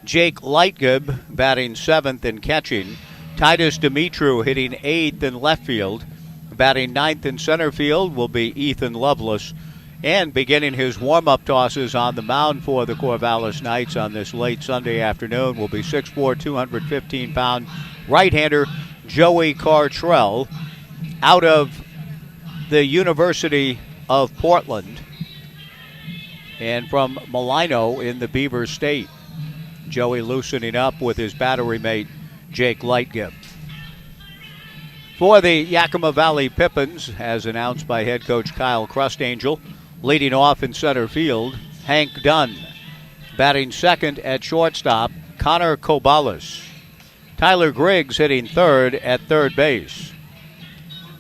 Jake Lightgib batting 7th and catching. Titus Dimitru hitting 8th in left field. Batting 9th in center field will be Ethan Lovelace. And beginning his warm-up tosses on the mound for the Corvallis Knights on this late Sunday afternoon will be 6'4", 215-pound right-hander Joey Gartrell out of the University of Portland and from Malino in the Beaver State. Joey loosening up with his battery mate Jake Lightgib. For the Yakima Valley Pippins, as announced by head coach Kyle Crustangel, leading off in center field, Hank Dunn. Batting second at shortstop, Connor Corvallis. Tyler Griggs hitting third at third base.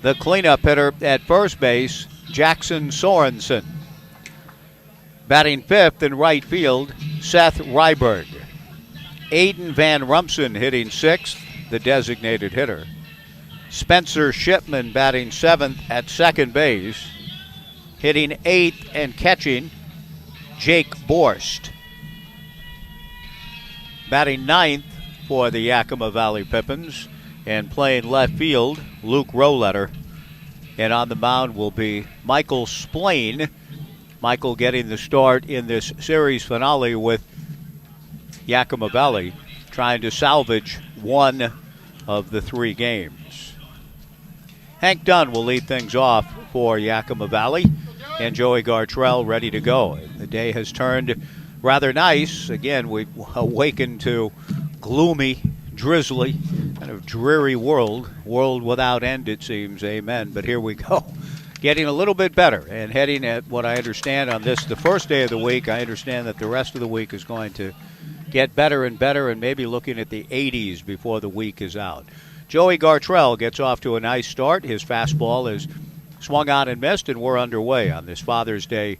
The cleanup hitter at first base, Jackson Sorensen. Batting fifth in right field, Seth Ryberg. Aiden Van Rumsen hitting sixth, the designated hitter. Spencer Shipman batting seventh at second base. Hitting eighth and catching, Jake Borst. Batting ninth for the Yakima Valley Pippins and playing left field, Luke Roletter. And on the mound will be Michael Splain. Michael getting the start in this series finale with Yakima Valley, trying to salvage one of the 3 games. Hank Dunn will lead things off for Yakima Valley, and Joey Gartrell ready to go. The day has turned rather nice. Again, we've awakened to gloomy, drizzly, kind of dreary world without end, it seems. Amen. But here we go. Getting a little bit better and heading at what I understand on this, the first day of the week. I understand that the rest of the week is going to get better and better and maybe looking at the 80s before the week is out. Joey Gartrell gets off to a nice start. His fastball is swung on and missed, and we're underway on this Father's Day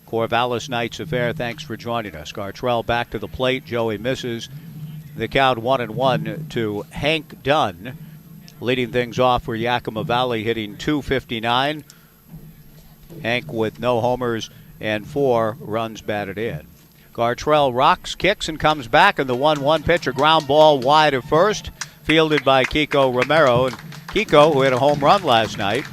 Corvallis Knights affair. Thanks for joining us. Gartrell back to the plate. Joey misses. The count 1-1 to Hank Dunn, leading things off for Yakima Valley, hitting .259. Hank with no homers and 4 runs batted in. Gartrell rocks, kicks, and comes back, and the 1-1 pitch, a ground ball wide of first, fielded by Kiko Romero. And Kiko, who hit a home run last night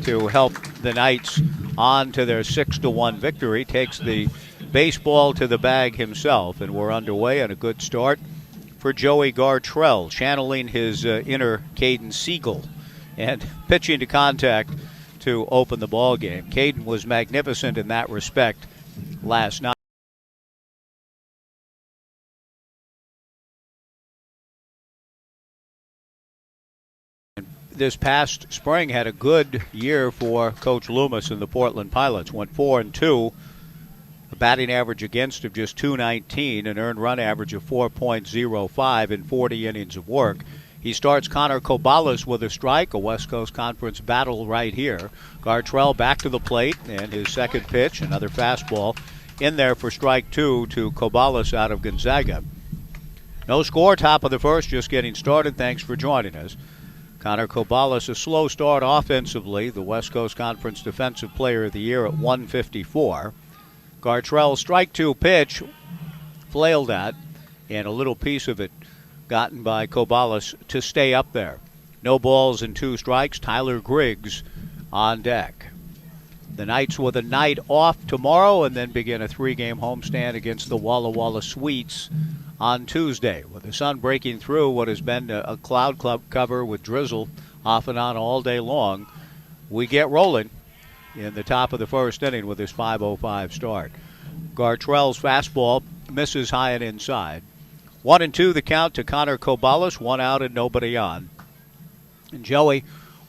to help the Knights on to their 6-1 victory, takes the baseball to the bag himself, and we're underway on a good start for Joey Gartrell, channeling his inner Caden Siegel and pitching to contact to open the ball game. Caden was magnificent in that respect last night. This past spring had a good year for Coach Loomis and the Portland Pilots. Went 4-2, a batting average against of just .219, an earned run average of 4.05 in 40 innings of work. He starts Connor Corvallis with a strike, a West Coast Conference battle right here. Gartrell back to the plate, and his second pitch, another fastball, in there for strike 2 to Corvallis out of Gonzaga. No score, top of the first, just getting started. Thanks for joining us. Connor Corvallis, a slow start offensively, the West Coast Conference Defensive Player of the Year at 154. Gartrell's strike 2 pitch, flailed at, and a little piece of it gotten by Corvallis to stay up there. No balls and 2 strikes. Tyler Griggs on deck. The Knights with a night off tomorrow and then begin a 3-game homestand against the Walla Walla Sweets on Tuesday, with the sun breaking through what has been a cloud club cover with drizzle off and on all day long. We get rolling in the top of the first inning with this 5:05 start. Gartrell's fastball misses high and inside. 1-2 the count to Connor Corvallis, 1 out and nobody on. And Joey,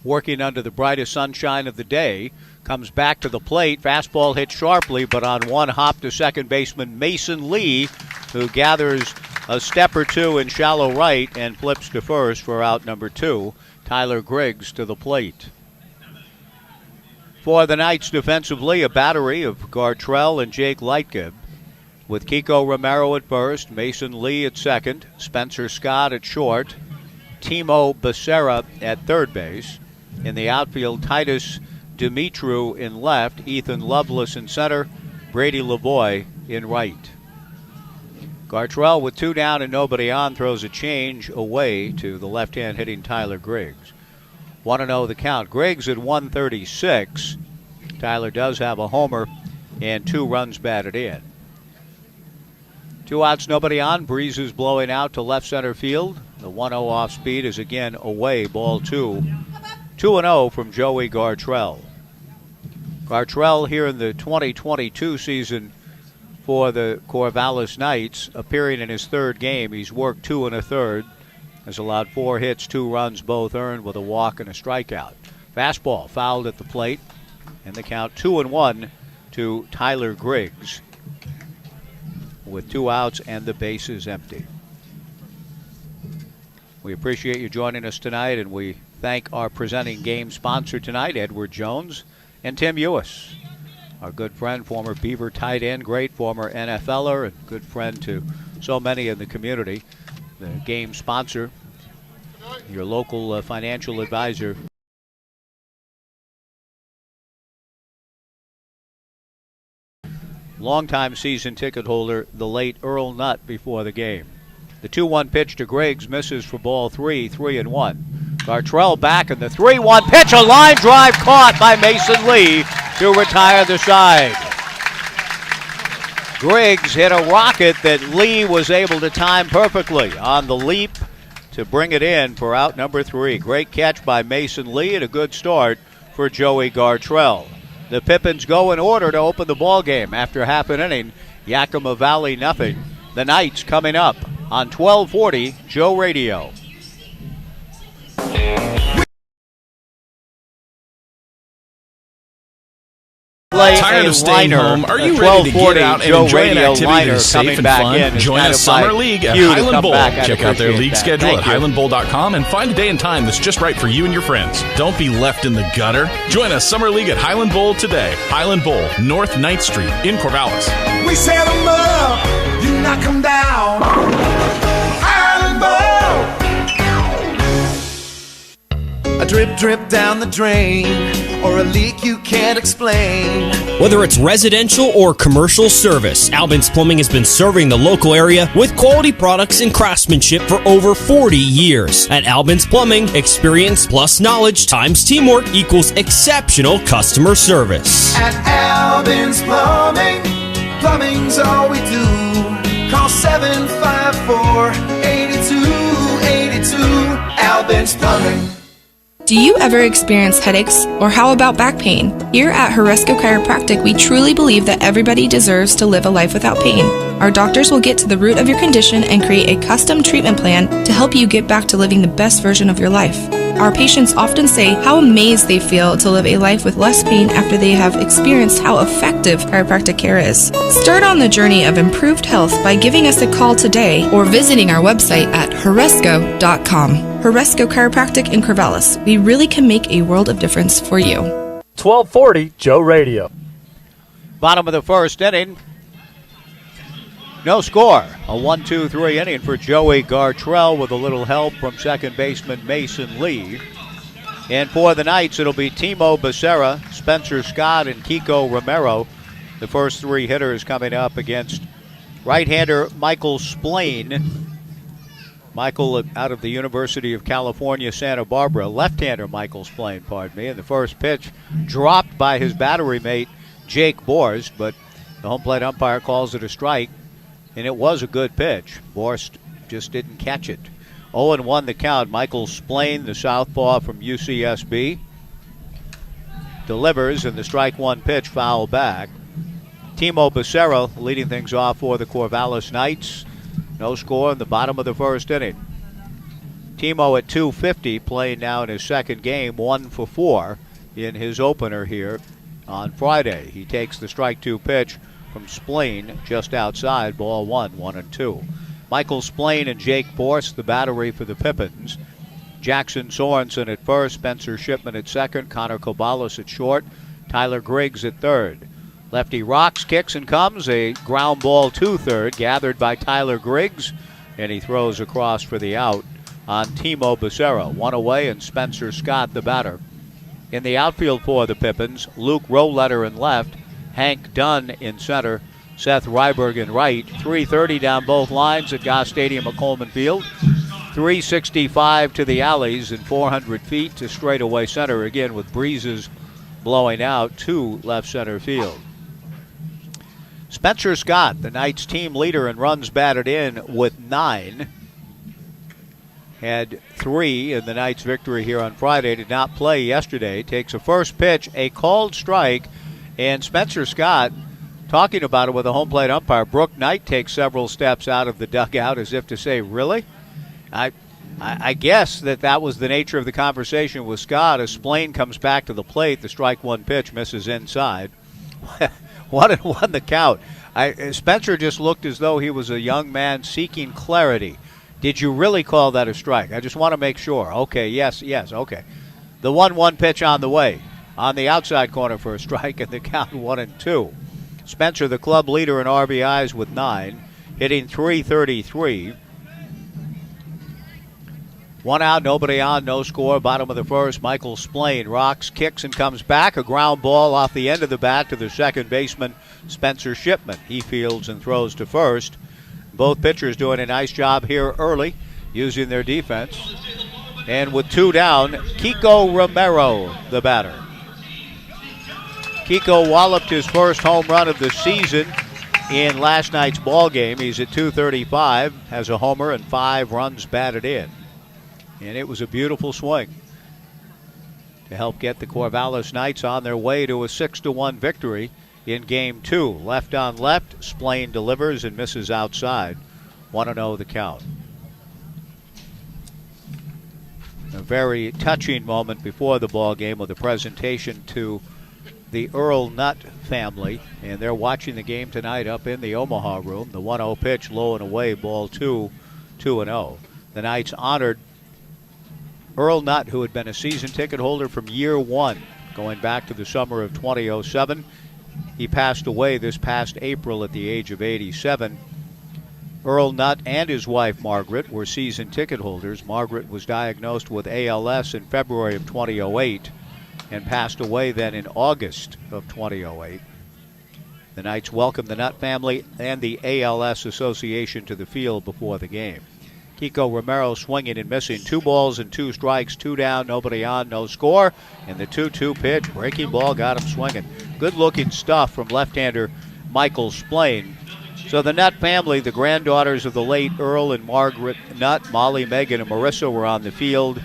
working under the brightest sunshine of the day, comes back to the plate. Fastball hit sharply, but on one hop to second baseman Mason Lee, who gathers a step or 2 in shallow right and flips to first for out number 2. Tyler Griggs to the plate. For the Knights defensively, a battery of Gartrell and Jake Lightgib, with Kiko Romero at first, Mason Lee at second, Spencer Scott at short, Timo Becerra at third base. In the outfield, Titus Dimitru in left, Ethan Lovelace in center, Brady Lavoie in right. Gartrell with 2 down and nobody on throws a change away to the left-hand hitting Tyler Griggs. 1-0 the count. Griggs at 136. Tyler does have a homer and 2 runs batted in. 2 outs, nobody on. Breeze is blowing out to left center field. The 1-0 off speed is again away, ball 2. 2-0 from Joey Gartrell. Gartrell here in the 2022 season for the Corvallis Knights, appearing in his 3rd game. He's worked 2 1/3, has allowed 4 hits, 2 runs, both earned with a walk and a strikeout. Fastball fouled at the plate, and the count 2-1 to Tyler Griggs with 2 outs and the bases empty. We appreciate you joining us tonight, and we thank our presenting game sponsor tonight, Edward Jones and Tim Ewis, our good friend, former Beaver tight end, great former NFLer, and good friend to so many in the community. The game sponsor, your local financial advisor. Longtime season ticket holder, the late Earl Nutt, before the game. The 2-1 pitch to Griggs misses for ball 3, 3-1. Gartrell back, and the 3-1 pitch, a line drive caught by Mason Lee to retire the side. Griggs hit a rocket that Lee was able to time perfectly on the leap to bring it in for out number 3. Great catch by Mason Lee and a good start for Joey Gartrell. The Pippins go in order to open the ball game after half an inning. Yakima Valley nothing. The Knights coming up on 1240 Joe Radio. Tired of staying home? Are you ready to get out and enjoy an activity that is safe and fun? Join us Summer League at Highland Bowl. Check out their league schedule at highlandbowl.com and find a day and time that's just right for you and your friends. Don't be left in the gutter. Join us Summer League at Highland Bowl today. Highland Bowl, North 9th Street in Corvallis. We set them up, you knock them down. Highland Bowl. A drip, drip down the drain, or a leak you can't explain. Whether it's residential or commercial service, Albin's Plumbing has been serving the local area with quality products and craftsmanship for over 40 years. At Albin's Plumbing, experience plus knowledge times teamwork equals exceptional customer service. At Albin's Plumbing, plumbing's all we do. Call 754-8282. Albin's Plumbing. Do you ever experience headaches? Or how about back pain? Here at Horesco Chiropractic, we truly believe that everybody deserves to live a life without pain. Our doctors will get to the root of your condition and create a custom treatment plan to help you get back to living the best version of your life. Our patients often say how amazed they feel to live a life with less pain after they have experienced how effective chiropractic care is. Start on the journey of improved health by giving us a call today or visiting our website at horesco.com. Horesco Chiropractic in Corvallis. We really can make a world of difference for you. 1240 Joe Radio. Bottom of the first inning. No score. A 1-2-3 inning for Joey Gartrell with a little help from second baseman Mason Lee. And for the Knights, it'll be Timo Becerra, Spencer Scott, and Kiko Romero. The first 3 hitters coming up against right-hander Michael Splain. Michael out of the University of California, Santa Barbara. Left-hander Michael Splain, pardon me. And the first pitch dropped by his battery mate, Jake Borst, but the home plate umpire calls it a strike. And it was a good pitch. Borst just didn't catch it. 0-1 the count. Michael Splain, the southpaw from UCSB, delivers, and the strike 1 pitch foul back. Timo Becerra leading things off for the Corvallis Knights. No score in the bottom of the first inning. Timo at 250, playing now in his second game, 1 for 4 in his opener here on Friday. He takes the strike 2 pitch from Splain just outside, ball 1, 1-2. Michael Splain and Jake Borst, the battery for the Pippins. Jackson Sorensen at first, Spencer Shipman at second, Connor Corvallis at short, Tyler Griggs at third. Lefty rocks, kicks, and comes. A ground ball to third, gathered by Tyler Griggs, and he throws across for the out on Timo Becerra. 1 away, and Spencer Scott, the batter. In the outfield for the Pippins, Luke Roletter in left, Hank Dunn in center, Seth Ryberg in right. 330 down both lines at Goss Stadium at Coleman Field. 365 to the alleys and 400 feet to straightaway center, again with breezes blowing out to left center field. Spencer Scott, the Knights team leader in runs batted in with 9. Had 3 in the Knights' victory here on Friday. Did not play yesterday. Takes a first pitch, a called strike, and Spencer Scott talking about it with a home plate umpire. Brooke Knight takes several steps out of the dugout as if to say, really? I guess that was the nature of the conversation with Scott as Splain comes back to the plate. The strike one pitch misses inside. 1-1 the count. Spencer just looked as though he was a young man seeking clarity. Did you really call that a strike? I just want to make sure. Okay, yes, okay. The 1-1 pitch on the way. On the outside corner for a strike, and the count 1-2. Spencer, the club leader in RBIs with 9, hitting .333. 1 out, nobody on, no score. Bottom of the first, Michael Splain rocks, kicks, and comes back. A ground ball off the end of the bat to the second baseman, Spencer Shipman. He fields and throws to first. Both pitchers doing a nice job here early, using their defense. And with 2 down, Kiko Romero, the batter. Kiko walloped his first home run of the season in last night's ball game. He's at .235, has a homer and 5 runs batted in. And it was a beautiful swing to help get the Corvallis Knights on their way to a 6-1 victory in Game 2. Left on left, Splain delivers and misses outside. 1-0 the count. A very touching moment before the ball game with a presentation to the Earl Nutt family, and they're watching the game tonight up in the Omaha room. The 1-0 pitch, low and away, ball 2, 2-0. The Knights honored Earl Nutt, who had been a season ticket holder from year 1, going back to the summer of 2007. He passed away this past April at the age of 87. Earl Nutt and his wife, Margaret, were season ticket holders. Margaret was diagnosed with ALS in February of 2008 and passed away then in August of 2008. The Knights welcomed the Nutt family and the ALS Association to the field before the game. Kiko Romero swinging and missing. 2 balls and 2 strikes, 2 down, nobody on, no score. And the 2-2 pitch, breaking ball, got him swinging. Good-looking stuff from left-hander Michael Splain. So the Nutt family, the granddaughters of the late Earl and Margaret Nutt, Molly, Megan, and Marissa were on the field.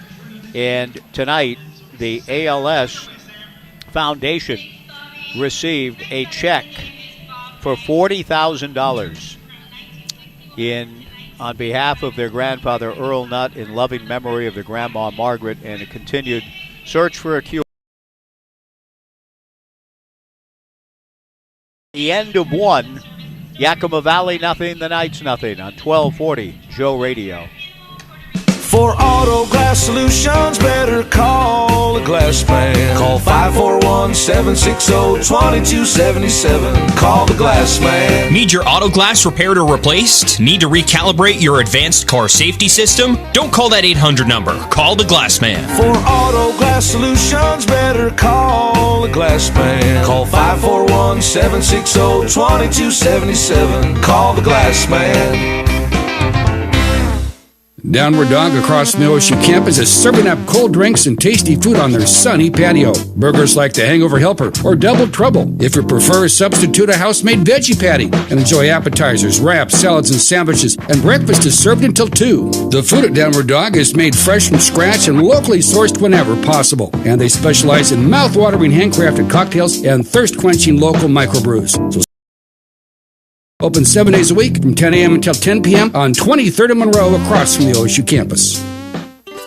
And tonight, the ALS Foundation received a check for $40,000 on behalf of their grandfather Earl Nutt in loving memory of their grandma Margaret, and a continued search for a cure. The end of 1, Yakima Valley nothing, the Knights nothing on 1240 Joe Radio. For auto glass solutions, better call the Glass Man. Call 541-760-2277. Call the Glass Man. Need your auto glass repaired or replaced? Need to recalibrate your advanced car safety system? Don't call that 800 number. Call the Glass Man. For auto glass solutions, better call the Glass Man. Call 541-760-2277. Call the Glass Man. Downward Dog across from the OSU campus is serving up cold drinks and tasty food on their sunny patio. Burgers like the Hangover Helper or Double Trouble. If you prefer, substitute a house-made veggie patty and enjoy appetizers, wraps, salads, and sandwiches. And breakfast is served until 2. The food at Downward Dog is made fresh from scratch and locally sourced whenever possible. And they specialize in mouth-watering handcrafted cocktails and thirst-quenching local microbrews. So open 7 days a week from 10 a.m. until 10 p.m. on 23rd and Monroe across from the OSU campus.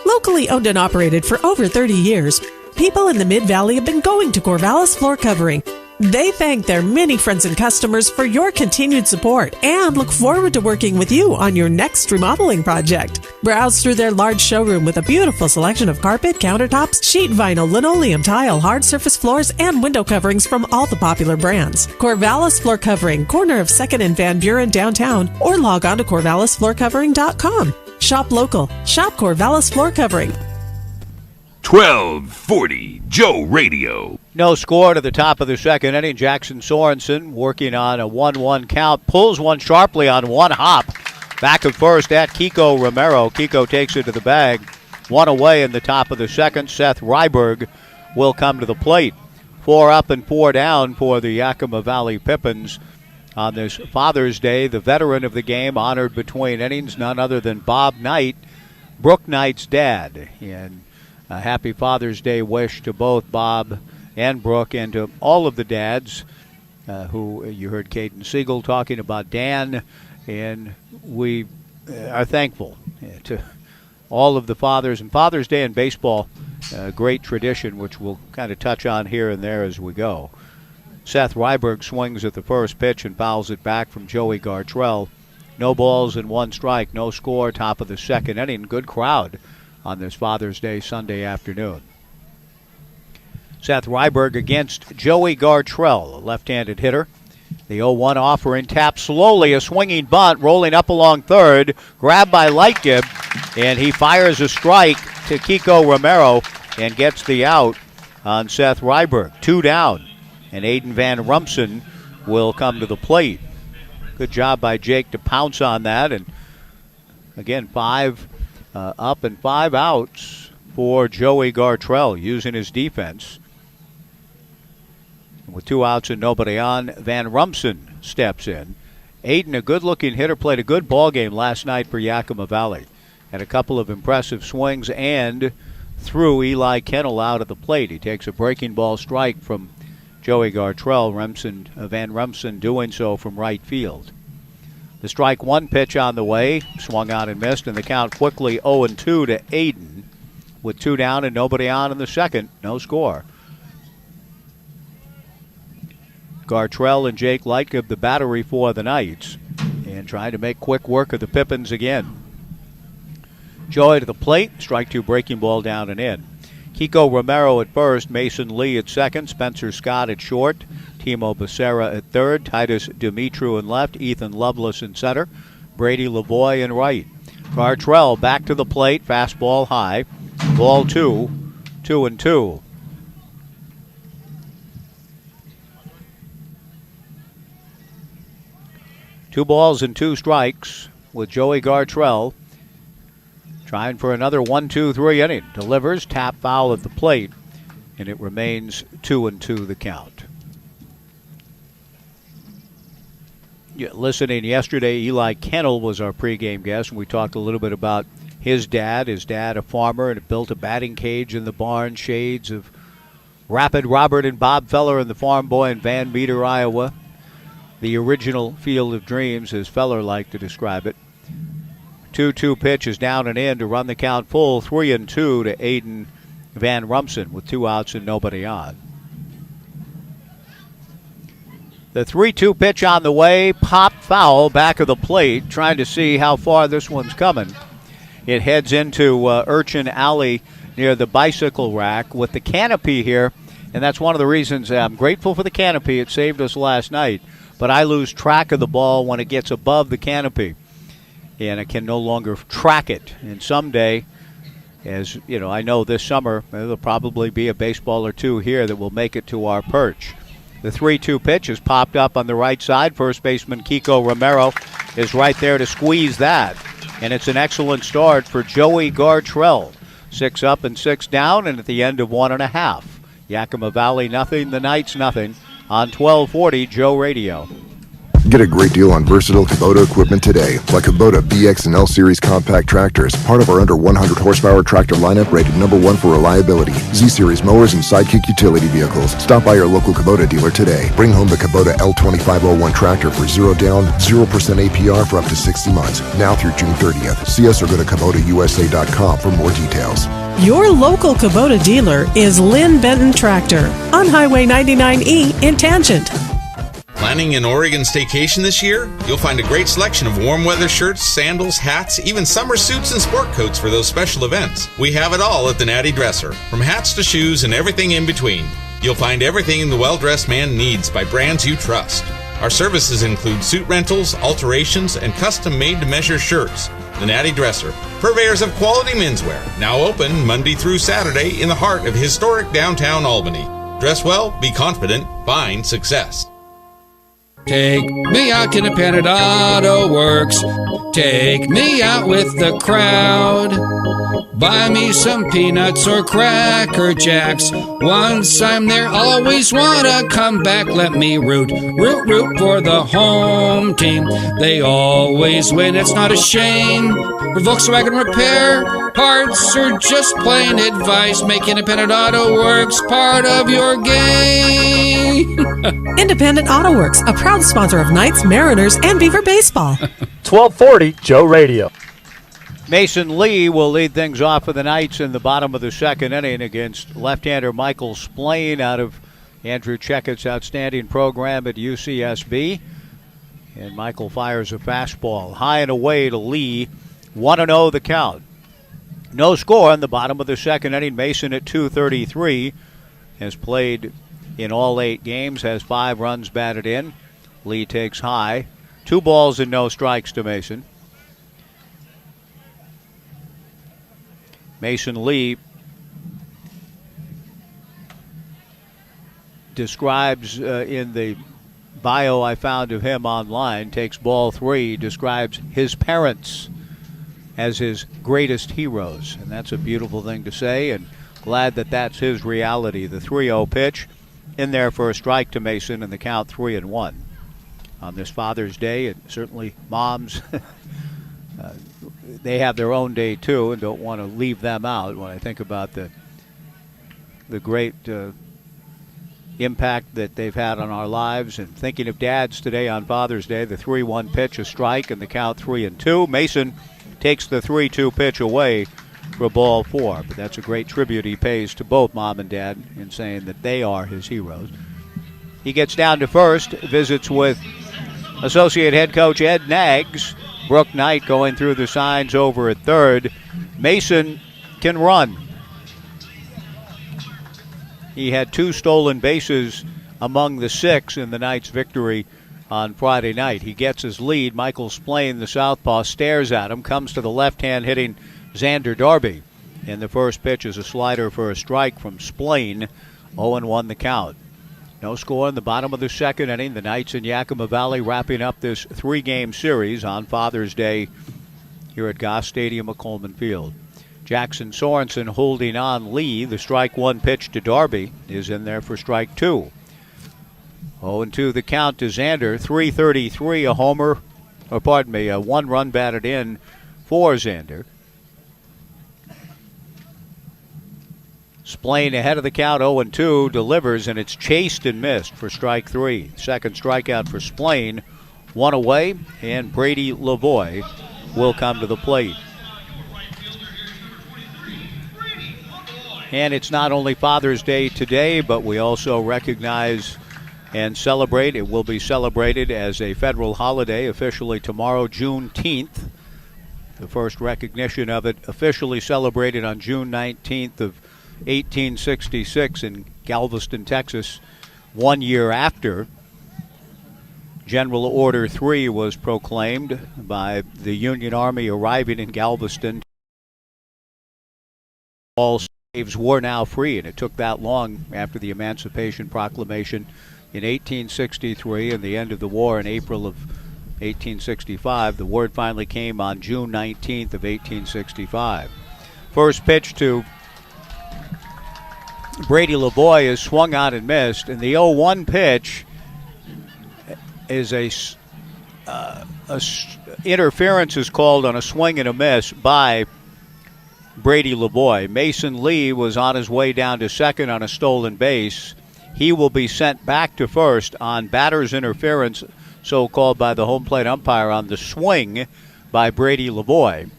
Locally owned and operated for over 30 years, people in the Mid-Valley have been going to Corvallis Floor Covering. They thank their many friends and customers for your continued support and look forward to working with you on your next remodeling project. Browse through their large showroom with a beautiful selection of carpet, countertops, sheet vinyl, linoleum, tile, hard surface floors, and window coverings from all the popular brands. Corvallis Floor Covering, corner of 2nd and Van Buren downtown, or log on to corvallisfloorcovering.com. Shop local. Shop Corvallis Floor Covering. 1240 Joe Radio. No score to the top of the second inning. Jackson Sorensen working on a 1-1 count. Pulls one sharply on one hop. Back at first at Kiko Romero. Kiko takes it to the bag. One away in the top of the second. Seth Ryberg will come to the plate. 4 up and 4 down for the Yakima Valley Pippins. On this Father's Day, the veteran of the game honored between innings, none other than Bob Knight, Brooke Knight's dad. And a happy Father's Day wish to both Bob and Brooke and to all of the dads who you heard Caden Siegel talking about Dan. And we are thankful to all of the fathers. And Father's Day in baseball, a great tradition, which we'll kind of touch on here and there as we go. Seth Ryberg swings at the first pitch and fouls it back from Joey Gartrell. No balls and 1 strike, no score, top of the second inning. Good crowd on this Father's Day Sunday afternoon. Seth Ryberg against Joey Gartrell, a left-handed hitter. The 0-1 offering tapped slowly, a swinging bunt, rolling up along third, grabbed by Lightgib, and he fires a strike to Kiko Romero and gets the out on Seth Ryberg. 2 down, and Aiden Van Rumsen will come to the plate. Good job by Jake to pounce on that, and again, 5 up and 5 outs for Joey Gartrell using his defense. With 2 outs and nobody on, Van Rumsen steps in. Aiden, a good-looking hitter, played a good ball game last night for Yakima Valley. Had a couple of impressive swings and threw Eli Kennel out at the plate. He takes a breaking ball strike from Joey Gartrell. Van Rumsen doing so from right field. The strike 1 pitch on the way, swung on and missed, and the count quickly 0-2 to Aiden. With 2 down and nobody on in the second, no score. Gartrell and Jake Lightgib the battery for the Knights, and trying to make quick work of the Pippins again. Joey to the plate, strike 2 breaking ball down and in. Kiko Romero at first, Mason Lee at second, Spencer Scott at short, Timo Becerra at third, Titus Dimitru in left, Ethan Lovelace in center, Brady Lavoie in right. Gartrell back to the plate, fastball high, ball 2, 2-2. Two balls and 2 strikes with Joey Gartrell. Trying for another 1-2-3 inning. Delivers, tap foul at the plate, and it remains 2-2 the count. Listening yesterday, Eli Kennel was our pregame guest, and we talked a little bit about his dad. His dad, a farmer, and built a batting cage in the barn, shades of Rapid Robert and Bob Feller and the farm boy in Van Meter, Iowa. The original Field of Dreams, as Feller liked to describe it. 2-2 pitch is down and in to run the count full. 3-2 to Aiden Van Rumsen with 2 outs and nobody on. The 3-2 pitch on the way, pop foul back of the plate. Trying to see how far this one's coming. It heads into Urchin Alley near the bicycle rack with the canopy here. And that's one of the reasons I'm grateful for the canopy. It saved us last night. But I lose track of the ball when it gets above the canopy. And I can no longer track it. And someday, as you know, I know this summer, there'll probably be a baseball or 2 here that will make it to our perch. The 3-2 pitch is popped up on the right side. First baseman Kiko Romero is right there to squeeze that. And it's an excellent start for Joey Gartrell. 6 up and 6 down, and at the end of 1.5. Yakima Valley nothing, the Knights nothing. On 1240 Joe Radio. Get a great deal on versatile Kubota equipment today, like Kubota BX and L Series compact tractors, part of our under 100 horsepower tractor lineup rated #1 for reliability. Z Series mowers and Sidekick utility vehicles. Stop by your local Kubota dealer today. Bring home the Kubota L2501 tractor for 0 down, 0% APR for up to 60 months. Now through June 30th. See us or go to KubotaUSA.com for more details. Your local Kubota dealer is Lynn Benton Tractor on Highway 99E in Tangent. Planning an Oregon staycation this year? You'll find a great selection of warm weather shirts, sandals, hats, even summer suits and sport coats for those special events. We have it all at the Natty Dresser, from hats to shoes and everything in between. You'll find everything the well-dressed man needs by brands you trust. Our services include suit rentals, alterations, and custom made-to-measure shirts. The Natty Dresser, purveyors of quality menswear, now open Monday through Saturday in the heart of historic downtown Albany. Dress well, be confident, find success. Take me out to Independent Auto Works. Take me out with the crowd. Buy me some peanuts or Cracker Jacks. Once I'm there, always wanna come back. Let me root for the home team. They always win, it's not a shame. For Volkswagen repair parts or just plain advice, make Independent Auto Works part of your game. Independent Auto Works, a proud sponsor of Knights, Mariners, and Beaver Baseball. 1240 Joe Radio. Mason Lee will lead things off for the Knights in the bottom of the second inning against left-hander Michael Splain out of Andrew Checkett's outstanding program at UCSB. And Michael fires a fastball high and away to Lee. 1-0 the count. No score in the bottom of the second inning. Mason at 233 has played in all 8 games, has 5 runs batted in. Lee takes high. 2 balls and no strikes to Mason. Mason Lee describes in the bio I found of him online, takes ball 3, describes his parents as his greatest heroes. And that's a beautiful thing to say, and glad that that's his reality. The 3-0 pitch in there for a strike to Mason, and the count 3-1. On this Father's Day, and certainly moms, they have their own day too, and don't want to leave them out when I think about the great impact that they've had on our lives. And thinking of dads today on Father's Day, the 3-1 pitch, a strike, and the count 3-2. Mason takes the 3-2 pitch away for ball 4, but that's a great tribute he pays to both mom and dad in saying that they are his heroes. He gets down to first, visits with associate head coach Ed Nags. Brooke Knight going through the signs over at third. Mason can run. He had 2 stolen bases among the 6 in the Knights' victory on Friday night. He gets his lead. Michael Splain, the southpaw, stares at him, comes to the left-hand hitting Xander Darby. And the first pitch is a slider for a strike from Splain. 0-1 the count. No score in the bottom of the second inning. The Knights in Yakima Valley wrapping up this 3-game series on Father's Day here at Goss Stadium at Coleman Field. Jackson Sorensen holding on Lee. The strike 1 pitch to Darby is in there for strike 2. 0-2 the count to Xander. 333, a homer, or pardon me, a 1 run batted in for Xander. Splain ahead of the count, 0-2, delivers, and it's chased and missed for strike 3. Second strikeout for Splain. 1 away, and Brady Lavoie will come to the plate. And it's not only Father's Day today, but we also recognize and celebrate. It will be celebrated as a federal holiday officially tomorrow, Juneteenth. The first recognition of it officially celebrated on June 19th of 1866 in Galveston, Texas, 1 year after General Order 3 was proclaimed by the Union Army arriving in Galveston. All slaves were now free, and it took that long after the Emancipation Proclamation in 1863 and the end of the war in April of 1865. The word finally came on June 19th of 1865. First pitch to Brady Lavoie is swung on and missed, and the 0-1 pitch is interference is called on a swing and a miss by Brady Lavoie. Mason Lee was on his way down to second on a stolen base. He will be sent back to first on batter's interference, so called by the home plate umpire, on the swing by Brady Lavoie.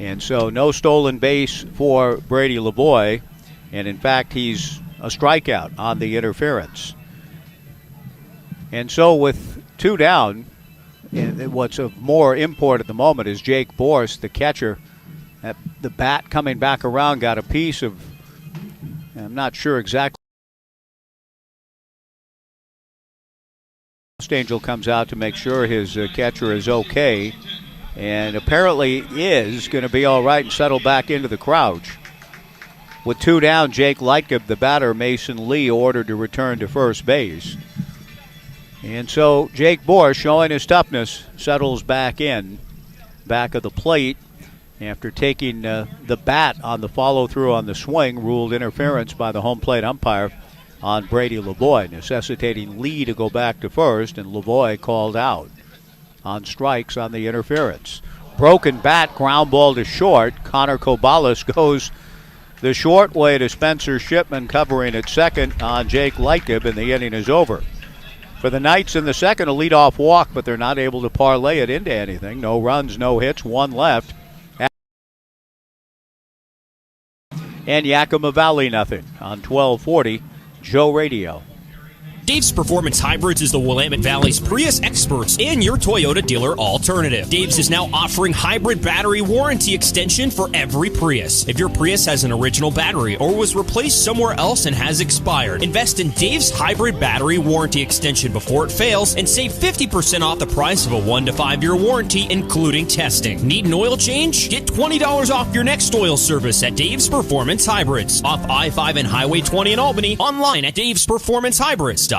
And so no stolen base for Brady Lavoie. And in fact, he's a strikeout on the interference. And so with 2 down, what's of more import at the moment is Jake Borst, the catcher. The bat coming back around got a piece of, I'm not sure exactly. Angel comes out to make sure his catcher is okay. and apparently is going to be all right and settle back into the crouch. With 2 down, Jake Lightgib, the batter, Mason Lee, ordered to return to first base. And so Jake Borst, showing his toughness, settles back in, back of the plate, after taking the bat on the follow-through on the swing, ruled interference by the home plate umpire on Brady Lavoie, necessitating Lee to go back to first, and Lavoie called out on strikes on the interference. Broken bat, ground ball to short. Connor Corvallis goes the short way to Spencer Shipman, covering at second on Jake Lightgib, and the inning is over. For the Knights in the second, a leadoff walk, but they're not able to parlay it into anything. No runs, no hits, 1 left. And Yakima Valley nothing on 1240 Joe Radio. Dave's Performance Hybrids is the Willamette Valley's Prius experts and your Toyota dealer alternative. Dave's is now offering hybrid battery warranty extension for every Prius. If your Prius has an original battery or was replaced somewhere else and has expired, invest in Dave's hybrid battery warranty extension before it fails and save 50% off the price of a 1 to 5 year warranty, including testing. Need an oil change? Get $20 off your next oil service at Dave's Performance Hybrids, off I-5 and Highway 20 in Albany, online at davesperformancehybrids.com.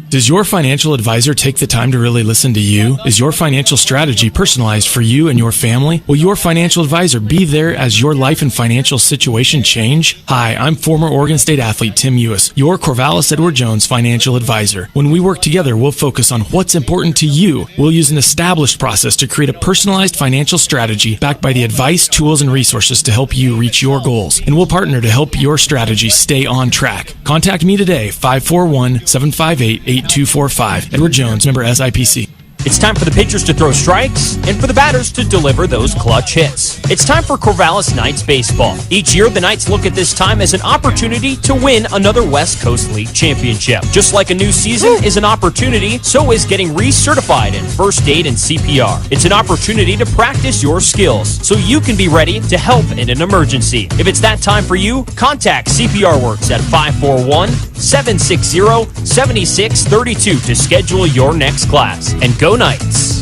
Does your financial advisor take the time to really listen to you? Is your financial strategy personalized for you and your family? Will your financial advisor be there as your life and financial situation change? Hi, I'm former Oregon State athlete Tim Ewis, your Corvallis Edward Jones financial advisor. When we work together, we'll focus on what's important to you. We'll use an established process to create a personalized financial strategy backed by the advice, tools, and resources to help you reach your goals. And we'll partner to help your strategy stay on track. Contact me today, 541-758-8245. Edward Jones, member SIPC. It's time for the pitchers to throw strikes and for the batters to deliver those clutch hits. It's time for Corvallis Knights baseball. Each year, the Knights look at this time as an opportunity to win another West Coast League championship. Just like a new season is an opportunity, so is getting recertified in first aid and CPR. It's an opportunity to practice your skills so you can be ready to help in an emergency. If it's that time for you, contact CPR Works at 541-760-7632 to schedule your next class. And go Knights.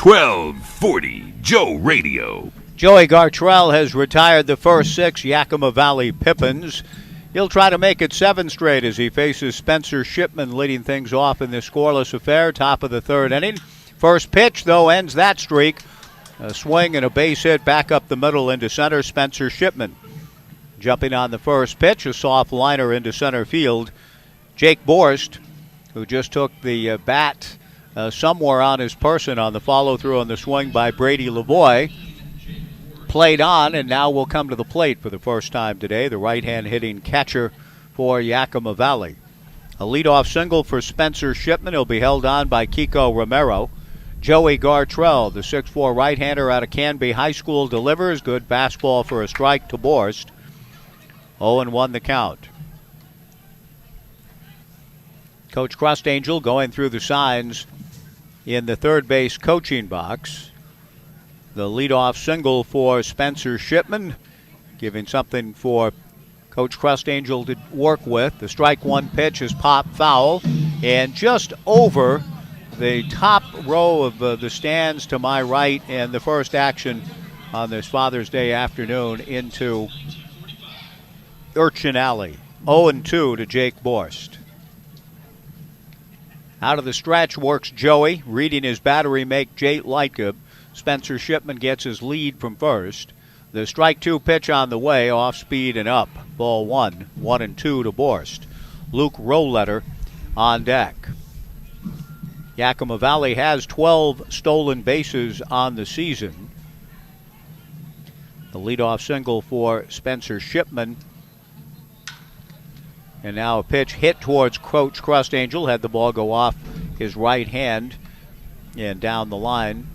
1240 Joe Radio. Joey Gartrell has retired the first 6 Yakima Valley Pippins. He'll try to make it 7 straight as he faces Spencer Shipman, leading things off in this scoreless affair, top of the 3rd inning. First pitch, though, ends that streak. A swing and a base hit back up the middle into center, Spencer Shipman. Jumping on the first pitch, a soft liner into center field. Jake Borst, who just took the bat somewhere on his person on the follow-through on the swing by Brady Lavoie, played on and now will come to the plate for the first time today, the right-hand hitting catcher for Yakima Valley. A leadoff single for Spencer Shipman. He'll be held on by Kiko Romero. Joey Gartrell, the 6'4 right-hander out of Canby High School, delivers. Good fastball for a strike to Borst. 0-1 the count. Coach Crustangel going through the signs in the third base coaching box. The leadoff single for Spencer Shipman, giving something for Coach Crustangel to work with. The strike one pitch is popped foul, and just over the top row of the stands to my right, and the first action on this Father's Day afternoon into Urchin Alley. 0-2 to Jake Borst. Out of the stretch works Joey, reading his battery mate Jake Lightgib. Spencer Shipman gets his lead from first. The strike 2 pitch on the way, off speed and up. Ball 1, 1-2 to Borst. Luke Roletter on deck. Yakima Valley has 12 stolen bases on the season. The leadoff single for Spencer Shipman. And now a pitch hit towards Coach Crustangel. Had the ball go off his right hand and down the line.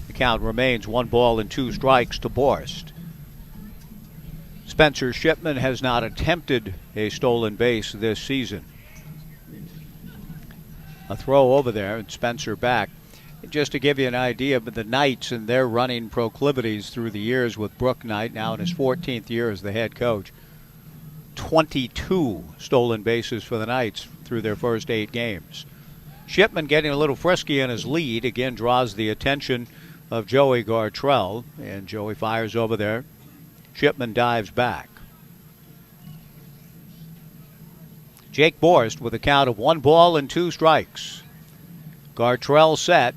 The count remains 1 ball and 2 strikes to Borst. Spencer Shipman has not attempted a stolen base this season. A throw over there and Spencer back. Just to give you an idea of the Knights and their running proclivities through the years with Brooke Knight, now in his 14th year as the head coach. 22 stolen bases for the Knights through their first 8 games. Shipman getting a little frisky in his lead. Again, draws the attention of Joey Gartrell. And Joey fires over there. Shipman dives back. Jake Borst with a count of 1 ball and 2 strikes. Gartrell set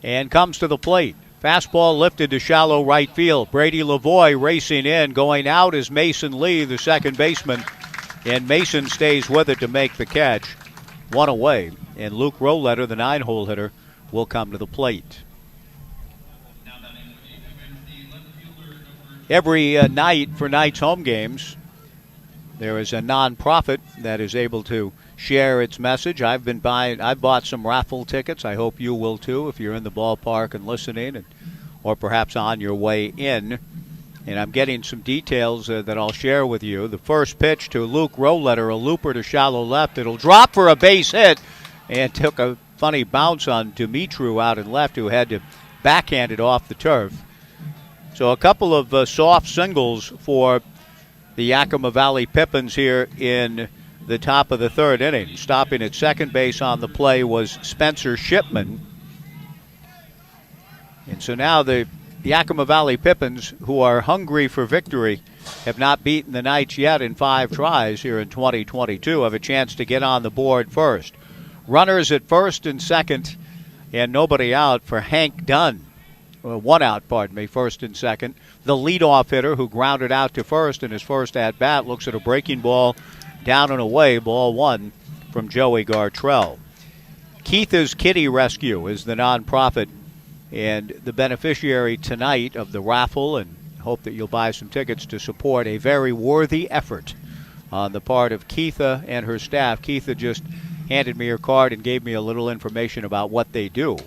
and comes to the plate. Fastball lifted to shallow right field. Brady Lavoie racing in. Going out is Mason Lee, the second baseman. And Mason stays with it to make the catch. 1 away. And Luke Roletter, the 9-hole hitter, will come to the plate. Every night for Knights home games, there is a nonprofit that is able to share its message. I've bought some raffle tickets. I hope you will too if you're in the ballpark and listening, or perhaps on your way in. And I'm getting some details that I'll share with you. The first pitch to Luke Roletter, a looper to shallow left. It'll drop for a base hit and took a funny bounce on Dumitru out in left, who had to backhand it off the turf. So a couple of soft singles for the Yakima Valley Pippins here in the top of the 3rd inning. Stopping at second base on the play was Spencer Shipman. And so now the Yakima Valley Pippins, who are hungry for victory, have not beaten the Knights yet in 5 tries here in 2022, have a chance to get on the board first. Runners at first and second, and nobody out for Hank Dunn. 1 out, first and second. The leadoff hitter who grounded out to first in his first at-bat looks at a breaking ball down and away, ball 1 from Joey Gartrell. Keitha's Kitty Rescue is the nonprofit and the beneficiary tonight of the raffle, and hope that you'll buy some tickets to support a very worthy effort on the part of Keitha and her staff. Keitha just handed me her card and gave me a little information about what they do.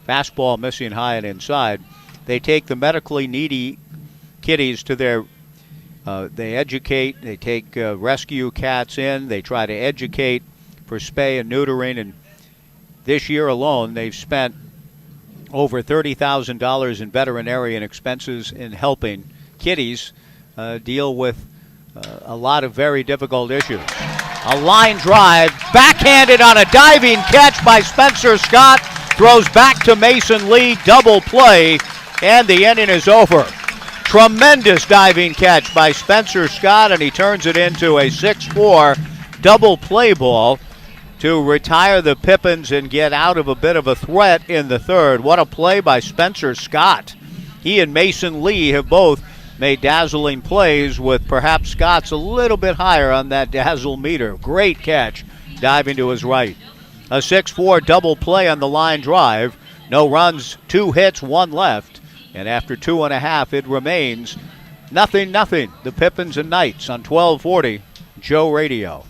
Fastball missing high and inside. They take the medically needy kitties to their, they educate, they take rescue cats in, they try to educate for spay and neutering, and this year alone they've spent over $30,000 in veterinarian expenses in helping kitties deal with a lot of very difficult issues. A line drive, backhanded on a diving catch by Spencer Scott, throws back to Mason Lee, double play, and the inning is over. Tremendous diving catch by Spencer Scott, and he turns it into a 6-4 double play ball to retire the Pippins and get out of a bit of a threat in the 3rd. What a play by Spencer Scott. He and Mason Lee have both made dazzling plays, with perhaps Scott's a little bit higher on that dazzle meter. Great catch, diving to his right. A 6-4 double play on the line drive. No runs, 2 hits, 1 left. And after 2.5, it remains 0-0. The Pippins and Knights on 1240 Joe Radio.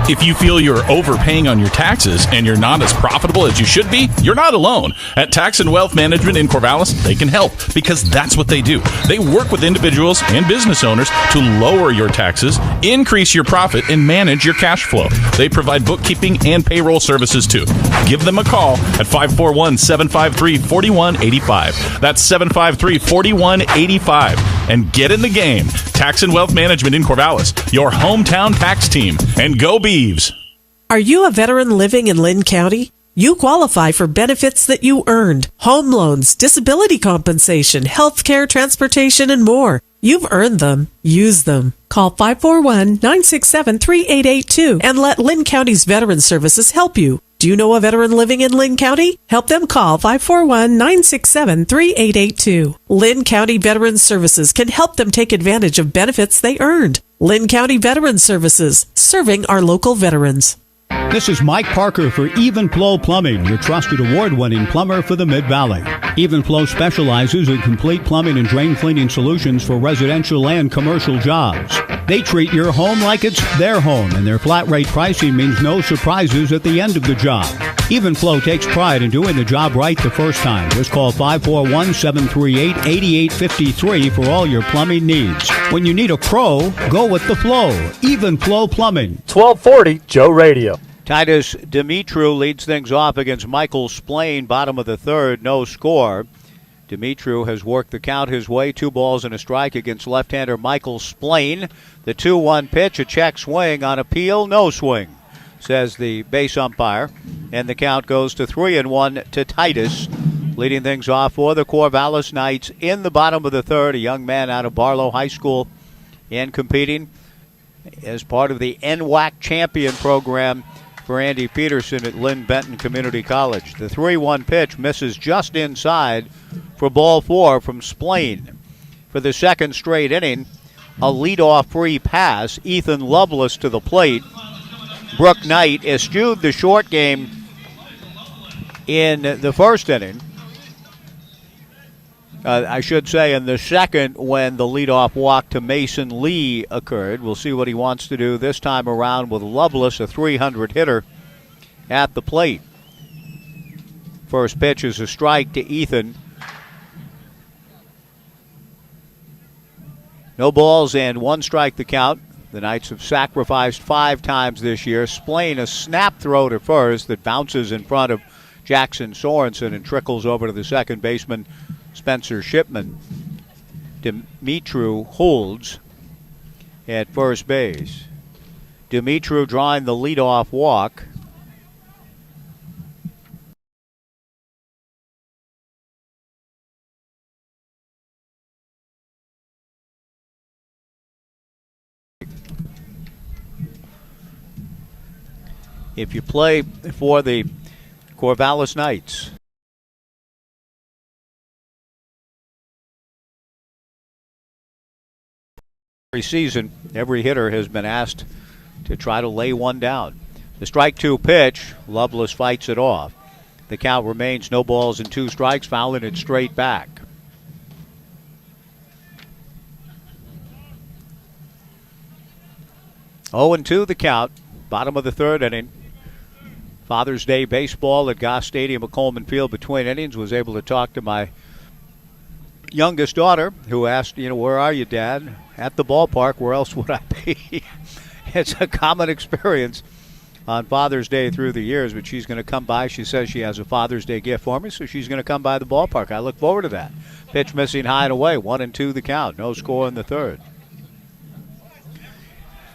If you feel you're overpaying on your taxes and you're not as profitable as you should be, you're not alone. At Tax and Wealth Management in Corvallis, they can help, because that's what they do. They work with individuals and business owners to lower your taxes, increase your profit, and manage your cash flow. They provide bookkeeping and payroll services too. Give them a call at 541-753-4185. That's 753-4185. And get in the game. Tax and Wealth Management in Corvallis, your hometown tax team. And go Beavs. Are you a veteran living in Lynn County? You qualify for benefits that you earned. Home loans, disability compensation, health care, transportation, and more. You've earned them. Use them. Call 541-967-3882 and let Lynn County's Veteran Services help you. Do you know a veteran living in Lynn County? Help them call 541-967-3882. Lynn County Veteran Services can help them take advantage of benefits they earned. Lynn County Veteran Services, serving our local veterans. This is Mike Parker for Even Flow Plumbing, your trusted award-winning plumber for the Mid-Valley. Even Flow specializes in complete plumbing and drain cleaning solutions for residential and commercial jobs. They treat your home like it's their home, and their flat rate pricing means no surprises at the end of the job. Even Flow takes pride in doing the job right the first time. Just call 541-738-8853 for all your plumbing needs. When you need a pro, go with the flow. Even Flow Plumbing. 1240 Joe Radio. Titus Dumitru leads things off against Michael Splain, bottom of the 3rd, no score. Dumitru has worked the count his way, 2 balls and a strike against left-hander Michael Splain. The 2-1 pitch, a check swing on appeal, no swing. says the base umpire. And the count goes to 3-1 to Titus. Leading things off for the Corvallis Knights in the bottom of the third, a young man out of Barlow High School and competing as part of the NWAC champion program for Andy Peterson at Lynn Benton Community College. The 3-1 pitch misses just inside for ball 4 from Splain. For the second straight inning, a leadoff free pass. Ethan Lovelace to the plate. Brooke Knight eschewed the short game in the first inning. I should say in the second when the leadoff walk to Mason Lee occurred. We'll see what he wants to do this time around with Lovelace, a 300 hitter, at the plate. First pitch is a strike to Ethan. No balls and 1 strike the count. The Knights have sacrificed 5 times this year. Splain a snap throw to first that bounces in front of Jackson Sorensen and trickles over to the second baseman, Spencer Shipman. Dimitru holds at first base. Dimitru drawing the leadoff walk. If you play for the Corvallis Knights, every season, every hitter has been asked to try to lay one down. The strike 2 pitch, Lovelace fights it off. The count remains no balls and 2 strikes, fouling it straight back. Oh, 0-2 the count, bottom of the third inning. Father's Day baseball at Goss Stadium at Coleman Field between innings. Was able to talk to my youngest daughter, who asked, where are you, Dad? At the ballpark. Where else would I be? It's a common experience on Father's Day through the years, but she's going to come by. She says she has a Father's Day gift for me, so she's going to come by the ballpark. I look forward to that. Pitch missing high and away, 1-2 the count. No score in the third.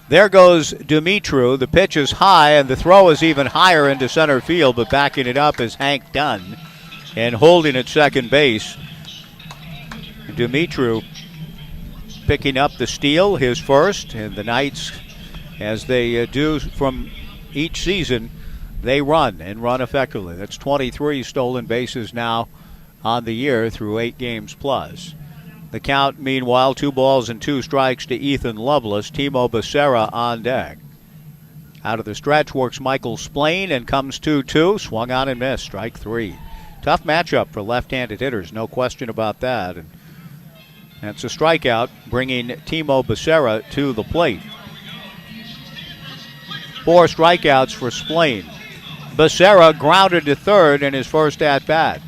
There goes Dimitru. The pitch is high, and the throw is even higher into center field, but backing it up is Hank Dunn. And holding at second base, Dimitru picking up the steal, his first, and the Knights, as they do from each season, they run and run effectively. That's 23 stolen bases now on the year through 8 games plus. The count, meanwhile, 2 balls and 2 strikes to Ethan Lovelace. Timo Becerra on deck. Out of the stretch works Michael Splain and comes 2-2. Swung on and missed. Strike 3. Tough matchup for left-handed hitters, no question about that. And that's a strikeout, bringing Timo Becerra to the plate. 4 strikeouts for Splain. Becerra grounded to third in his first at-bat.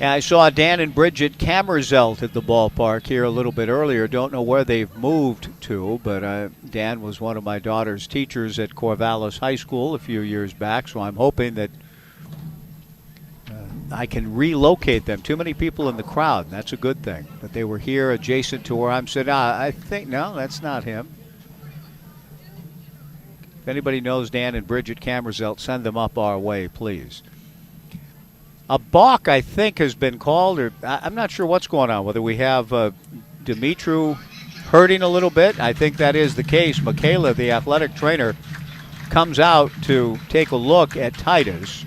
And I saw Dan and Bridget Kammerzelt at the ballpark here a little bit earlier. Don't know where they've moved to, but Dan was one of my daughter's teachers at Corvallis High School a few years back, so I'm hoping that I can relocate them. Too many people in the crowd, and that's a good thing. But they were here adjacent to where I'm sitting. I think, no, that's not him. If anybody knows Dan and Bridget Kammerzelt, send them up our way, please. A balk, I think, has been called, or I'm not sure what's going on, whether we have Dimitru hurting a little bit. I think that is the case. Michaela, the athletic trainer, comes out to take a look at Titus.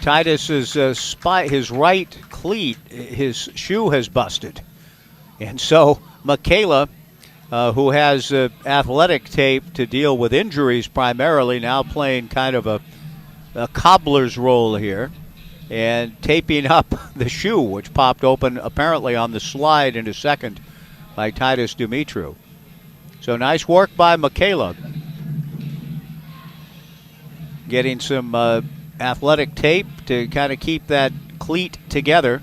Titus's his right cleat, his shoe has busted. And so Michaela, who has athletic tape to deal with injuries primarily, now playing kind of a cobbler's role here and taping up the shoe, which popped open apparently on the slide into second by Titus Dimitru. So nice work by Michaela, getting some athletic tape to kind of keep that cleat together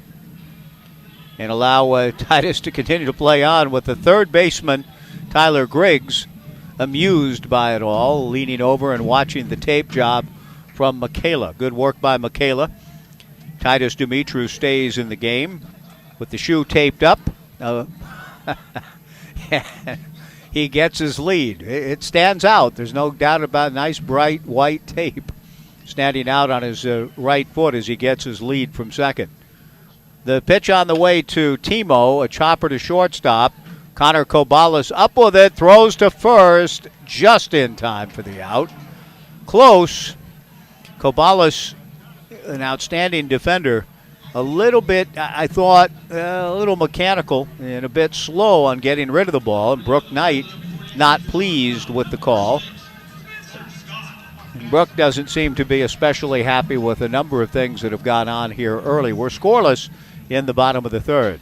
and allow Titus to continue to play on, with the third baseman, Tyler Griggs, amused by it all, leaning over and watching the tape job from Michaela. Good work by Michaela. Titus Dimitru stays in the game with the shoe taped up. He gets his lead. It stands out. There's no doubt about it. Nice bright white tape standing out on his right foot as he gets his lead from second. The pitch on the way to Timo, a chopper to shortstop. Connor Corvallis up with it, throws to first, just in time for the out. Close. Corvallis, an outstanding defender. A little bit, I thought, a little mechanical and a bit slow on getting rid of the ball. And Brooke Knight not pleased with the call. And Brooke doesn't seem to be especially happy with a number of things that have gone on here early. We're scoreless in the bottom of the third.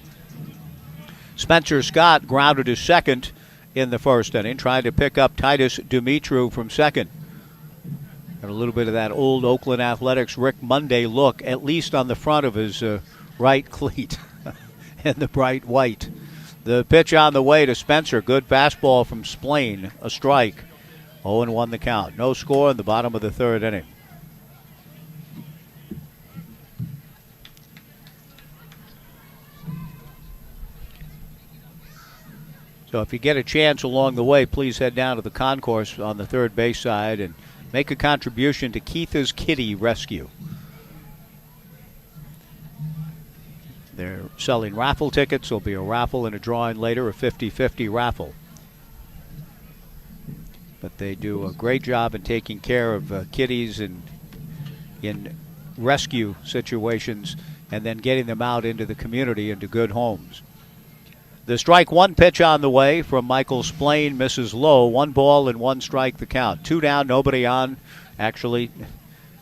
Spencer Scott grounded to second in the first inning, trying to pick up Titus Dumitru from second. And a little bit of that old Oakland Athletics Rick Monday look, at least on the front of his right cleat in the bright white. The pitch on the way to Spencer. Good fastball from Splain, a strike. 0-1 the count. No score in the bottom of the third inning. So if you get a chance along the way, please head down to the concourse on the third base side and make a contribution to Keitha's Kitty Rescue. They're selling raffle tickets. There'll be a raffle and a drawing later, a 50-50 raffle. But they do a great job in taking care of kitties in rescue situations and then getting them out into the community, into good homes. The strike one pitch on the way from Michael Splain misses low. 1 ball and 1 strike the count. 2 down, nobody on. Actually,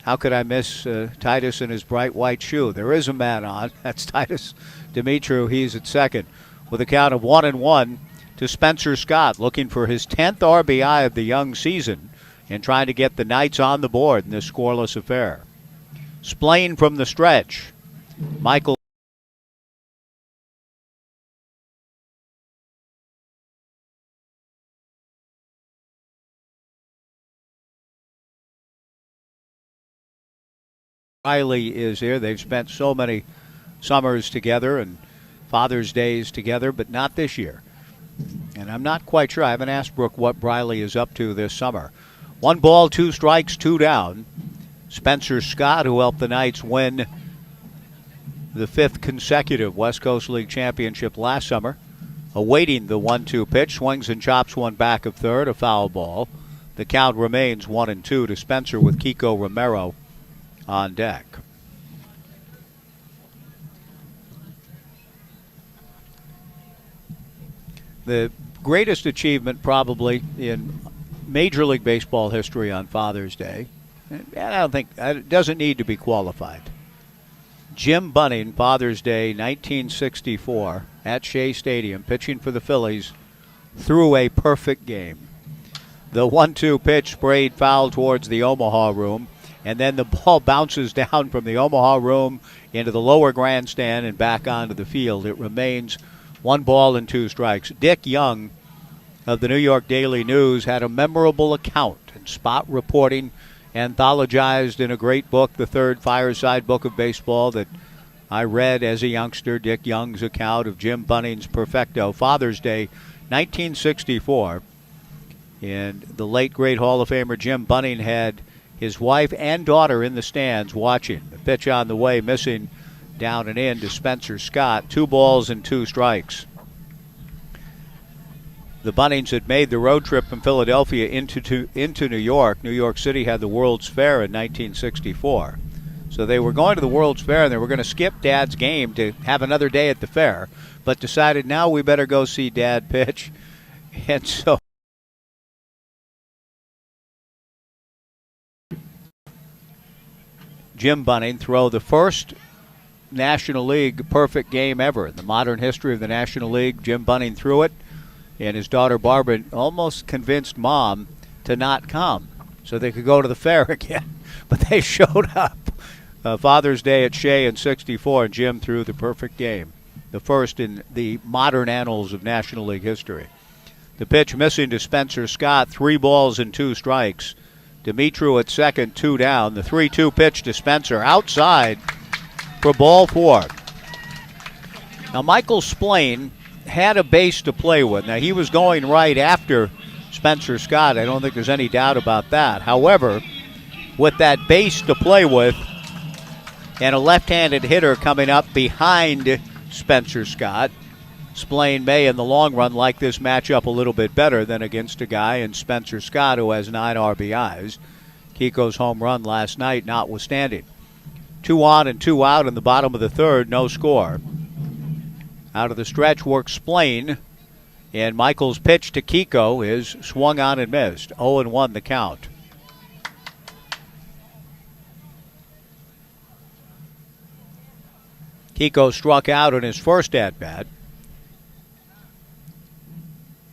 how could I miss Titus in his bright white shoe? There is a man on. That's Titus Dumitru. He's at second with a count of 1-1 to Spencer Scott, looking for his 10th RBI of the young season and trying to get the Knights on the board in this scoreless affair. Splain from the stretch. Michael Riley is here. They've spent so many summers together and Father's Days together, but not this year. And I'm not quite sure. I haven't asked Brooke what Briley is up to this summer. 1 ball, 2 strikes, 2 down. Spencer Scott, who helped the Knights win the 5th consecutive West Coast League championship last summer, awaiting the 1-2 pitch, swings and chops one back of third, a foul ball. The count remains 1-2 to Spencer with Kiko Romero on deck. The greatest achievement probably in Major League Baseball history on Father's Day, and I don't think it doesn't need to be qualified. Jim Bunning, Father's Day 1964 at Shea Stadium, pitching for the Phillies, threw a perfect game. The 1-2 pitch sprayed foul towards the Omaha room, and then the ball bounces down from the Omaha room into the lower grandstand and back onto the field. It remains 1 ball and 2 strikes. Dick Young of the New York Daily News had a memorable account and spot reporting anthologized in a great book, the Third Fireside Book of Baseball, that I read as a youngster. Dick Young's account of Jim Bunning's perfecto, Father's Day 1964. And the late great Hall of Famer Jim Bunning had his wife and daughter in the stands watching. The pitch on the way, missing down and in to Spencer Scott. 2 balls and 2 strikes. The Bunnings had made the road trip from Philadelphia into New York. New York City had the World's Fair in 1964. So they were going to the World's Fair, and they were going to skip Dad's game to have another day at the fair, but decided now we better go see Dad pitch. And so Jim Bunning throw the first National League perfect game ever. In the modern history of the National League, Jim Bunning threw it, and his daughter Barbara almost convinced Mom to not come so they could go to the fair again. But they showed up. Father's Day at Shea in 64, and Jim threw the perfect game, the first in the modern annals of National League history. The pitch missing to Spencer Scott, 3 balls and 2 strikes. Dumitru at second, 2 down. The 3-2 pitch to Spencer outside for ball 4. Now Michael Splain had a base to play with. Now, he was going right after Spencer Scott. I don't think there's any doubt about that. However, with that base to play with and a left-handed hitter coming up behind Spencer Scott, Splain may, in the long run, like this matchup a little bit better than against a guy in Spencer Scott who has 9 RBIs. Kiko's home run last night notwithstanding. 2 on and 2 out in the bottom of the third, no score. Out of the stretch works Splain, and Michael's pitch to Kiko is swung on and missed. 0-1 the count. Kiko struck out in his first at-bat.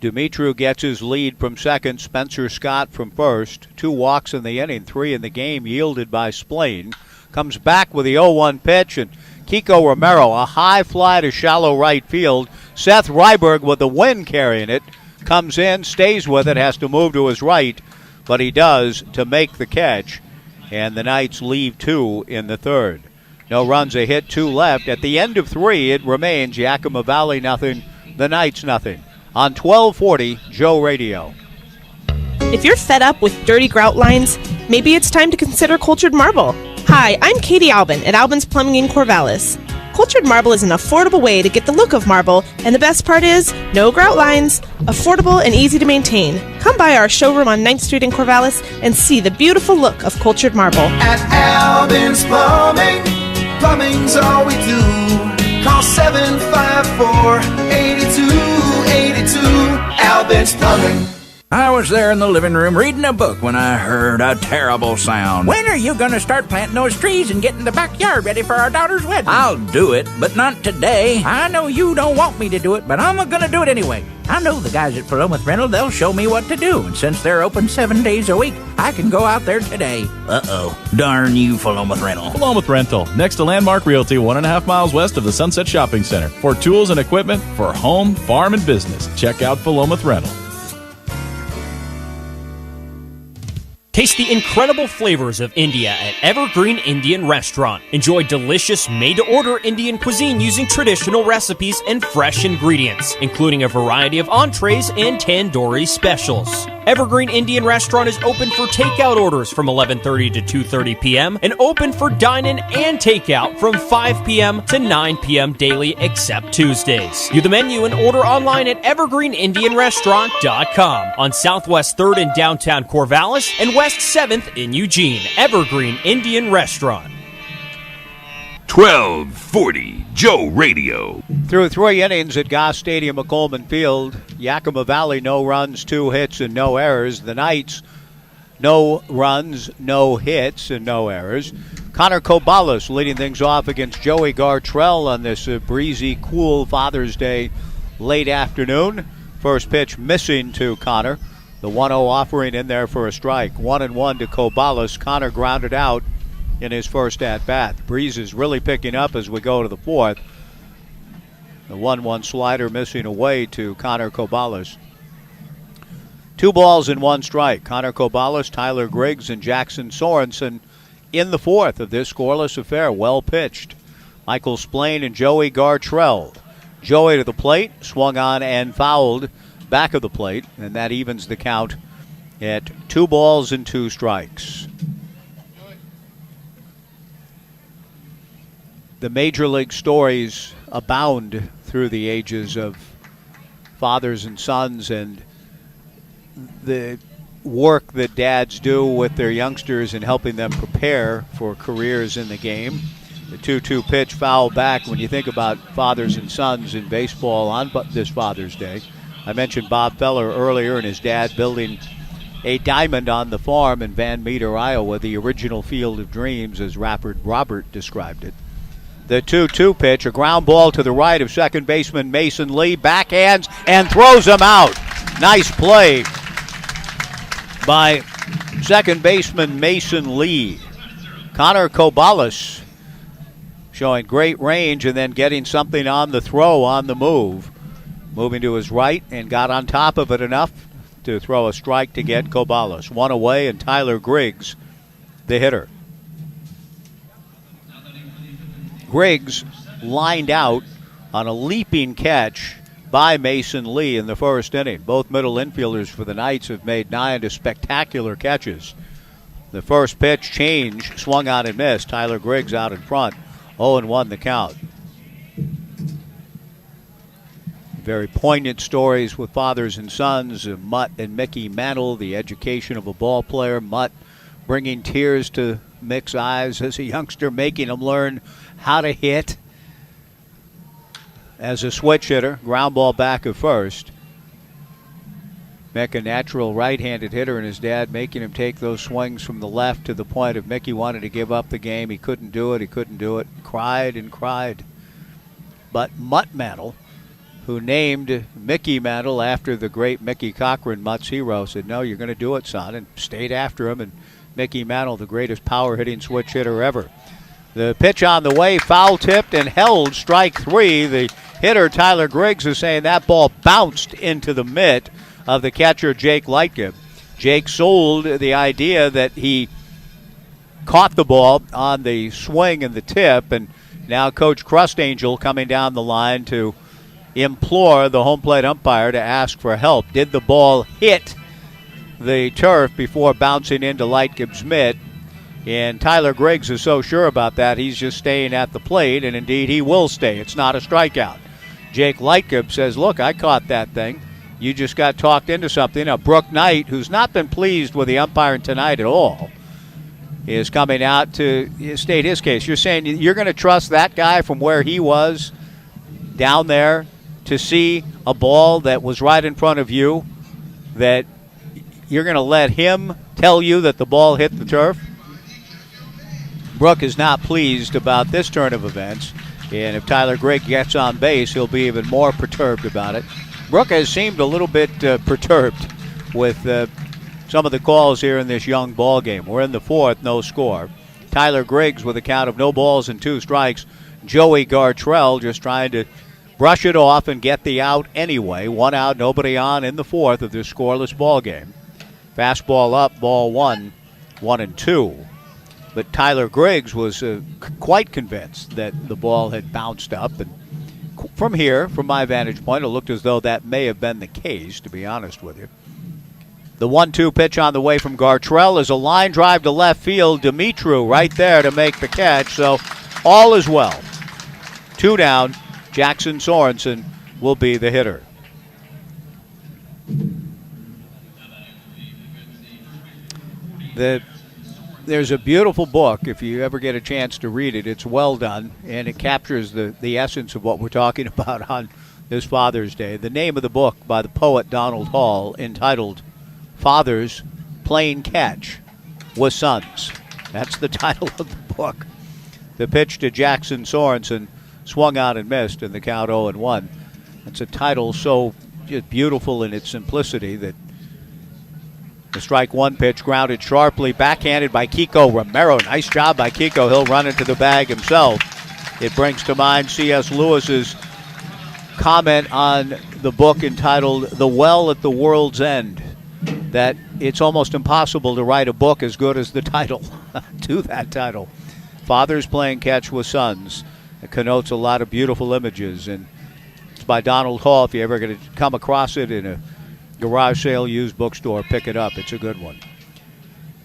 Dumitru gets his lead from second, Spencer Scott from first. 2 walks in the inning, 3 in the game, yielded by Splain. Comes back with the 0-1 pitch, and Kiko Romero, a high fly to shallow right field. Seth Ryberg with the wind carrying it, comes in, stays with it, has to move to his right, but he does to make the catch, and the Knights leave 2 in the third. No runs, a hit, 2 left. At the end of 3, it remains Yakima Valley nothing, the Knights nothing. On 1240 Joe Radio. If you're fed up with dirty grout lines, maybe it's time to consider cultured marble. Hi, I'm Katie Albin at Albin's Plumbing in Corvallis. Cultured marble is an affordable way to get the look of marble, and the best part is, no grout lines, affordable and easy to maintain. Come by our showroom on 9th Street in Corvallis and see the beautiful look of cultured marble. At Albin's Plumbing, plumbing's all we do. Call 754-8282, Albin's Plumbing. I was there in the living room reading a book when I heard a terrible sound. When are you going to start planting those trees and getting the backyard ready for our daughter's wedding? I'll do it, but not today. I know you don't want me to do it, but I'm going to do it anyway. I know the guys at Philomath Rental, they'll show me what to do. And since they're open 7 days a week, I can go out there today. Uh-oh. Darn you, Philomath Rental. Philomath Rental, next to Landmark Realty, 1.5 miles west of the Sunset Shopping Center. For tools and equipment for home, farm, and business, check out Philomath Rental. Taste the incredible flavors of India at Evergreen Indian Restaurant. Enjoy delicious made-to-order Indian cuisine using traditional recipes and fresh ingredients, including a variety of entrees and tandoori specials. Evergreen Indian Restaurant is open for takeout orders from 11:30 to 2:30 p.m. and open for dine-in and takeout from 5 p.m. to 9 p.m. daily except Tuesdays. View the menu and order online at evergreenindianrestaurant.com on Southwest 3rd in downtown Corvallis and West 7th in Eugene. Evergreen Indian Restaurant. 1240 Joe Radio. Through 3 innings at Goss Stadium at Coleman Field, Yakima Valley no runs, 2 hits, and no errors. The Knights no runs, no hits, and no errors. Connor Corvallis leading things off against Joey Gartrell on this breezy, cool Father's Day late afternoon. First pitch missing to Connor. The 1-0 offering in there for a strike. 1-1 to Corvallis. Connor grounded out in his first at-bat. The breeze is really picking up as we go to the 4th. The 1-1 slider missing away to Connor Corvallis. 2 balls and 1 strike. Connor Corvallis, Tyler Griggs, and Jackson Sorensen in the 4th of this scoreless affair. Well pitched. Michael Splain and Joey Gartrell. Joey to the plate, swung on and fouled back of the plate, and that evens the count at 2 balls and 2 strikes. The Major League stories abound through the ages of fathers and sons and the work that dads do with their youngsters in helping them prepare for careers in the game. The 2-2 pitch foul back. When you think about fathers and sons in baseball on this Father's Day, I mentioned Bob Feller earlier and his dad building a diamond on the farm in Van Meter, Iowa, the original field of dreams as rapper Robert described it. The 2-2 pitch, a ground ball to the right of second baseman Mason Lee, backhands and throws him out. Nice play by second baseman Mason Lee. Connor Corvallis showing great range and then getting something on the throw on the move. Moving to his right and got on top of it enough to throw a strike to get Corvallis. 1 away, and Tyler Griggs, the hitter. Griggs lined out on a leaping catch by Mason Lee in the first inning. Both middle infielders for the Knights have made 9 spectacular catches. The first pitch change, swung out and missed. Tyler Griggs out in front, 0-1 the count. Very poignant stories with fathers and sons, Mutt and Mickey Mantle, the education of a ball player. Mutt bringing tears to Mick's eyes as a youngster, making him learn how to hit. As a switch hitter, ground ball back at first. Mick, a natural right-handed hitter, and his dad making him take those swings from the left to the point of Mickey wanted to give up the game. He couldn't do it. Cried and cried. But Mutt Mantle, who named Mickey Mantle after the great Mickey Cochran, Mutt's hero, said, no, you're going to do it, son, and stayed after him. And Mickey Mantle, the greatest power-hitting switch hitter ever. The pitch on the way, foul-tipped and held, strike 3. The hitter, Tyler Griggs, is saying that ball bounced into the mitt of the catcher, Jake Lightgib. Jake sold the idea that he caught the ball on the swing and the tip, and now Coach Crustangel coming down the line to implore the home plate umpire to ask for help. Did the ball hit the turf before bouncing into Lightgib's mitt? And Tyler Griggs is so sure about that, he's just staying at the plate, and indeed he will stay. It's not a strikeout. Jake Lightgib says, look, I caught that thing. You just got talked into something. Now, Brooke Knight, who's not been pleased with the umpiring tonight at all, is coming out to state his case. You're saying you're going to trust that guy from where he was down there to see a ball that was right in front of you, that you're going to let him tell you that the ball hit the turf? Brooke is not pleased about this turn of events, and if Tyler Griggs gets on base, he'll be even more perturbed about it. Brooke has seemed a little bit perturbed with some of the calls here in this young ball game. We're in the fourth, no score. Tyler Griggs with a count of no balls and 2 strikes. Joey Gartrell just trying to brush it off and get the out anyway. 1 out, nobody on in the fourth of this scoreless ball game. Fastball up, ball 1, 1-2. But Tyler Griggs was quite convinced that the ball had bounced up. And from here, from my vantage point, it looked as though that may have been the case, to be honest with you. The 1-2 pitch on the way from Gartrell is a line drive to left field. Dimitru right there to make the catch. So all is well. 2 down. Jackson Sorensen will be the hitter. There's a beautiful book, if you ever get a chance to read it. It's well done, and it captures the essence of what we're talking about on this Father's Day. The name of the book by the poet Donald Hall, entitled Fathers Playing Catch with Sons. That's the title of the book. The pitch to Jackson Sorensen, swung out and missed, in the count 0-1. It's a title so just beautiful in its simplicity that the strike 1 pitch grounded sharply, backhanded by Kiko Romero. Nice job by Kiko. He'll run into the bag himself. It brings to mind C.S. Lewis's comment on the book entitled The Well at the World's End, that it's almost impossible to write a book as good as the title to that title. Fathers Playing Catch with Sons. It connotes a lot of beautiful images, and it's by Donald Hall. If you ever going to come across it in a garage sale, used bookstore, pick it up. It's a good one.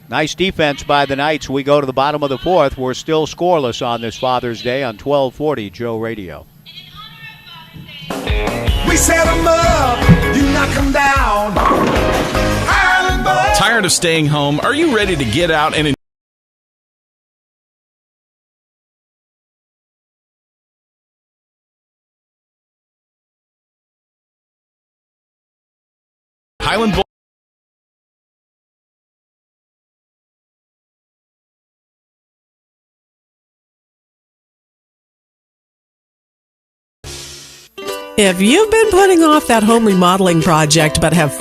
Nice defense by the Knights. We go to the bottom of the fourth. We're still scoreless on this Father's Day on 1240 Joe Radio. We set them up, you knock them down. Tired of staying home? Are you ready to get out and Highland Bowl? If you've been putting off that home remodeling project but have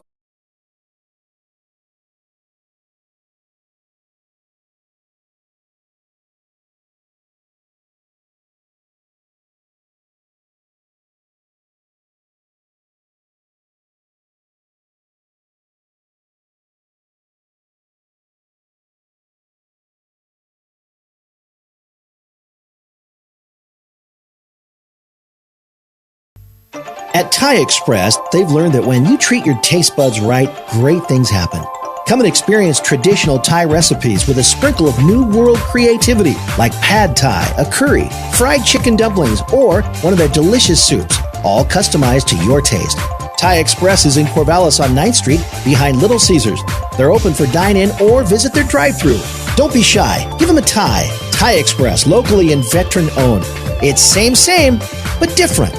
At Thai Express, they've learned that when you treat your taste buds right, great things happen. Come and experience traditional Thai recipes with a sprinkle of New World creativity, like pad Thai, a curry, fried chicken dumplings, or one of their delicious soups, all customized to your taste. Thai Express is in Corvallis on 9th Street, behind Little Caesars. They're open for dine-in or visit their drive-thru. Don't be shy. Give them a Thai. Thai Express, locally and veteran-owned. It's same, but different.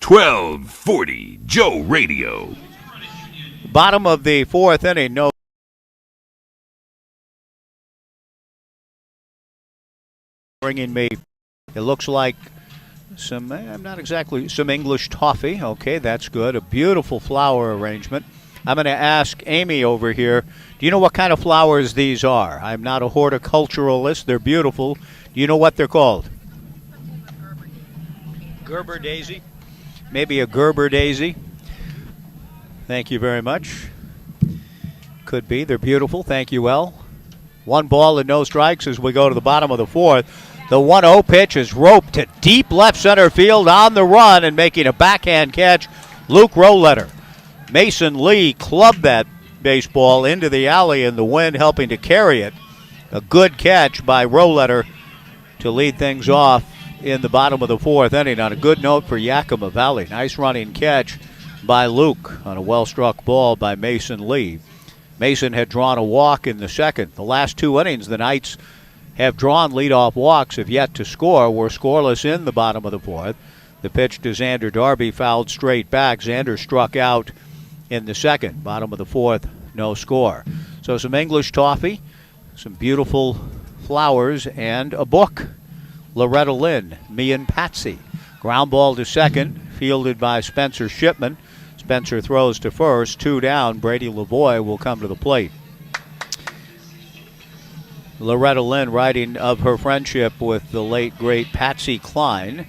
1240 Joe Radio. Bottom of the fourth inning, no. Bringing me, it looks like some English toffee. Okay, that's good. A beautiful flower arrangement. I'm going to ask Amy over here, do you know what kind of flowers these are? I'm not a horticulturalist. They're beautiful. Do you know what they're called? Gerber daisy? Maybe a Gerber daisy. Thank you very much. Could be. They're beautiful. Thank you, El. 1 ball and no strikes as we go to the bottom of the fourth. The 1-0 pitch is roped to deep left center field on the run and making a backhand catch, Luke Roletter. Mason Lee clubbed that baseball into the alley in the wind, helping to carry it. A good catch by Roletter to lead things off in the bottom of the fourth inning on a good note for Yakima Valley. Nice running catch by Luke on a well-struck ball by Mason Lee. Mason had drawn a walk in the second. The last 2 innings, the Knights have drawn leadoff walks, have yet to score. We're scoreless in the bottom of the fourth. The pitch to Xander Darby fouled straight back. Xander struck out in the second. Bottom of the fourth, no score. So some English toffee, some beautiful flowers, and a book. Loretta Lynn, Me and Patsy. Ground ball to second, fielded by Spencer Shipman. Spencer throws to first, 2 down. Brady Lavoie will come to the plate. Loretta Lynn writing of her friendship with the late, great Patsy Cline.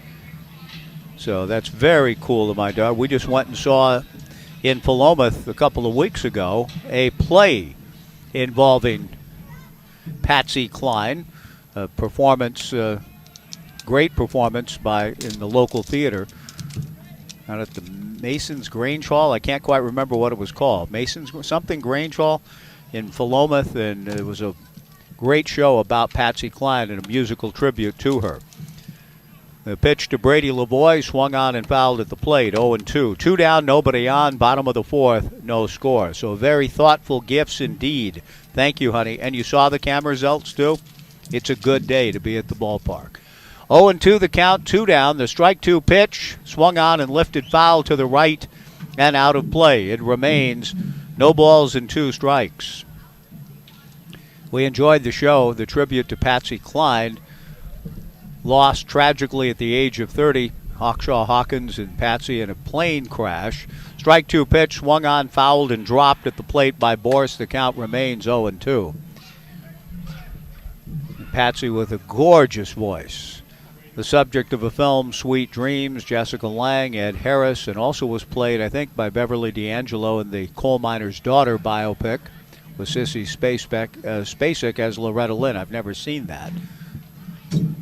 So that's very cool of my daughter. We just went and saw in Philomath a couple of weeks ago a play involving Patsy Cline, a performance, great performance in the local theater out at the Mason's Grange Hall. I can't quite remember what it was called. Mason's something Grange Hall in Philomath, and it was a great show about Patsy Cline and a musical tribute to her. The pitch to Brady Lavoie swung on and fouled at the plate, 0-2. 2 down, nobody on, bottom of the fourth, no score. So very thoughtful gifts indeed. Thank you, honey. And you saw the camera results too? It's a good day to be at the ballpark. 0-2 the count, 2 down. The strike 2 pitch swung on and lifted foul to the right and out of play. It remains no balls and 2 strikes. We enjoyed the show. The tribute to Patsy Cline, lost tragically at the age of 30. Hawkshaw Hawkins and Patsy in a plane crash. Strike 2 pitch swung on, fouled, and dropped at the plate by Boris. The count remains 0-2. Patsy with a gorgeous voice. The subject of a film, Sweet Dreams, Jessica Lange, Ed Harris, and also was played, I think, by Beverly D'Angelo in the Coal Miner's Daughter biopic with Sissy Spacek as Loretta Lynn. I've never seen that.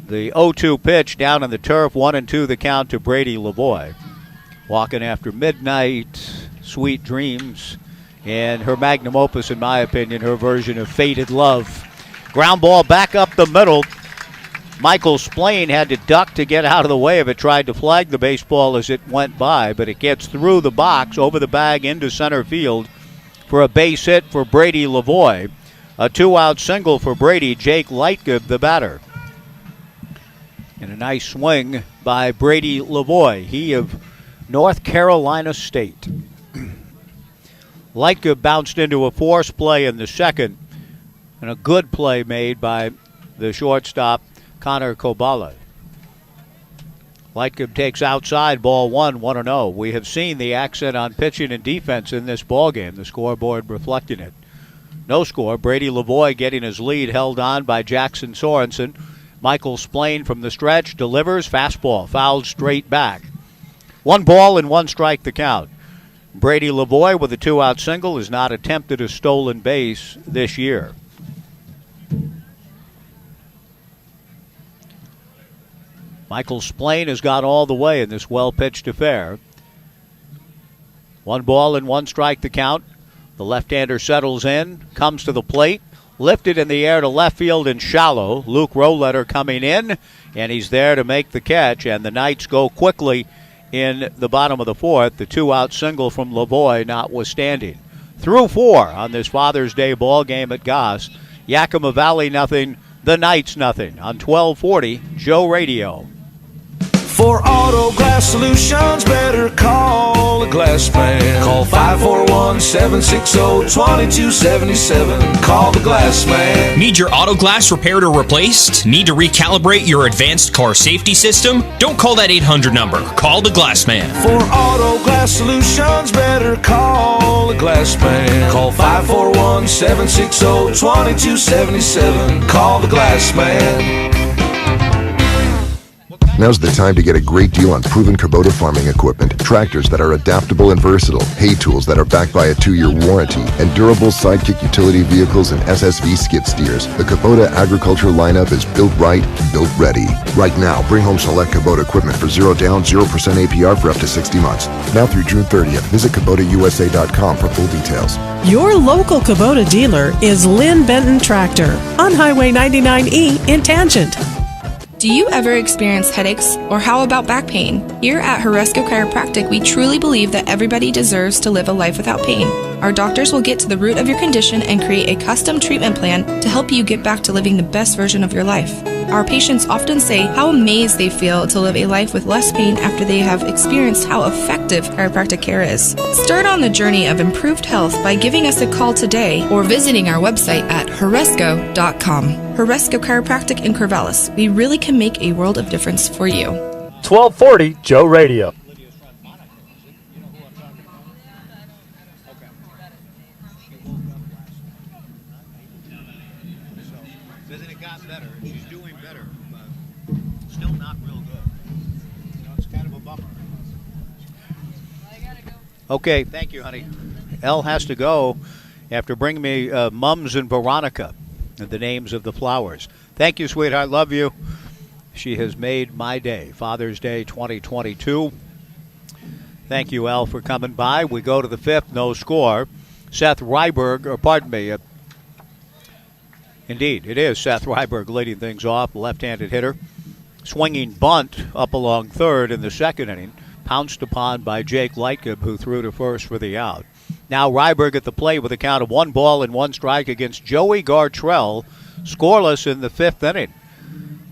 The 0-2 pitch down on the turf, 1-2 the count to Brady Lavoie. Walking After Midnight, Sweet Dreams, and her magnum opus, in my opinion, her version of Faded Love. Ground ball back up the middle. Michael Splain had to duck to get out of the way of it, tried to flag the baseball as it went by, but it gets through the box, over the bag, into center field for a base hit for Brady Lavoie. A 2-out single for Brady, Jake Lightgib, the batter. And a nice swing by Brady Lavoie, he of North Carolina State. Lightgib bounced into a force play in the second, and a good play made by the shortstop, Connor Kobala. Lightgib takes outside, ball 1-0. We have seen the accent on pitching and defense in this ballgame, the scoreboard reflecting it. No score. Brady Lavoie getting his lead, held on by Jackson Sorensen. Michael Splain from the stretch delivers, fastball, fouled straight back. 1 ball and 1 strike the count. Brady Lavoie with a 2-out single has not attempted a stolen base this year. Michael Splain has got all the way in this well-pitched affair. 1 ball and 1 strike the count. The left-hander settles in, comes to the plate, lifted in the air to left field and shallow. Luke Roletter coming in, and he's there to make the catch, and the Knights go quickly in the bottom of the 4th. The 2-out single from Lavoie notwithstanding. Through 4 on this Father's Day ball game at Goss. Yakima Valley nothing, the Knights nothing on 1240 Joe Radio. For auto glass solutions, better call the Glass Man. Call 541-760-2277. Call the Glass Man. Need your auto glass repaired or replaced? Need to recalibrate your advanced car safety system? Don't call that 800 number. Call the Glass Man. For auto glass solutions, better call the Glass Man. Call 541-760-2277. Call the Glass Man. Now's the time to get a great deal on proven Kubota farming equipment, tractors that are adaptable and versatile, hay tools that are backed by a 2-year warranty, and durable sidekick utility vehicles and SSV skid steers. The Kubota agriculture lineup is built right, built ready. Right now, bring home select Kubota equipment for 0 down, 0% APR for up to 60 months. Now through June 30th, visit KubotaUSA.com for full details. Your local Kubota dealer is Lynn Benton Tractor on Highway 99E in Tangent. Do you ever experience headaches, or how about back pain? Here at Horesco Chiropractic, we truly believe that everybody deserves to live a life without pain. Our doctors will get to the root of your condition and create a custom treatment plan to help you get back to living the best version of your life. Our patients often say how amazed they feel to live a life with less pain after they have experienced how effective chiropractic care is. Start on the journey of improved health by giving us a call today or visiting our website at horesco.com. Horesco Chiropractic in Corvallis. We really can make a world of difference for you. 1240 Joe Radio. Okay, thank you, honey. Elle has to go after bringing me Mums and Veronica, the names of the flowers. Thank you, sweetheart. Love you. She has made my day, Father's Day 2022. Thank you, Elle, for coming by. We go to the 5th, no score. Seth Ryberg, or pardon me, indeed, it is Seth Ryberg leading things off, left-handed hitter. Swinging bunt up along 3rd in the 2nd inning. Pounced upon by Jake Lightcub, who threw to first for the out. Now Ryberg at the plate with a count of 1 ball and 1 strike against Joey Gartrell, scoreless in the 5th inning.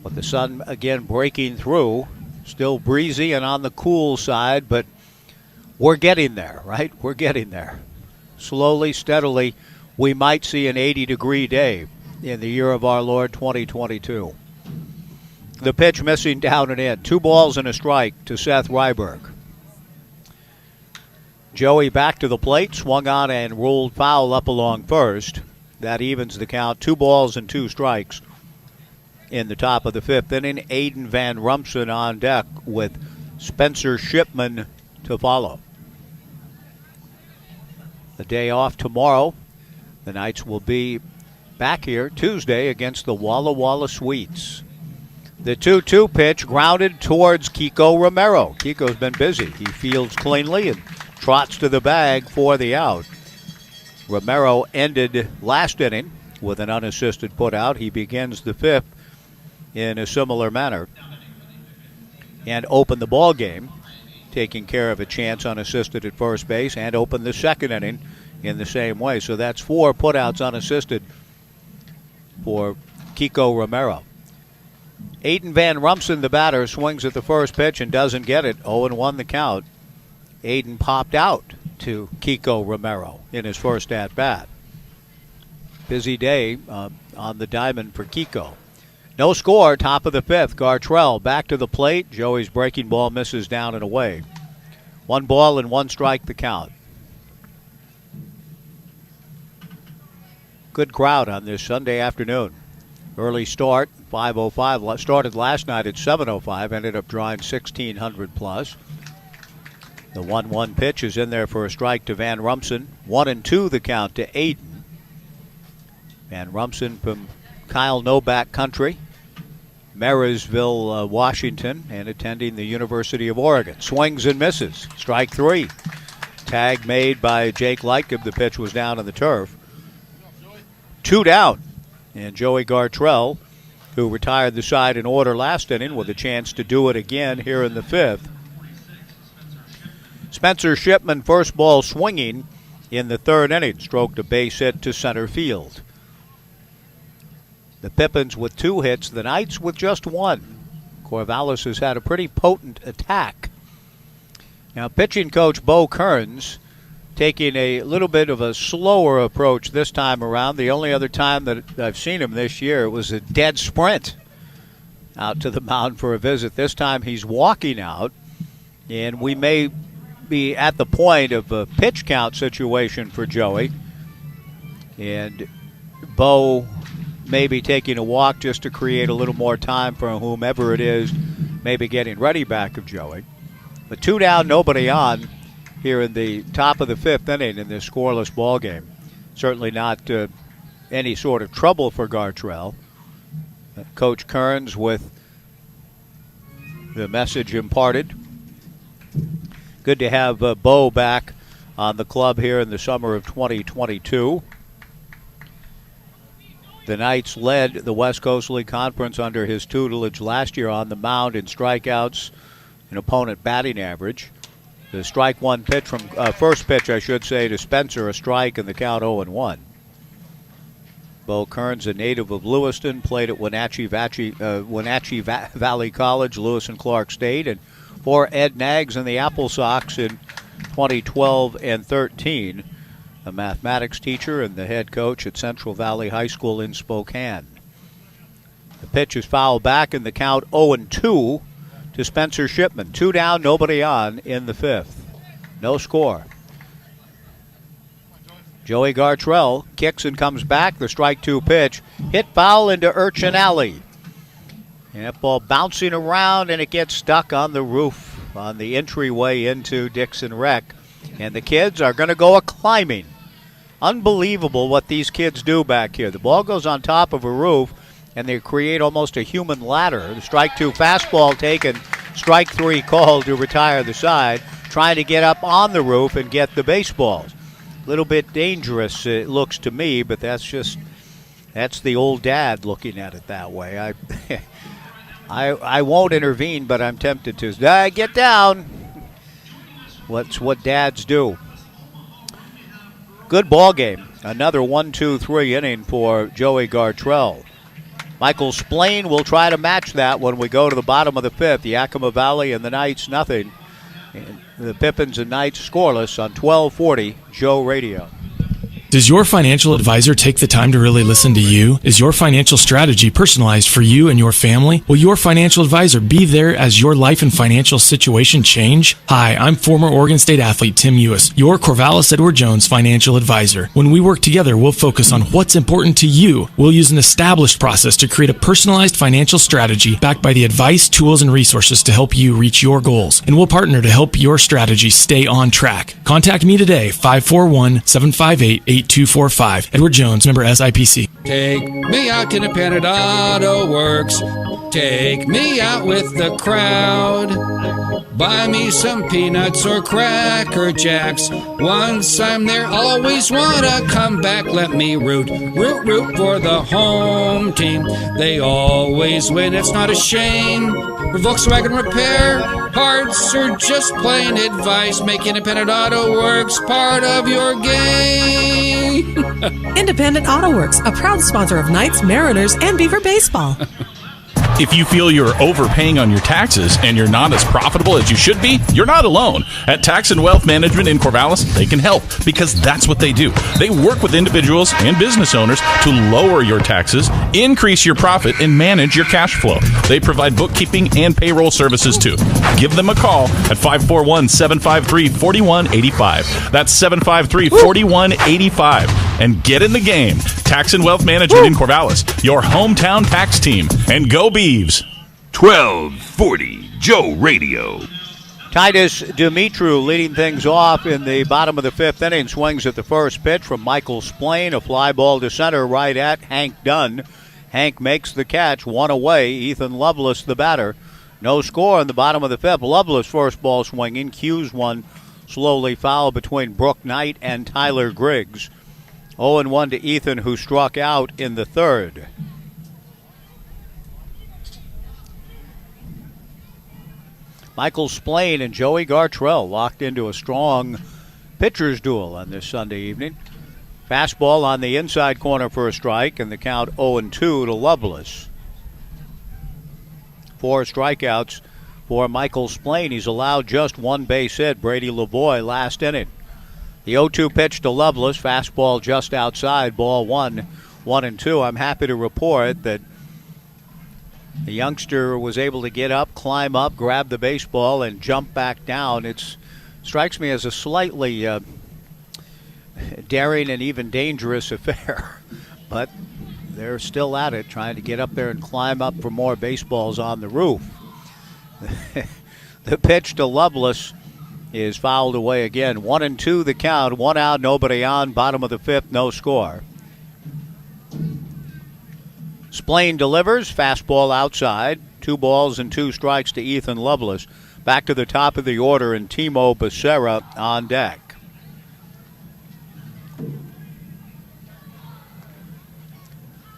But the sun again breaking through, still breezy and on the cool side, but we're getting there, right? We're getting there. Slowly, steadily, we might see an 80-degree day in the year of our Lord 2022. The pitch missing down and in. 2 balls and a strike to Seth Ryberg. Joey back to the plate, swung on and ruled foul up along first. That evens the count. 2 balls and 2 strikes in the top of the 5th inning. Aiden Van Rumsen on deck with Spencer Shipman to follow. The day off tomorrow. The Knights will be back here Tuesday against the Walla Walla Sweets. The 2-2 pitch grounded towards Kiko Romero. Kiko's been busy. He fields cleanly and trots to the bag for the out. Romero ended last inning with an unassisted putout. He begins the 5th in a similar manner and opened the ball game, taking care of a chance unassisted at first base, and opened the 2nd inning in the same way. So that's 4 putouts unassisted for Kiko Romero. Aiden Van Rumsen, the batter, swings at the first pitch and doesn't get it. 0-1 the count. Aiden popped out to Kiko Romero in his first at-bat. Busy day on the diamond for Kiko. No score, top of the 5th. Gartrell back to the plate. Joey's breaking ball misses down and away. 1 ball and 1 strike the count. Good crowd on this Sunday afternoon. Early start, 5:05. Started last night at 7:05. Ended up drawing 1,600 plus. The 1-1 pitch is in there for a strike to Van Rumsen. 1-2 the count to Aiden. Van Rumsen from Kyle Novak country. Marysville, Washington, and attending the University of Oregon. Swings and misses. Strike 3. Tag made by Jake Lightcub. The pitch was down on the turf. 2 down. And Joey Gartrell, who retired the side in order last inning, with a chance to do it again here in the 5th. Spencer Shipman, first ball swinging in the 3rd inning, stroked a base hit to center field. The Pippins with 2 hits, the Knights with just 1. Corvallis has had a pretty potent attack. Now, pitching coach Bo Kearns taking a little bit of a slower approach this time around. The only other time that I've seen him this year, it was a dead sprint out to the mound for a visit. This time he's walking out, and we may be at the point of a pitch count situation for Joey. And Bo may be taking a walk just to create a little more time for whomever it is maybe getting ready back of Joey. But 2 down, nobody on here in the top of the 5th inning in this scoreless ball game. Certainly not any sort of trouble for Gartrell. Coach Kearns with the message imparted. Good to have Bo back on the club here in the summer of 2022. The Knights led the West Coast League Conference under his tutelage last year on the mound in strikeouts and opponent batting average. The strike 1 pitch from first pitch, I should say, to Spencer, a strike, and the count 0-1. Bo Kearns, a native of Lewiston, played at Wenatchee Valley College, Lewis and Clark State, and for Ed Nags and the Apple Sox in 2012 and 13. A mathematics teacher and the head coach at Central Valley High School in Spokane. The pitch is fouled back in the count 0-2 to Spencer Shipman. 2 down, nobody on in the 5th. No score. Joey Gartrell kicks and comes back. The strike 2 pitch hit foul into Urchin Alley. And that ball bouncing around, and it gets stuck on the roof on the entryway into Dixon Rec. And the kids are going to go a-climbing. Unbelievable what these kids do back here. The ball goes on top of a roof, and they create almost a human ladder. The strike 2 fastball taken, strike 3 called to retire the side, trying to get up on the roof and get the baseballs. A little bit dangerous, it looks to me, but that's the old dad looking at it that way. I won't intervene, but I'm tempted to. Get down. What's what dads do. Good ball game. Another 1-2-3 inning for Joey Gartrell. Michael Splain will try to match that when we go to the bottom of the 5th. Yakima Valley and the Knights nothing. And the Pippins and Knights scoreless on 1240 Joe Radio. Does your financial advisor take the time to really listen to you? Is your financial strategy personalized for you and your family? Will your financial advisor be there as your life and financial situation change? Hi, I'm former Oregon State athlete Tim Ewis, your Corvallis Edward Jones financial advisor. When we work together, we'll focus on what's important to you. We'll use an established process to create a personalized financial strategy backed by the advice, tools, and resources to help you reach your goals. And we'll partner to help your strategy stay on track. Contact me today, 541-758-8245. Edward Jones, member SIPC. Take me out to Independent Auto Works. Take me out with the crowd. Buy me some peanuts or Cracker Jacks. Once I'm there, always wanna come back. Let me root for the home team. They always win, it's not a shame. For Volkswagen repair parts or just plain advice, make Independent Auto Works part of your game. Independent Auto Works, a proud sponsor of Knights, Mariners, and Beaver Baseball. If you feel you're overpaying on your taxes and you're not as profitable as you should be, you're not alone. At Tax and Wealth Management in Corvallis, they can help because that's what they do. They work with individuals and business owners to lower your taxes, increase your profit, and manage your cash flow. They provide bookkeeping and payroll services too. Give them a call at 541-753-4185. That's 753-4185. And get in the game. Tax and Wealth Management in Corvallis, your hometown tax team. And go Beavs. 1240 Joe Radio. Titus Dimitru leading things off in the bottom of the 5th inning. Swings at the first pitch from Michael Splain. A fly ball to center right at Hank Dunn. Hank makes the catch, one away. Ethan Lovelace, the batter. No score in the bottom of the fifth. Lovelace first ball swinging. Cues one slowly foul between Brooke Knight and Tyler Griggs. 0-1 to Ethan, who struck out in the third. Michael Splain and Joey Gartrell locked into a strong pitcher's duel on this Sunday evening. Fastball on the inside corner for a strike, and the count 0-2 to Lovelace. 4 strikeouts for Michael Splain. He's allowed just one base hit. Brady Lavoie last inning. The 0-2 pitch to Lovelace. Fastball just outside. Ball 1-2. I'm happy to report that the youngster was able to get up, climb up, grab the baseball, and jump back down. It strikes me as a slightly daring and even dangerous affair. But they're still at it, trying to get up there and climb up for more baseballs on the roof. The pitch to Lovelace is fouled away again. 1-2 the count. 1 out, nobody on. Bottom of the fifth, no score. Splain delivers. Fastball outside. 2 balls and 2 strikes to Ethan Lovelace. Back to the top of the order, and Timo Becerra on deck.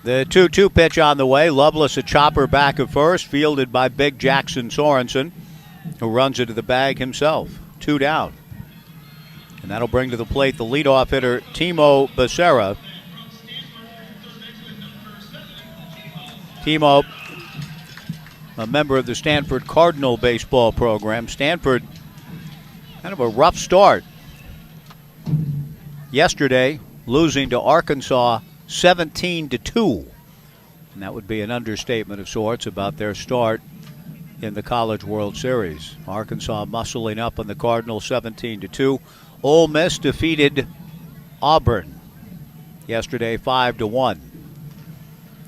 The 2-2 pitch on the way. Lovelace a chopper back at first, fielded by big Jackson Sorensen, who runs into the bag himself. 2 down. And that'll bring to the plate the leadoff hitter, Timo Becerra. Timo, a member of the Stanford Cardinal baseball program. Stanford, kind of a rough start. Yesterday, losing to Arkansas 17-2. And that would be an understatement of sorts about their start in the College World Series. Arkansas muscling up on the Cardinals 17-2. Ole Miss defeated Auburn yesterday 5-1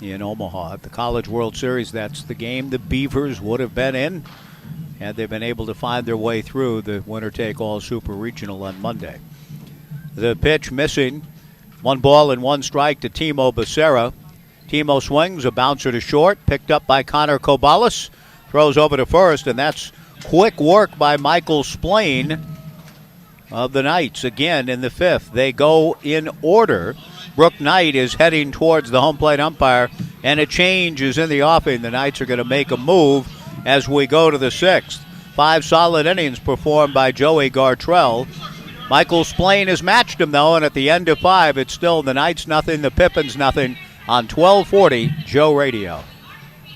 in Omaha. At the College World Series, that's the game the Beavers would have been in had they been able to find their way through the winner-take-all Super Regional on Monday. The pitch missing. 1 ball and 1 strike to Timo Becerra. Timo swings, a bouncer to short, picked up by Connor Corvallis, throws over to first, and that's quick work by Michael Splain of the Knights. Again in the fifth, they go in order. Brooke Knight is heading towards the home plate umpire, and a change is in the offing. The Knights are going to make a move as we go to the sixth. 5 solid innings performed by Joey Gartrell. Michael Splain has matched him, though, and at the end of 5, it's still the Knights nothing, the Pippins nothing on 1240 Joe Radio.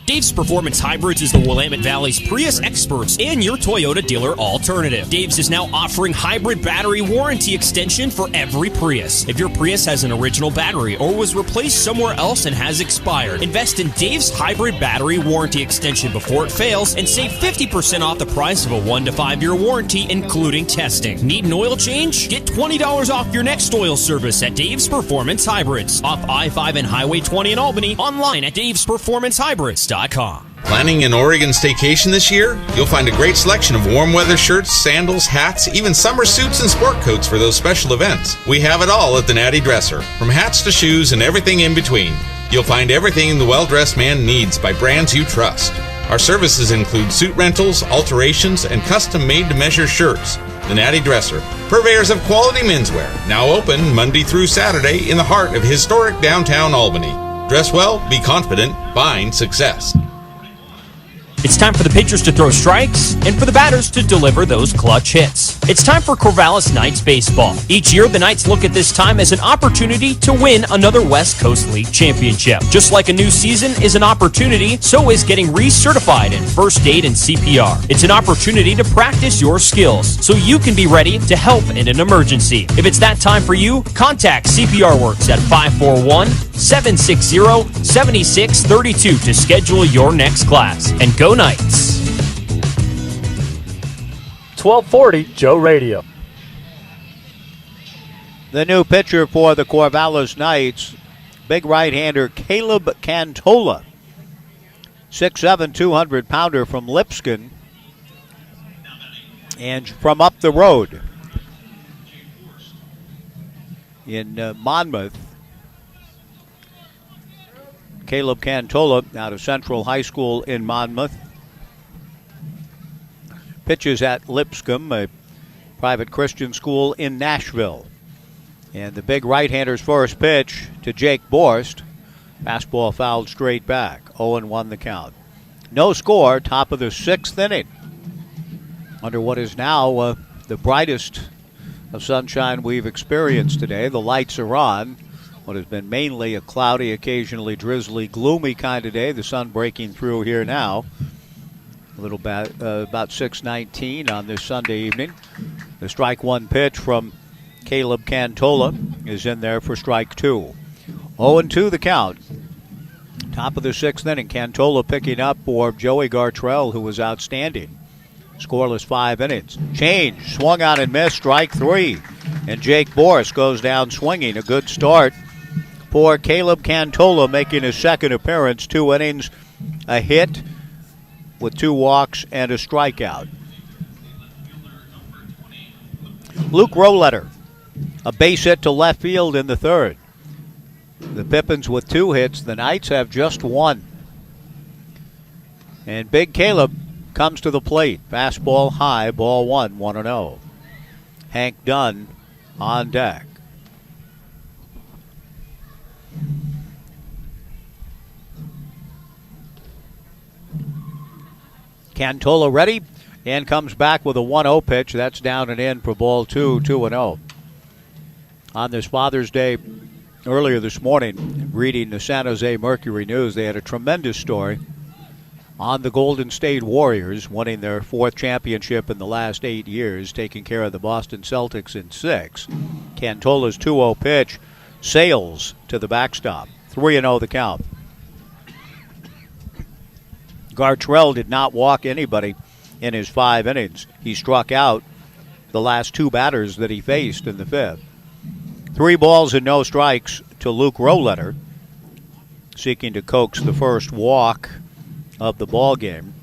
Dave's Performance Hybrids is the Willamette Valley's Prius experts and your Toyota dealer alternative. Dave's is now offering hybrid battery warranty extension for every Prius. If your Prius has an original battery or was replaced somewhere else and has expired, invest in Dave's hybrid battery warranty extension before it fails and save 50% off the price of a 1 to 5 year warranty, including testing. Need an oil change? Get $20 off your next oil service at Dave's Performance Hybrids. Off I-5 and Highway 20 in Albany. Online at davesperformancehybrids.com. Planning an Oregon staycation this year? You'll find a great selection of warm weather shirts, sandals, hats, even summer suits and sport coats for those special events. We have it all at the Natty Dresser, from hats to shoes and everything in between. You'll find everything the well-dressed man needs by brands you trust. Our services include suit rentals, alterations, and custom made-to-measure shirts. The Natty Dresser, purveyors of quality menswear, now open Monday through Saturday in the heart of historic downtown Albany. Dress well, be confident, find success. It's time for the pitchers to throw strikes and for the batters to deliver those clutch hits. It's time for Corvallis Knights baseball. Each year, the Knights look at this time as an opportunity to win another West Coast League championship. Just like a new season is an opportunity, so is getting recertified in first aid and CPR. It's an opportunity to practice your skills so you can be ready to help in an emergency. If it's that time for you, contact CPR Works at 541-760-7632 to schedule your next class. And go Knights. 1240 Joe Radio. The new pitcher for the Corvallis Knights, big right-hander Caleb Cantola. 6'7", 200-pounder from Lipscomb and from up the road in Monmouth. Caleb Cantola out of Central High School in Monmouth. Pitches at Lipscomb, a private Christian school in Nashville. And the big right-hander's first pitch to Jake Borst. Fastball fouled straight back. 0-1 the count. No score, top of the 6th inning. Under what is now the brightest of sunshine we've experienced today. The lights are on. What has been mainly a cloudy, occasionally drizzly, gloomy kind of day. The sun breaking through here now. A little bit, about 6:19 on this Sunday evening. The strike one pitch from Caleb Cantola is in there for strike 2. 0-2 the count. Top of the 6th inning. Cantola picking up for Joey Gartrell, who was outstanding. Scoreless 5 innings. Change, swung on and missed, strike 3. And Jake Borst goes down swinging. A good start for Caleb Cantola, making his second appearance. 2 innings, a hit with 2 walks and a strikeout. Luke Roletter, a base hit to left field in the 3rd. The Pippins with 2 hits. The Knights have just 1. And Big Caleb comes to the plate. Fastball high, ball 1, 1-0. Hank Dunn on deck. Cantola ready and comes back with a 1-0 pitch. That's down and in for ball 2, 2-0. On this Father's Day earlier this morning, reading the San Jose Mercury News, they had a tremendous story on the Golden State Warriors winning their 4th championship in the last 8 years, taking care of the Boston Celtics in 6. Cantola's 2-0 pitch sails to the backstop. 3-0 the count. Gartrell did not walk anybody in his 5 innings. He struck out the last 2 batters that he faced in the 5th. 3 balls and no strikes to Luke Roletter, seeking to coax the first walk of the ball game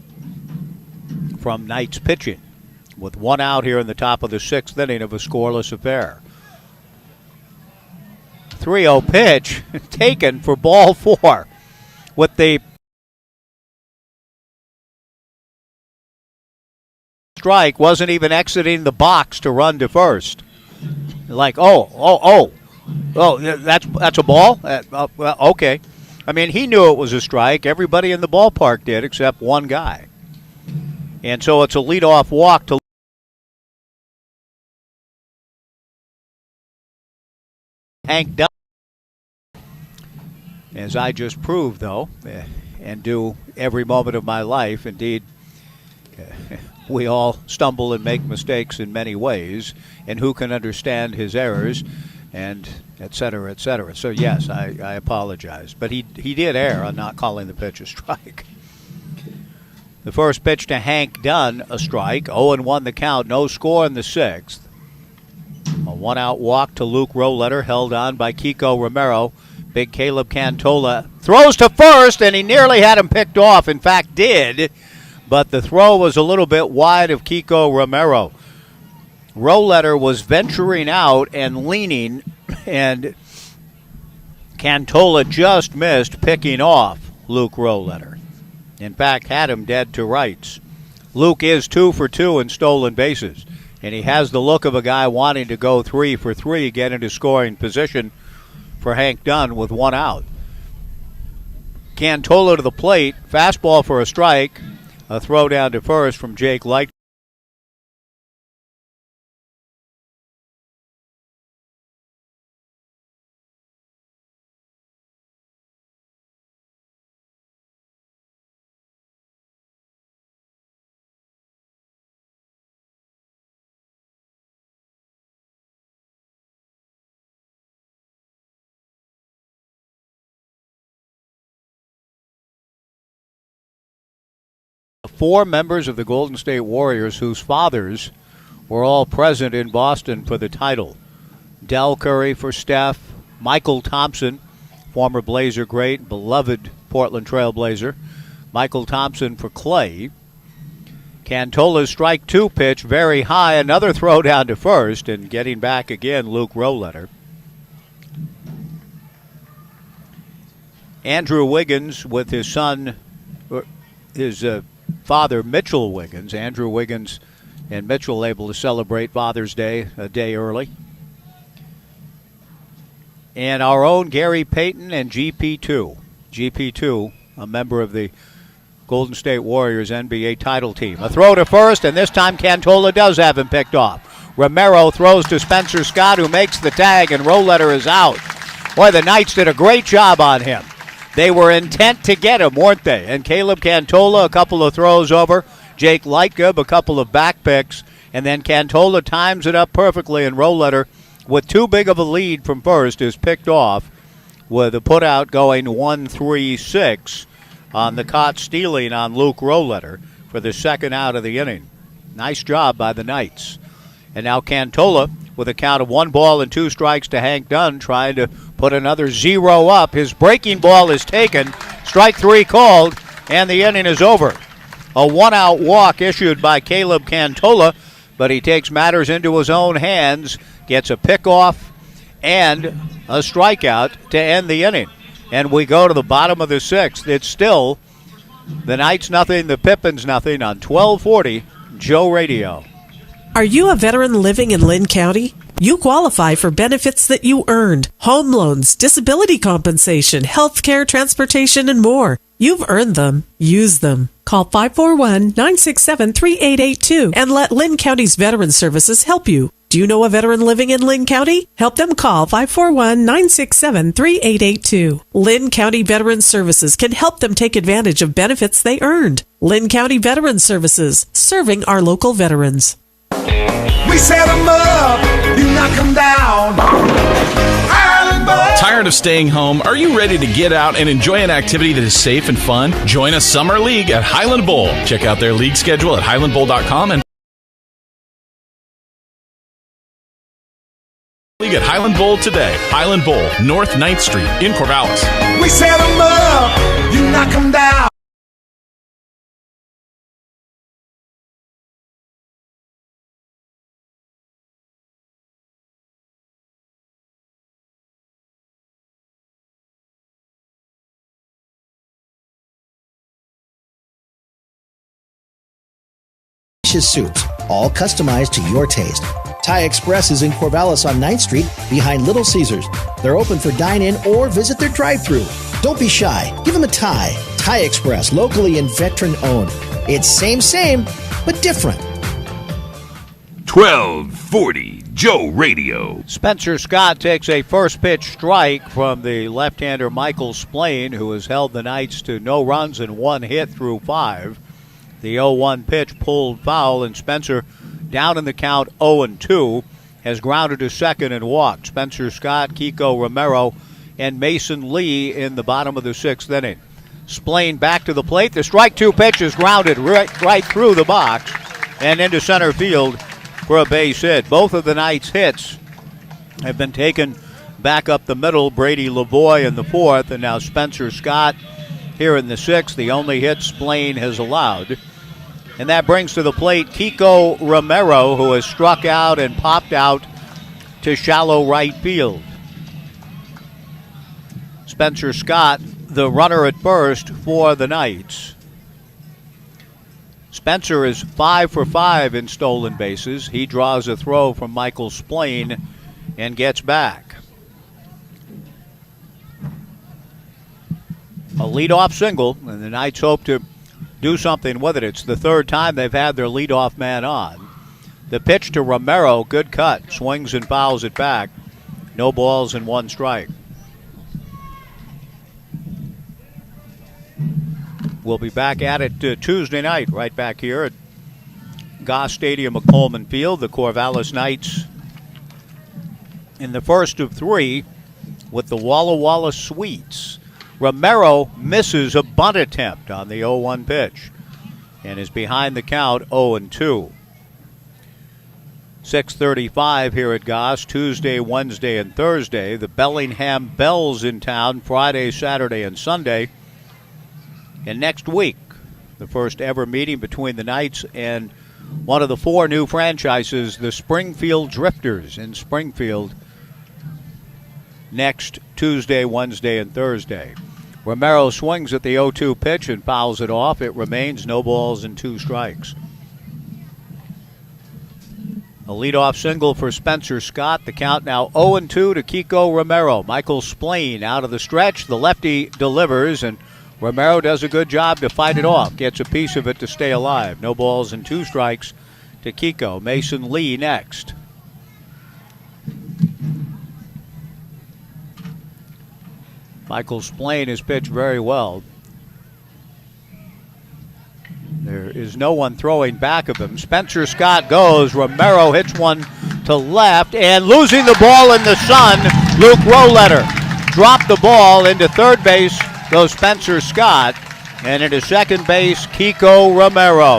from Knights pitching, with 1 out here in the top of the 6th inning of a scoreless affair. 3-0 pitch taken for ball 4 with the strike. Wasn't even exiting the box to run to first. Like, that's a ball? Well, okay. I mean, he knew it was a strike. Everybody in the ballpark did except one guy. And so it's a leadoff walk to Hank Dunn. As I just proved, though, and do every moment of my life, indeed, we all stumble and make mistakes in many ways, and who can understand his errors, and et cetera, et cetera. So, yes, I apologize. But he did err on not calling the pitch a strike. The first pitch to Hank Dunn, a strike. 0-1 the count, no score in the 6th. A 1-out walk to Luke Roletter, held on by Kiko Romero. Big Caleb Cantola throws to first, and he nearly had him picked off. In fact, did. But the throw was a little bit wide of Kiko Romero. Roletter was venturing out and leaning, and Cantola just missed picking off Luke Roletter. In fact, had him dead to rights. Luke is 2 for 2 in stolen bases, and he has the look of a guy wanting to go 3 for 3, get into scoring position for Hank Dunn with 1 out. Cantola to the plate, fastball for a strike. A throw down to first from Jake Light. Four members of the Golden State Warriors whose fathers were all present in Boston for the title. Del Curry for Steph, Michael Thompson, former Blazer great, beloved Portland Trail Blazer. Michael Thompson for Clay. Cantola's strike 2 pitch, very high, another throw down to first, and getting back again, Luke Roletter. Andrew Wiggins with his son, his father, Mitchell Wiggins. Andrew Wiggins and Mitchell able to celebrate Father's Day a day early. And our own Gary Payton and GP2. GP2, a member of the Golden State Warriors NBA title team. A throw to first, and this time Cantola does have him picked off. Romero throws to Spencer Scott, who makes the tag, and Roletter is out. Boy, the Knights did a great job on him. They were intent to get him, weren't they? And Caleb Cantola, a couple of throws over. Jake Lightgub, a couple of back picks. And then Cantola times it up perfectly, and Roletter, with too big of a lead from first, is picked off with a putout going 1-3-6 on the caught stealing on Luke Roletter for the second out of the inning. Nice job by the Knights. And now Cantola with a count of 1 ball and 2 strikes to Hank Dunn, trying to put another 0 up. His breaking ball is taken, strike 3 called, and the inning is over. A 1-out walk issued by Caleb Cantola, but he takes matters into his own hands, gets a pickoff and a strikeout to end the inning. And we go to the bottom of the 6th. It's still the Knights nothing, the Pippins nothing on 1240 Joe Radio. Are you a veteran living in Lynn County? You qualify for benefits that you earned. Home loans, disability compensation, health care, transportation, and more. You've earned them. Use them. Call 541-967-3882 and let Lynn County's Veteran Services help you. Do you know a veteran living in Lynn County? Help them call 541-967-3882. Lynn County Veteran Services can help them take advantage of benefits they earned. Lynn County Veteran Services, serving our local veterans. We set them up, you knock them down. Tired of staying home? Are you ready to get out and enjoy an activity that is safe and fun? Join a summer league at Highland Bowl. Check out their league schedule at highlandbowl.com and league at Highland Bowl today. Highland Bowl, North 9th Street in Corvallis. We set them up, you knock them down. Suits, all customized to your taste. Thai Express is in Corvallis on 9th Street behind Little Caesars. They're open for dine-in or visit their drive-thru. Don't be shy. Give them a Thai. Thai Express, locally and veteran-owned. It's same, but different. 1240 Joe Radio. Spencer Scott takes a first pitch strike from the left-hander Michael Splain, who has held the Knights to no runs and 1 hit through 5. The 0-1 pitch pulled foul, and Spencer, down in the count 0-2, has grounded to second and walked. Spencer Scott, Kiko Romero, and Mason Lee in the bottom of the 6th inning. Splain back to the plate. The strike 2 pitch is grounded right through the box and into center field for a base hit. Both of the Knights' hits have been taken back up the middle. Brady Lavoie in the 4th, and now Spencer Scott here in the 6th, the only hit Splain has allowed. And that brings to the plate Kiko Romero, who has struck out and popped out to shallow right field. Spencer Scott, the runner at first for the Knights. Spencer is 5 for 5 in stolen bases. He draws a throw from Michael Splain and gets back. A leadoff single, and the Knights hope to do something with it. It's the 3rd time they've had their leadoff man on. The pitch to Romero, good cut, swings and fouls it back. No balls and 1 strike. We'll be back at it Tuesday night, right back here at Goss Stadium at Coleman Field. The Corvallis Knights in the first of 3 with the Walla Walla Sweets. Romero misses a bunt attempt on the 0-1 pitch and is behind the count 0-2. 6:35 here at Goss, Tuesday, Wednesday, and Thursday. The Bellingham Bells in town Friday, Saturday, and Sunday. And next week, the first ever meeting between the Knights and one of the 4 new franchises, the Springfield Drifters in Springfield, next Tuesday, Wednesday, and Thursday. Romero swings at the 0-2 pitch and fouls it off. It remains no balls and 2 strikes. A leadoff single for Spencer Scott. The count now 0-2 to Kiko Romero. Michael Splain out of the stretch. The lefty delivers, and Romero does a good job to fight it off. Gets a piece of it to stay alive. No balls and 2 strikes to Kiko. Mason Lee next. Michael Splain has pitched very well. There is no one throwing back of him. Spencer Scott goes. Romero hits one to left, and losing the ball in the sun, Luke Roletter. Dropped the ball into third base, goes Spencer Scott, and into second base, Kiko Romero.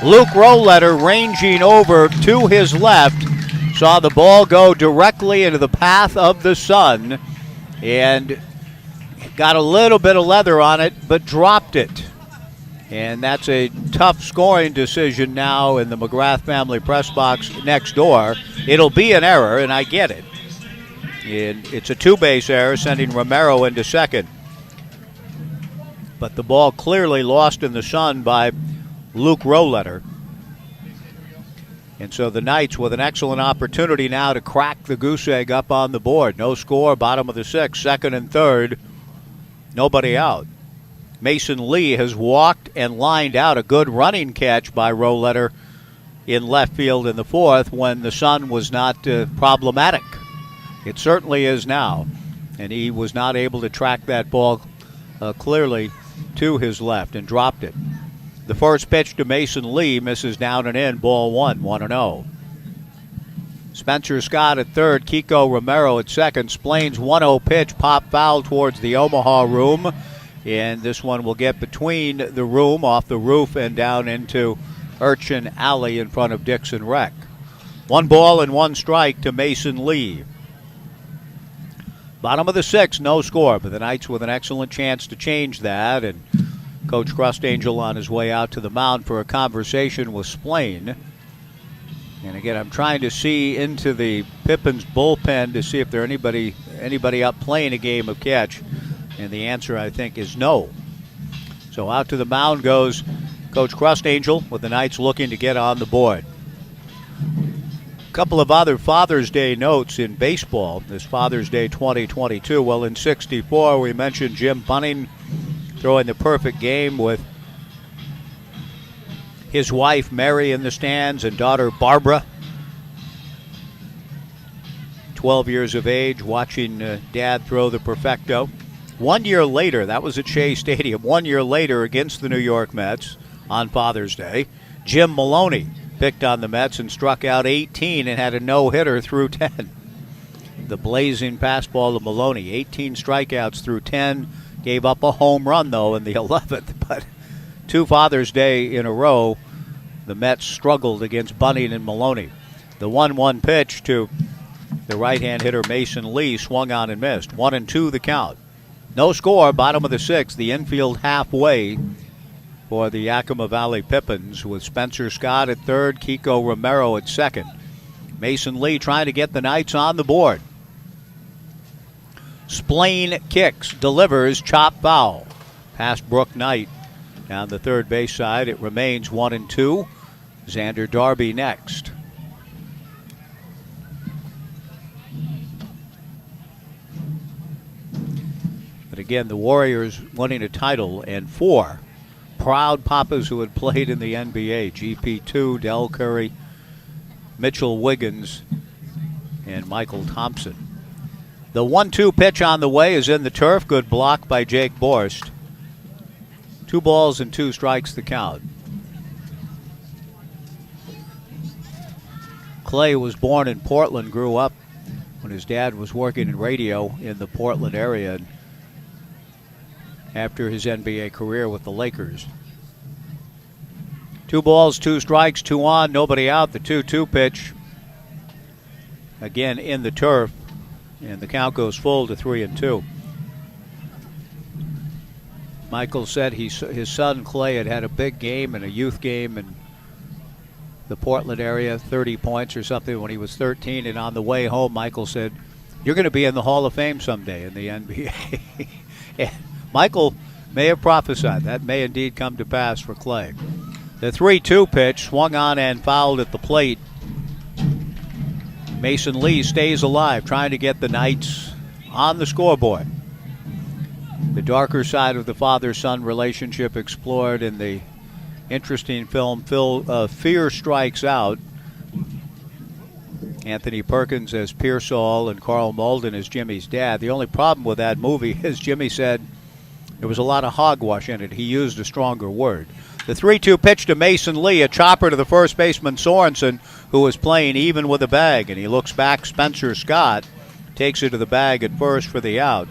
Luke Roletter ranging over to his left, saw the ball go directly into the path of the sun, and got a little bit of leather on it, but dropped it. And that's a tough scoring decision now in the McGrath family press box next door. It'll be an error, and I get it. And it's a 2-base error, sending Romero into second. But the ball clearly lost in the sun by Luke Roletter. And so the Knights with an excellent opportunity now to crack the goose egg up on the board. No score, bottom of the 6th, second and third. Nobody out. Mason Lee has walked and lined out a good running catch by Roletter in left field in the 4th when the sun was not problematic. It certainly is now. And he was not able to track that ball clearly to his left and dropped it. The first pitch to Mason Lee misses down and in, ball 1, 1-0. Spencer Scott at third, Kiko Romero at second. Splain's 1-0 pitch, pop foul towards the Omaha room. And this one will get between the room, off the roof, and down into Urchin Alley in front of Dixon Rec. 1 ball and 1 strike to Mason Lee. Bottom of the 6th, no score, but the Knights with an excellent chance to change that. And Coach Crustangel on his way out to the mound for a conversation with Splain. And again, I'm trying to see into the Pippins bullpen to see if there anybody up playing a game of catch. And the answer, I think, is no. So out to the mound goes Coach Crustangel with the Knights looking to get on the board. A couple of other Father's Day notes in baseball this Father's Day 2022. Well, in 64, we mentioned Jim Bunning throwing the perfect game with his wife Mary in the stands and daughter Barbara, 12 years of age, watching Dad throw the perfecto. 1 year later, that was at Shea Stadium, 1 year later against the New York Mets on Father's Day, Jim Maloney picked on the Mets and struck out 18 and had a no-hitter through 10. The blazing fastball to Maloney, 18 strikeouts through 10, gave up a home run, though, in the 11th. But 2 Father's Day in a row, the Mets struggled against Bunning and Maloney. The 1-1 pitch to the right-hand hitter Mason Lee swung on and missed. 1-2 the count. No score, bottom of the 6th, the infield halfway for the Yakima Valley Pippins with Spencer Scott at third, Kiko Romero at second. Mason Lee trying to get the Knights on the board. Splain kicks, delivers, chop foul. Past Brooke Knight down the third base side. It remains 1-2. Xander Darby next. But again, the Warriors winning a title, and 4 proud papas who had played in the NBA. GP2, Del Curry, Mitchell Wiggins, and Michael Thompson. The 1-2 pitch on the way is in the turf. Good block by Jake Borst. 2 balls and 2 strikes the count. Clay was born in Portland, grew up when his dad was working in radio in the Portland area after his NBA career with the Lakers. 2 balls, 2 strikes, 2 on, nobody out. The 2-2 pitch, again in the turf, and the count goes full to 3-2. Michael said his son Clay had a big game and a youth game in the Portland area, 30 points or something when he was 13, and on the way home, Michael said, "You're going to be in the Hall of Fame someday in the NBA." Michael may have prophesied. That may indeed come to pass for Clay. The 3-2 pitch swung on and fouled at the plate. Mason Lee stays alive, trying to get the Knights on the scoreboard. The darker side of the father-son relationship explored in the interesting film Fear Strikes Out. Anthony Perkins as Pearsall and Carl Malden as Jimmy's dad. The only problem with that movie is Jimmy said there was a lot of hogwash in it. He used a stronger word. The 3-2 pitch to Mason Lee, a chopper to the first baseman Sorensen, who was playing even with a bag, and he looks back. Spencer Scott takes it to the bag at first for the out.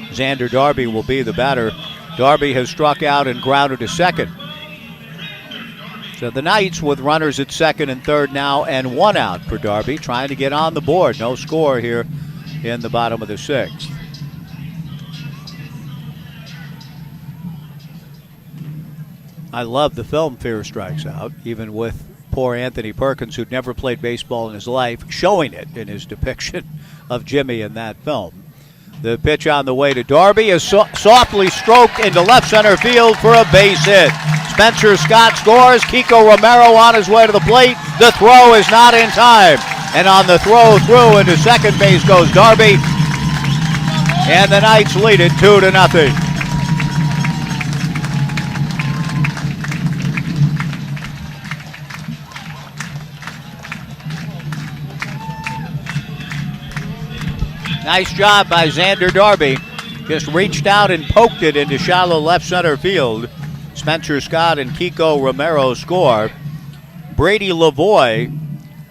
Xander Darby will be the batter. Darby has struck out and grounded to second. So the Knights with runners at second and third now and one out for Darby, trying to get on the board. No score here in the bottom of the sixth. I love the film Fear Strikes Out, even with poor Anthony Perkins, who'd never played baseball in his life, showing it in his depiction of Jimmy in that film. The pitch on the way to Darby is softly stroked into left center field for a base hit. Spencer Scott scores. Kiko Romero on his way to the plate. The throw is not in time. And on the throw through into second base goes Darby. And the Knights lead it 2-0. Nice job by Xander Darby. Just reached out and poked it into shallow left center field. Spencer Scott and Kiko Romero score. Brady Lavoie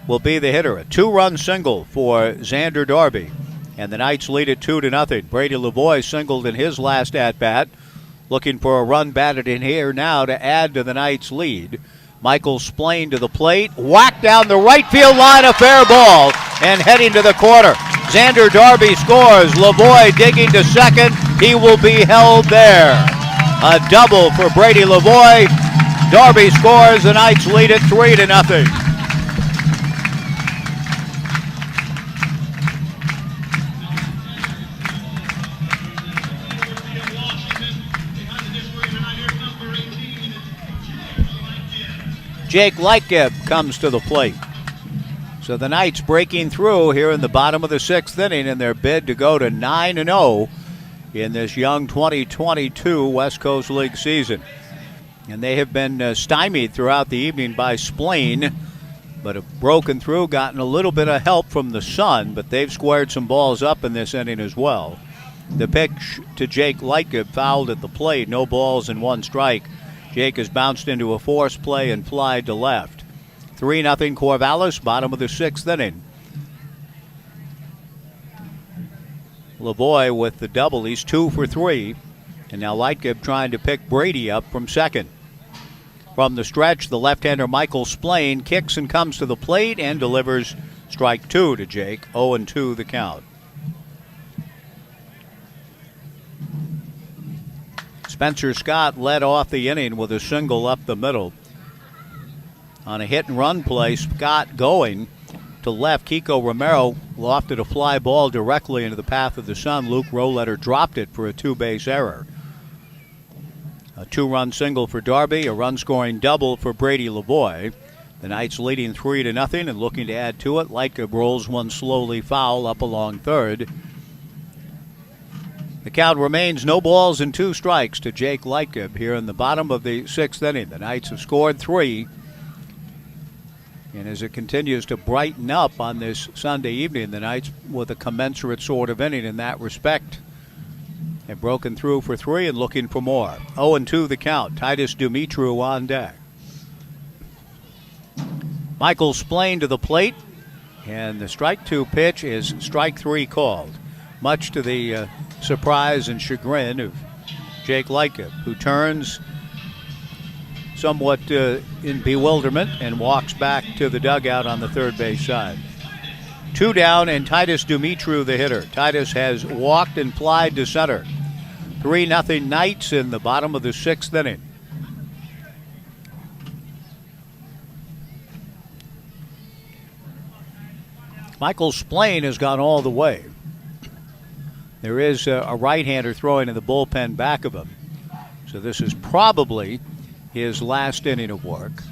will be the hitter. A 2-run single for Xander Darby. And the Knights lead it 2-0. Brady Lavoie singled in his last at-bat. Looking for a run batted in here now to add to the Knights' lead. Michael Splain to the plate. Whacked down the right field line, a fair ball. And heading to the corner. Xander Darby scores. Lavoie digging to second. He will be held there. A double for Brady Lavoie. Darby scores. The Knights lead it 3-0. Jake Lightgib comes to the plate. So the Knights breaking through here in the bottom of the sixth inning in their bid to go to 9-0 in this young 2022 West Coast League season. And they have been stymied throughout the evening by Splain, but have broken through, gotten a little bit of help from the sun, but they've squared some balls up in this inning as well. The pitch to Jake Lightgib fouled at the plate, no balls and one strike. Jake has bounced into a force play and flied to left. 3-0 Corvallis, bottom of the sixth inning. Lavoie with the double. He's 2 for 3. And now Lightgib trying to pick Brady up from second. From the stretch, the left-hander Michael Splain kicks and comes to the plate and delivers strike 2 to Jake. 0-2 the count. Spencer Scott led off the inning with a single up the middle. On a hit-and-run play, Scott going to left. Kiko Romero lofted a fly ball directly into the path of the sun. Luke Roletter dropped it for a two-base error. A 2-run single for Darby, a run-scoring double for Brady Lavoie. The Knights leading 3-0 and looking to add to it. Lightgib rolls one slowly foul up along third. The count remains no balls and 2 strikes to Jake Lightgib here in the bottom of the sixth inning. The Knights have scored 3. And as it continues to brighten up on this Sunday evening, the Knights with a commensurate sort of inning in that respect have broken through for 3 and looking for more. 0-2 the count. Titus Dumitru on deck. Michael Splain to the plate, and the strike 2 pitch is strike 3 called, much to the surprise and chagrin of Jake Lightgib, who turns somewhat in bewilderment and walks back to the dugout on the third base side. 2 down and Titus Dumitru the hitter. Titus has walked and flied to center. 3-0 Knights in the bottom of the sixth inning. Michael Splain has gone all the way. There is a right-hander throwing in the bullpen back of him. So this is probably his last inning of work.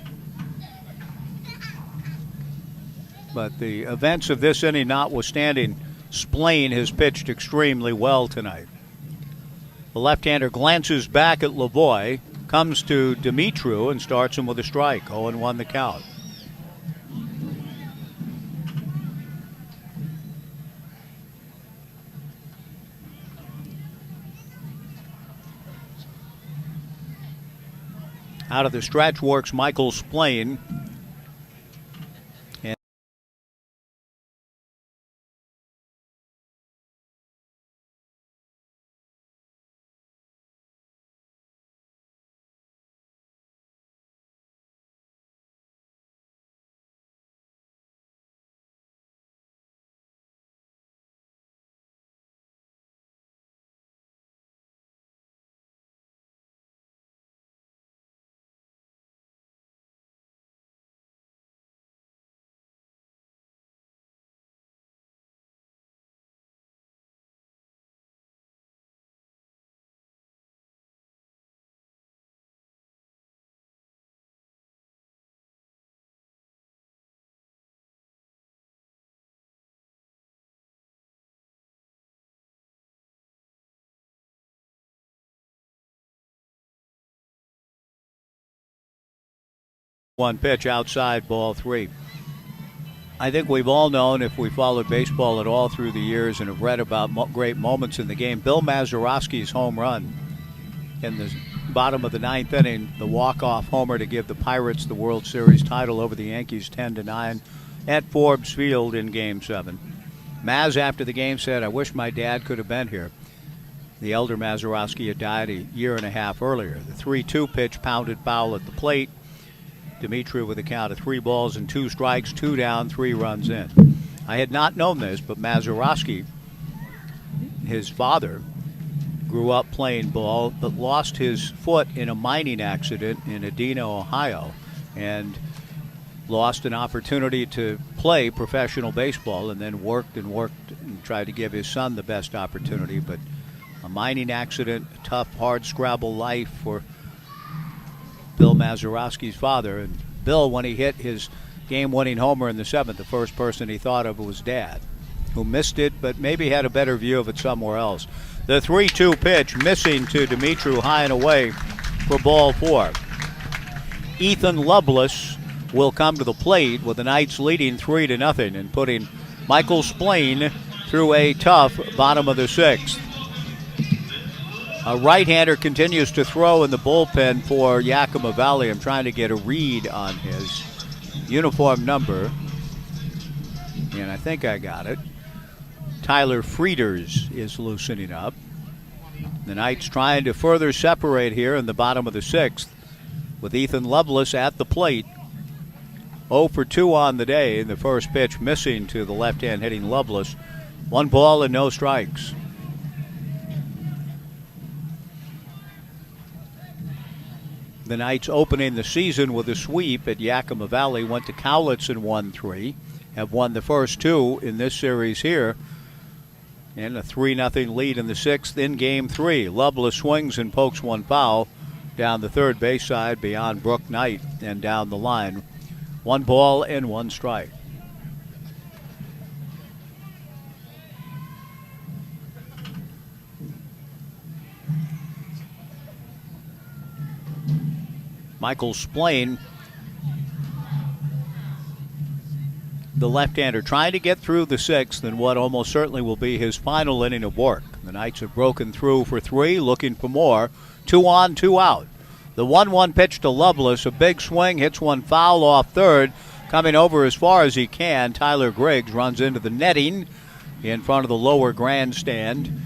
But the events of this inning notwithstanding, Splain has pitched extremely well tonight. The left-hander glances back at Lavoie, comes to Dimitru and starts him with a strike. 0-1 the count. Out of the stretch works Michael Splain. And one pitch outside, ball 3. I think we've all known, if we followed baseball at all through the years and have read about great moments in the game, Bill Mazeroski's home run in the bottom of the 9th inning, the walk-off homer to give the Pirates the World Series title over the Yankees 10-9 at Forbes Field in Game 7. Maz, after the game, said, "I wish my dad could have been here." The elder Mazeroski had died a year and a half earlier. The 3-2 pitch pounded foul at the plate. Dimitru with a count of 3 balls and 2 strikes, 2 down, 3 runs in. I had not known this, but Mazeroski, his father, grew up playing ball, but lost his foot in a mining accident in Edina, Ohio, and lost an opportunity to play professional baseball, and then worked and tried to give his son the best opportunity. But a mining accident, a tough, hard scrabble life for Bill Mazeroski's father. And Bill, when he hit his game-winning homer in the 7th, the first person he thought of was Dad, who missed it, but maybe had a better view of it somewhere else. The 3-2 pitch missing to Dimitru, high and away for ball 4. Ethan Lovelace will come to the plate with the Knights leading 3-0 and putting Michael Splain through a tough bottom of the 6th. A right-hander continues to throw in the bullpen for Yakima Valley. I'm trying to get a read on his uniform number, and I think I got it. Tyler Frieders is loosening up. The Knights trying to further separate here in the bottom of the 6th with Ethan Lovelace at the plate. 0 for 2 on the day. The first pitch missing to the left-hand hitting Lovelace. 1 ball and no strikes. The Knights opening the season with a sweep at Yakima Valley, went to Cowlitz and won 3. Have won the first 2 in this series here. And a 3-0 lead in the 6th in Game 3. Lovelace swings and pokes 1 foul down the third base side beyond Brook Knight and down the line. 1 ball and 1 strike. Michael Splain, the left-hander, trying to get through the 6th in what almost certainly will be his final inning of work. The Knights have broken through for 3, looking for more. 2 on, 2 out. The 1-1 pitch to Lovelace, a big swing, hits 1 foul off third. Coming over as far as he can, Tyler Griggs runs into the netting in front of the lower grandstand,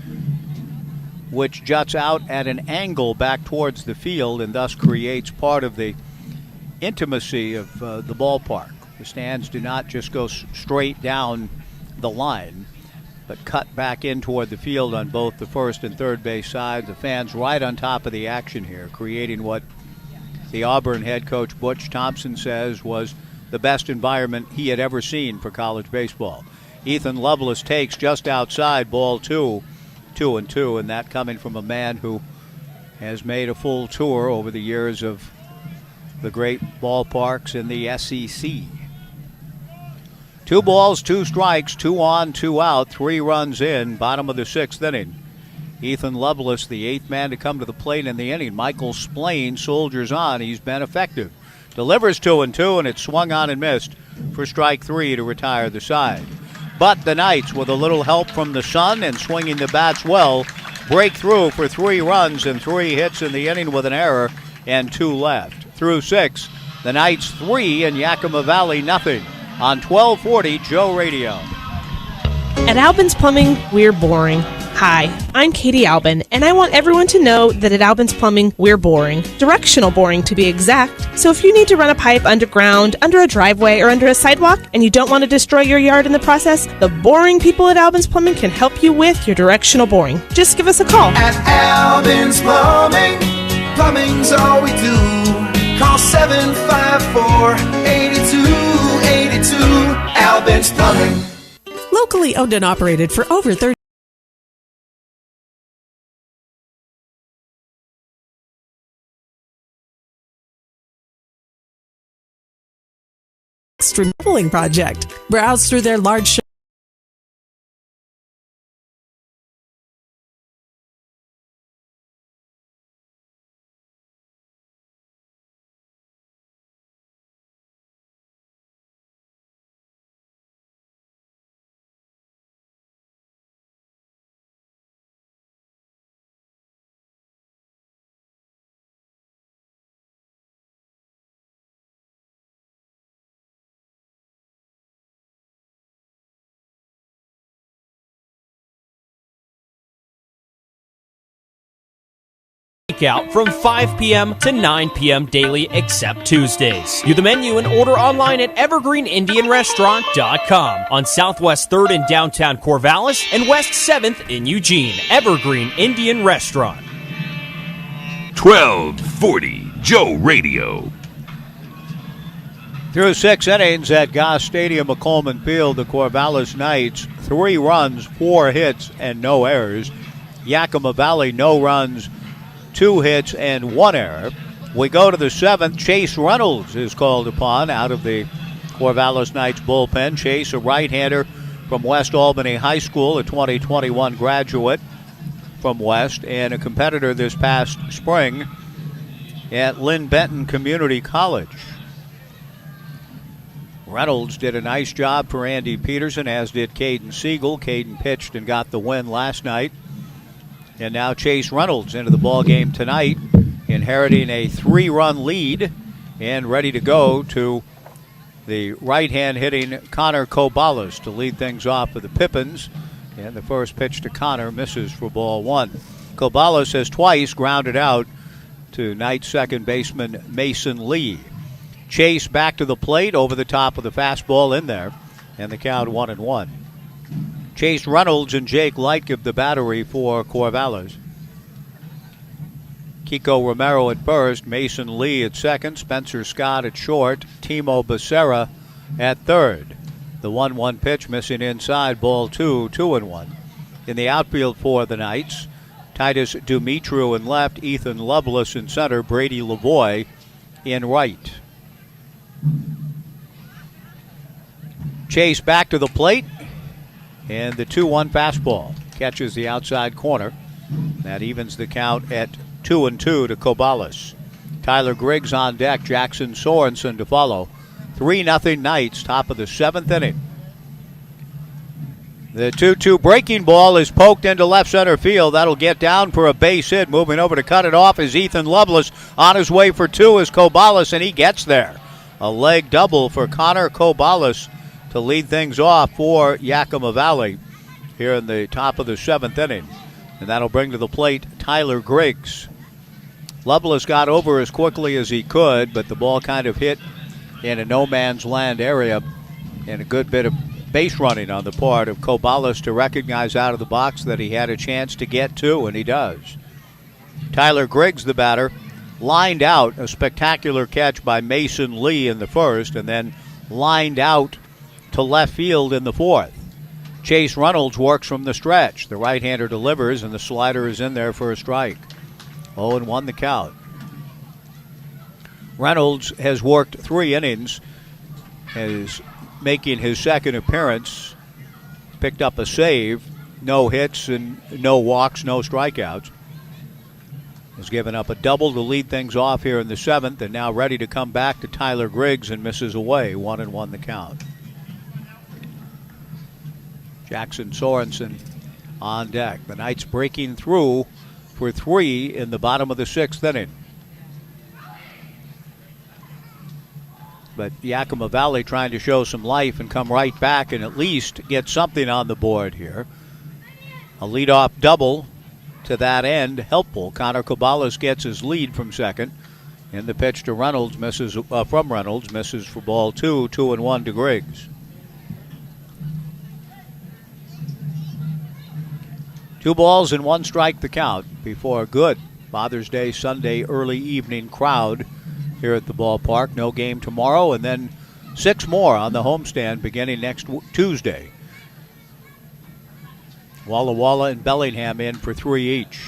which juts out at an angle back towards the field and thus creates part of the intimacy of the ballpark. The stands do not just go straight down the line, but cut back in toward the field on both the first and third base side. The fans right on top of the action here, creating what the Auburn head coach Butch Thompson says was the best environment he had ever seen for college baseball. Ethan Lovelace takes just outside, ball 2. 2-2, and that coming from a man who has made a full tour over the years of the great ballparks in the SEC. 2 balls, 2 strikes, 2 on, 2 out, 3 runs in, bottom of the 6th inning. Ethan Lovelace, the 8th man to come to the plate in the inning. Michael Splain soldiers on. He's been effective. Delivers 2-2, and it's swung on and missed for strike 3 to retire the side. But the Knights, with a little help from the sun and swinging the bats well, break through for 3 runs and 3 hits in the inning with an error and 2 left. Through 6, the Knights 3 and Yakima Valley nothing. On 1240 Joe Radio. At Albin's Plumbing, we're boring. Hi, I'm Katie Albin, and I want everyone to know that at Albin's Plumbing, we're boring. Directional boring, to be exact. So if you need to run a pipe underground, under a driveway, or under a sidewalk, and you don't want to destroy your yard in the process, the boring people at Albin's Plumbing can help you with your directional boring. Just give us a call. At Albin's Plumbing, plumbing's all we do. Call 754-8282. Albin's Plumbing. Locally owned and operated for over 30 remodeling project. Browse through their large out from 5 p.m. to 9 p.m. daily except Tuesdays. View the menu and order online at evergreenindianrestaurant.com on Southwest 3rd in downtown Corvallis and West 7th in Eugene. Evergreen Indian Restaurant. 1240 Joe Radio. Through 6 innings at Goss Stadium of Coleman Field, the Corvallis Knights 3 runs, 4 hits, and no errors. Yakima Valley, no runs, 2 hits and 1 error. We go to the 7th. Chase Reynolds is called upon out of the Corvallis Knights bullpen. Chase, a right-hander from West Albany High School, a 2021 graduate from West, and a competitor this past spring at Lynn Benton Community College. Reynolds did a nice job for Andy Peterson, as did Caden Siegel. Caden pitched and got the win last night. And now Chase Reynolds into the ball game tonight, inheriting a 3-run lead and ready to go to the right-hand hitting Connor Corvallis to lead things off for the Pippins. And the first pitch to Connor misses for ball 1. Corvallis has twice grounded out to Knights second baseman Mason Lee. Chase back to the plate, over the top of the fastball in there, and the count 1-1. Chase Reynolds and Jake Light give the battery for Corvallis. Kiko Romero at first, Mason Lee at second, Spencer Scott at short, Timo Becerra at third. The 1-1 pitch missing inside, ball 2, 2-1. In the outfield for the Knights, Titus Dumitru in left, Ethan Lovelace in center, Brady Lavoie in right. Chase back to the plate. And the 2-1 fastball catches the outside corner. That evens the count at 2-2 to Corvallis. Tyler Griggs on deck, Jackson Sorensen to follow. 3-0 Knights, top of the 7th inning. The 2-2 breaking ball is poked into left center field. That'll get down for a base hit. Moving over to cut it off is Ethan Lovelace. On his way for 2 is Corvallis, and he gets there. A leg double for Connor Corvallis to lead things off for Yakima Valley here in the top of the 7th inning. And that'll bring to the plate Tyler Griggs. Lovelace got over as quickly as he could, but the ball kind of hit in a no-man's land area, and a good bit of base running on the part of Corvallis to recognize out of the box that he had a chance to get to, and he does. Tyler Griggs, the batter, lined out, a spectacular catch by Mason Lee in the first, and then lined out to left field in the 4th. Chase Reynolds works from the stretch. The right-hander delivers, and the slider is in there for a strike. 0-1 the count. Reynolds has worked 3 innings, is making his second appearance, picked up a save, no hits and no walks, no strikeouts. Has given up a double to lead things off here in the 7th, and now ready to come back to Tyler Griggs and misses away. 1-1 the count. Jackson Sorensen on deck. The Knights breaking through for 3 in the bottom of the 6th inning. But Yakima Valley trying to show some life and come right back and at least get something on the board here. A leadoff double to that end, helpful. Connor Corvallis gets his lead from second. And the pitch to Reynolds misses for ball 2, 2-1 to Griggs. 2 balls and 1 strike the count before a good Father's Day Sunday early evening crowd here at the ballpark. No game tomorrow, and then 6 more on the homestand beginning next Tuesday. Walla Walla and Bellingham in for 3 each.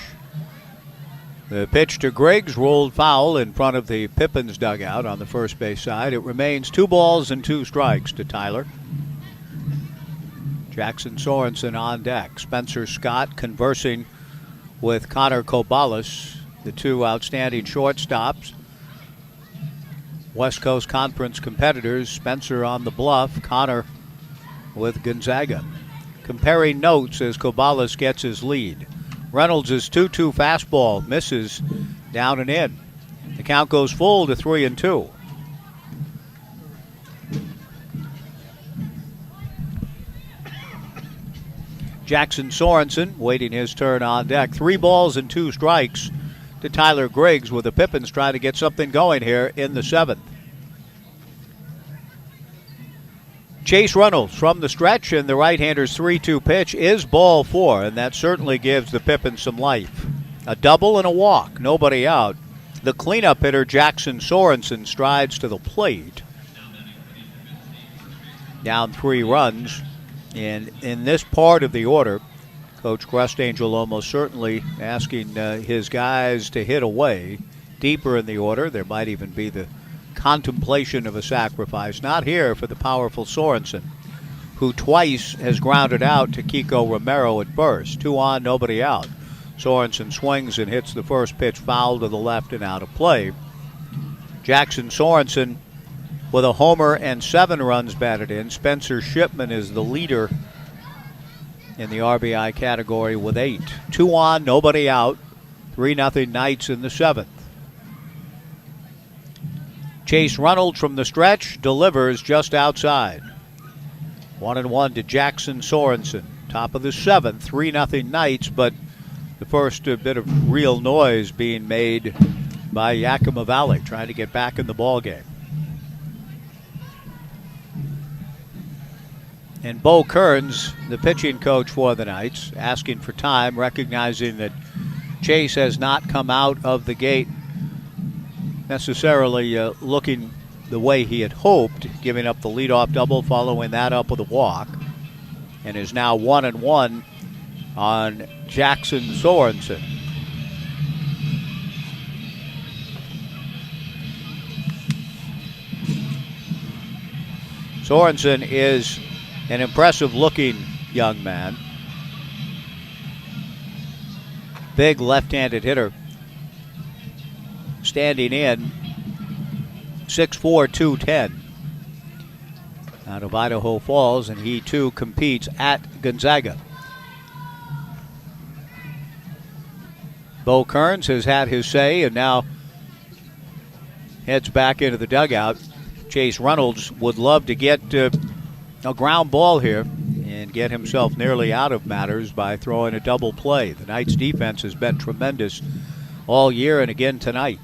The pitch to Griggs rolled foul in front of the Pippins dugout on the first base side. It remains 2 balls and 2 strikes to Tyler. Jackson Sorensen on deck. Spencer Scott conversing with Connor Corvallis, the 2 outstanding shortstops. West Coast Conference competitors. Spencer on the bluff, Connor with Gonzaga. Comparing notes as Corvallis gets his lead. Reynolds' 2-2 fastball misses down and in. The count goes full to 3-2. Jackson Sorensen waiting his turn on deck. 3 balls and 2 strikes to Tyler Griggs, with the Pippins trying to get something going here in the 7th. Chase Reynolds from the stretch, and the right-hander's 3-2 pitch is ball 4, and that certainly gives the Pippins some life. A double and a walk, nobody out. The cleanup hitter, Jackson Sorensen, strides to the plate. Down 3 runs. And in this part of the order, Coach Crustangel almost certainly asking his guys to hit away. Deeper in the order, there might even be the contemplation of a sacrifice. Not here for the powerful Sorensen, who twice has grounded out to Kiko Romero at first. 2 on, nobody out. Sorensen swings and hits the first pitch foul to the left and out of play. Jackson Sorensen with a homer and 7 runs batted in. Spencer Shipman is the leader in the RBI category with 8. 2 on, nobody out. 3-0 Knights in the 7th. Chase Reynolds from the stretch delivers just outside. 1-1 to Jackson Sorensen. Top of the 7th, 3-0 Knights, but the first bit of real noise being made by Yakima Valley trying to get back in the ballgame. And Bo Kearns, the pitching coach for the Knights, asking for time, recognizing that Chase has not come out of the gate necessarily looking the way he had hoped, giving up the leadoff double, following that up with a walk, and is now 1-1 on Jackson Sorensen. Sorensen is an impressive-looking young man. Big left-handed hitter. Standing in, 6'4", 210. Out of Idaho Falls, and he too competes at Gonzaga. Bo Kearns has had his say and now heads back into the dugout. Chase Reynolds would love to get a ground ball here and get himself nearly out of matters by throwing a double play. The Knights' defense has been tremendous all year and again tonight.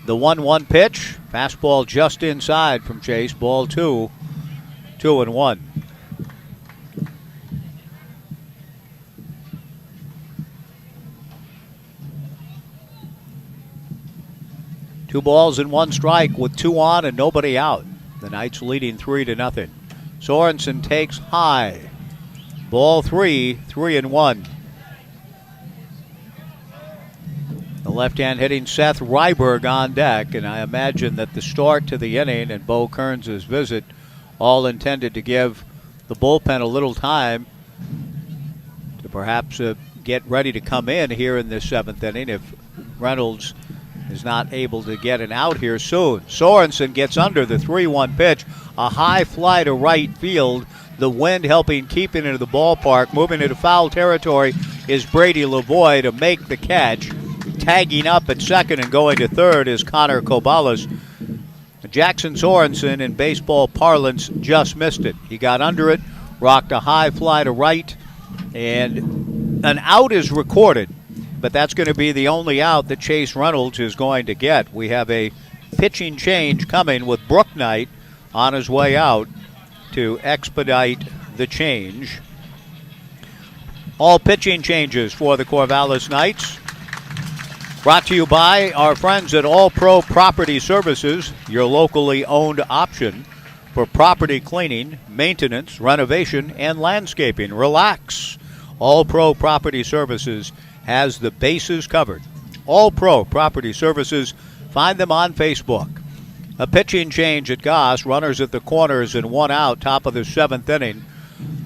The 1-1 pitch, fastball just inside from Chase, ball 2, 2-1. Two balls and 1 strike with 2 on and nobody out. The Knights leading 3-0. Sorensen takes high. Ball 3, 3-1. The left-hand hitting Seth Ryberg on deck, and I imagine that the start to the inning and Bo Kearns' visit all intended to give the bullpen a little time to perhaps get ready to come in here in this 7th inning if Reynolds is not able to get an out here soon. Sorensen gets under the 3-1 pitch, a high fly to right field. The wind helping keep it into the ballpark. Moving into foul territory is Brady Lavoie to make the catch. Tagging up at second and going to third is Connor Corvallis. Jackson Sorensen, in baseball parlance, just missed it. He got under it, rocked a high fly to right, and an out is recorded. But that's going to be the only out that Chase Reynolds is going to get. We have a pitching change coming with Brook Knight on his way out to expedite the change. All pitching changes for the Corvallis Knights. Brought to you by our friends at All Pro Property Services, your locally owned option for property cleaning, maintenance, renovation, and landscaping. Relax. All Pro Property Services has the bases covered. All Pro Property Services, find them on Facebook. A pitching change at Goss, runners at the corners and one out, top of the 7th inning.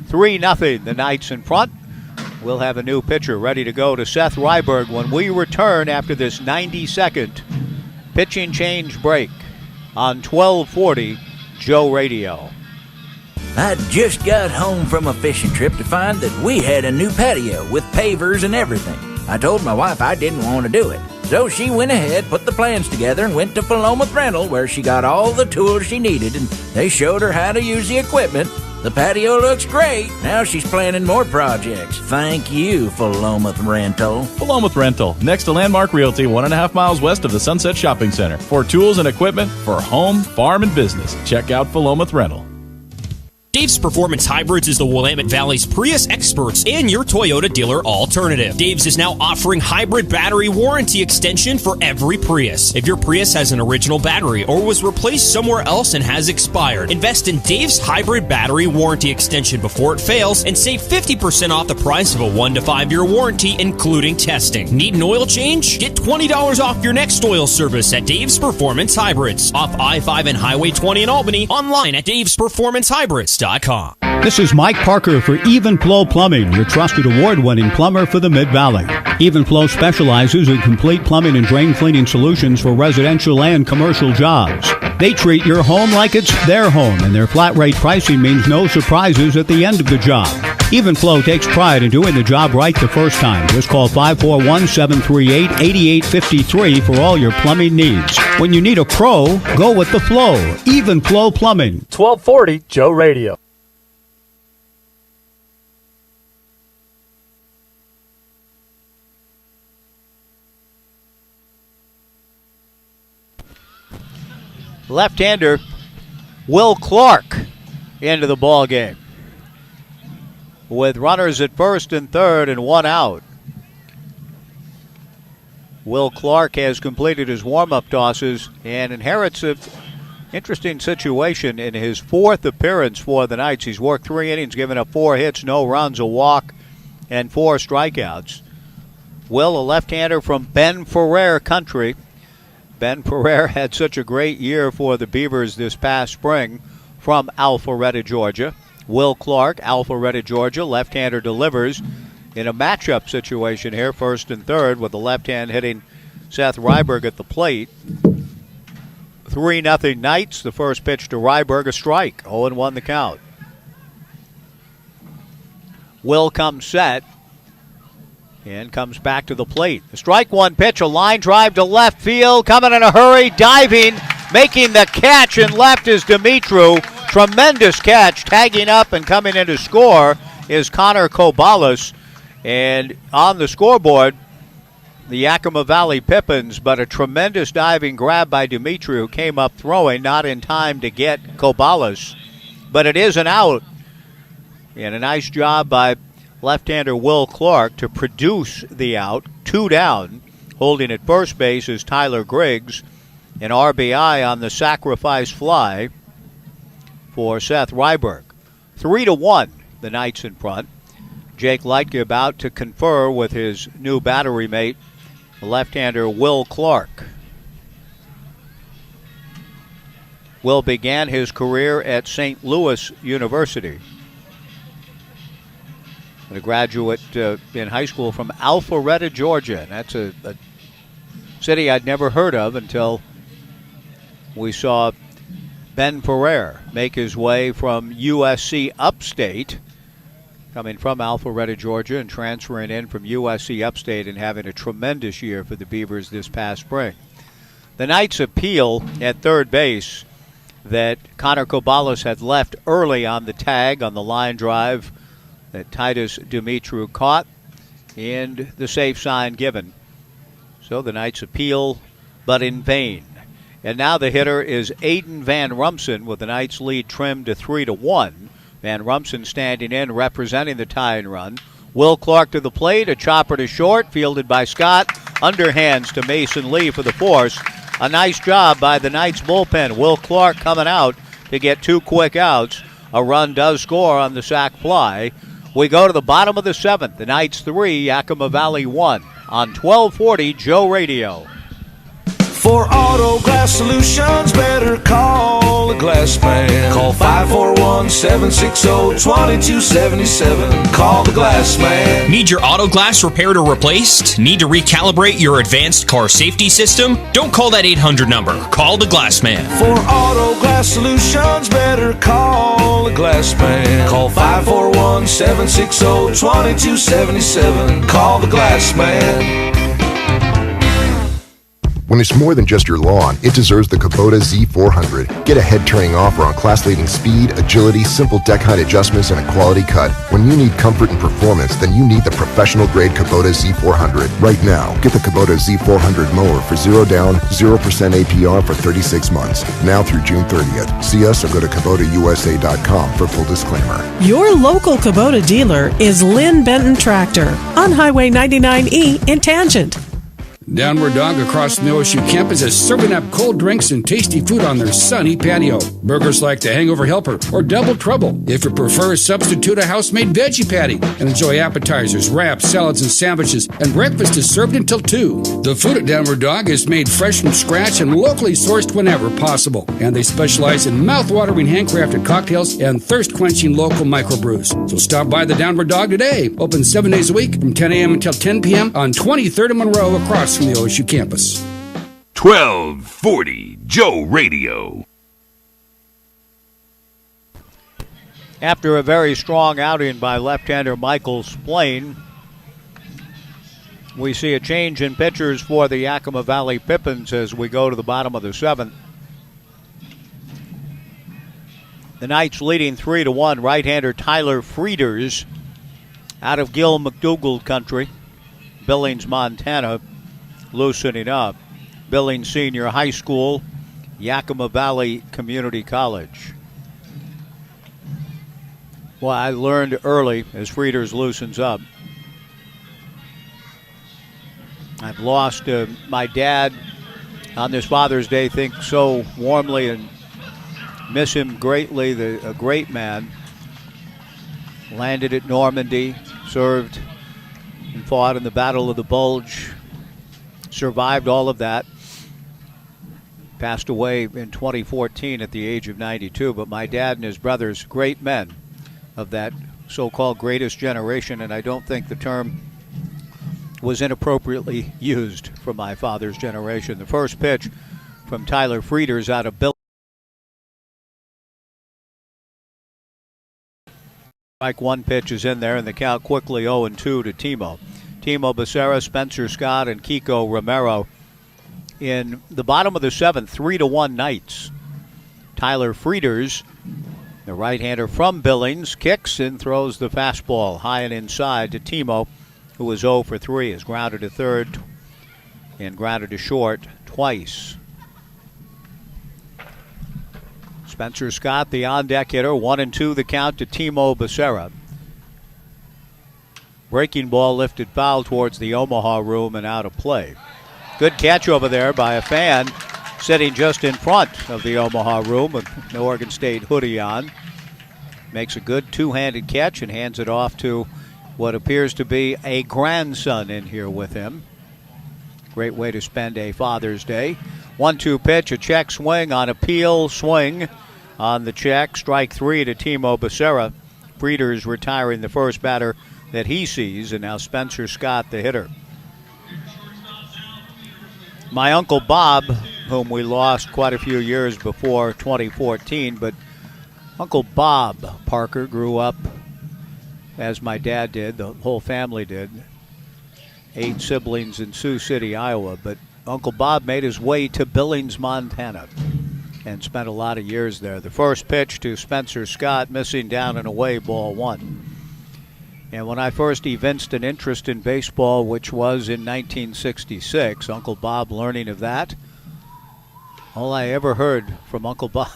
3-0, the Knights in front. We'll have a new pitcher ready to go to Seth Ryberg when we return after this 90-second pitching change break on 1240 Joe Radio. I just got home from a fishing trip to find that we had a new patio with pavers and everything. I told my wife I didn't want to do it. So she went ahead, put the plans together, and went to Philomath Rental, where she got all the tools she needed, and they showed her how to use the equipment. The patio looks great. Now she's planning more projects. Thank you, Philomath Rental. Philomath Rental, next to Landmark Realty, 1.5 miles west of the Sunset Shopping Center. For tools and equipment for home, farm, and business, check out Philomath Rental. Dave's Performance Hybrids is the Willamette Valley's Prius experts and your Toyota dealer alternative. Dave's is now offering hybrid battery warranty extension for every Prius. If your Prius has an original battery or was replaced somewhere else and has expired, invest in Dave's hybrid battery warranty extension before it fails and save 50% off the price of a 1 to 5 year warranty, including testing. Need an oil change? Get $20 off your next oil service at Dave's Performance Hybrids. Off I-5 and Highway 20 in Albany. Online at davesperformancehybrids.com. This is Mike Parker for Even Flow Plumbing, your trusted award-winning plumber for the Mid-Valley. Even Flow specializes in complete plumbing and drain cleaning solutions for residential and commercial jobs. They treat your home like it's their home, and their flat rate pricing means no surprises at the end of the job. Even Flow takes pride in doing the job right the first time. Just call 541-738-8853 for all your plumbing needs. When you need a pro, go with the flow. Even Flow Plumbing. 1240 Joe Radio. Left-hander Will Clark into the ball game with runners at first and third and one out. Will Clark has completed his warm-up tosses and inherits an interesting situation in his 4th appearance for the Knights. He's worked 3 innings, given up 4 hits, no runs, a walk, and 4 strikeouts. Will, a left-hander from Ben Ferrer country. Ben Ferrer had such a great year for the Beavers this past spring from Alpharetta, Georgia. Will Clark, Alpharetta, Georgia, left-hander delivers in a matchup situation here, first and third, with the left hand hitting Seth Ryberg at the plate. 3-0 Knights. The first pitch to Ryberg, a strike. 0-1 the count. Will comes set and comes back to the plate. The strike one pitch, a line drive to left field, coming in a hurry, diving, making the catch in left is Dimitru. Tremendous catch, tagging up and coming in to score is Connor Corvallis. And on the scoreboard, the Yakima Valley Pippins, but a tremendous diving grab by Dimitru, who came up throwing, not in time to get Corvallis. But it is an out. And a nice job by left-hander Will Clark to produce the out. 2 down. Holding at first base is Tyler Griggs. An RBI on the sacrifice fly for Seth Ryberg. 3-1, the Knights in front. Jake Leitke about to confer with his new battery mate, the left-hander Will Clark. Will began his career at St. Louis University. A graduate in high school from Alpharetta, Georgia. And that's a city I'd never heard of until we saw Ben Ferrer make his way from USC Upstate, coming from Alpharetta, Georgia, and transferring in from USC Upstate and having a tremendous year for the Beavers this past spring. The Knights appeal at third base that Connor Corvallis had left early on the tag on the line drive that Titus Dumitru caught, and the safe sign given. So the Knights appeal, but in vain. And now the hitter is Aiden Van Rumsen with the Knights lead trimmed to 3-1. Van Rumsen standing in, representing the tying run. Will Clark to the plate, a chopper to short, fielded by Scott. Underhands to Mason Lee for the force. A nice job by the Knights bullpen. Will Clark coming out to get 2 quick outs. A run does score on the sac fly. We go to the bottom of the 7th. The Knights 3, Yakima Valley 1 on 1240 Joe Radio. For Auto Glass Solutions, better call the Glass Man. Call 541-760-2277. Call the Glass Man. Need your auto glass repaired or replaced? Need to recalibrate your advanced car safety system? Don't call that 800 number. Call the Glass Man. For Auto Glass Solutions, better call the Glass Man. Call 541-760-2277. Call the Glass Man. When it's more than just your lawn, it deserves the Kubota Z400. Get a head-turning offer on class-leading speed, agility, simple deck height adjustments, and a quality cut. When you need comfort and performance, then you need the professional-grade Kubota Z400. Right now, get the Kubota Z400 mower for 0 down, 0% APR for 36 months. Now through June 30th. See us or go to KubotaUSA.com for full disclaimer. Your local Kubota dealer is Lynn Benton Tractor on Highway 99E in Tangent. Downward Dog across from the OSU campus is serving up cold drinks and tasty food on their sunny patio. Burgers like the Hangover Helper or Double Trouble. If you prefer, substitute a house-made veggie patty and enjoy appetizers, wraps, salads, and sandwiches. And breakfast is served until 2. The food at Downward Dog is made fresh from scratch and locally sourced whenever possible. And they specialize in mouth-watering handcrafted cocktails and thirst-quenching local microbrews. So stop by the Downward Dog today. Open 7 days a week from 10 a.m. until 10 p.m. on 23rd and Monroe across from the OSU campus. 1240 Joe Radio. After a very strong outing by left-hander Michael Splain, we see a change in pitchers for the Yakima Valley Pippins as we go to the bottom of the 7th. The Knights leading 3-1. Right-hander Tyler Frieders out of Gil McDougall country, Billings, Montana, loosening up. Billings Senior High School, Yakima Valley Community College. Well, I learned early as Frieders loosens up. I've lost my dad on this Father's Day, think so warmly and miss him greatly, a great man. Landed at Normandy, served and fought in the Battle of the Bulge, survived all of that. Passed away in 2014 at the age of 92, but my dad and his brothers, great men of that so-called greatest generation, and I don't think the term was inappropriately used for my father's generation. The first pitch from Tyler Frieders out of Bill. Strike one pitch is in there, and the count quickly 0-2 to Timo. Timo Becerra, Spencer Scott, and Kiko Romero in the bottom of the 7th, 3-1 Knights. Tyler Frieders, the right-hander from Billings, kicks and throws the fastball high and inside to Timo, who was 0 for 3, is grounded to third and grounded to short twice. Spencer Scott, the on-deck hitter, 1-2 the count to Timo Becerra. Breaking ball lifted foul towards the Omaha room and out of play. Good catch over there by a fan sitting just in front of the Omaha room with the Oregon State hoodie on. Makes a good two-handed catch and hands it off to what appears to be a grandson in here with him. Great way to spend a Father's Day. 1-2 pitch, a check swing on a peel swing on the check. Strike 3 to Timo Becerra. Frieders retiring the first batter that he sees, and now Spencer Scott, the hitter. My Uncle Bob, whom we lost quite a few years before 2014, but Uncle Bob Parker grew up as my dad did, the whole family did. 8 siblings in Sioux City, Iowa, but Uncle Bob made his way to Billings, Montana, and spent a lot of years there. The first pitch to Spencer Scott, missing down and away, ball 1. And when I first evinced an interest in baseball, which was in 1966, Uncle Bob learning of that, all I ever heard from Uncle Bob,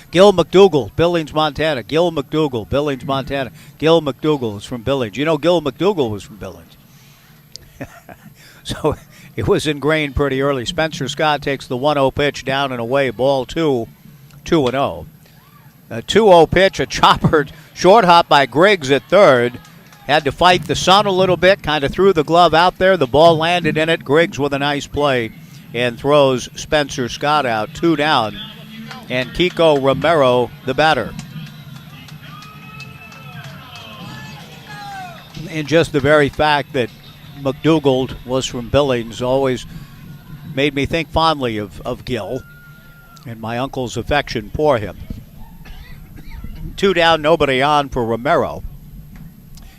Gil McDougal, Billings, Montana. Gil McDougal, Billings, Montana. Gil McDougal is from Billings. You know, Gil McDougal was from Billings. So it was ingrained pretty early. Spencer Scott takes the 1-0 pitch down and away, ball 2, 2-0. A 2-0 pitch, a chopper, short hop by Griggs at third. Had to fight the sun a little bit, kind of threw the glove out there. The ball landed in it. Griggs with a nice play and throws Spencer Scott out, 2 down. And Kiko Romero, the batter. And just the very fact that McDougal was from Billings always made me think fondly of Gil and my uncle's affection for him. 2 down, nobody on for Romero.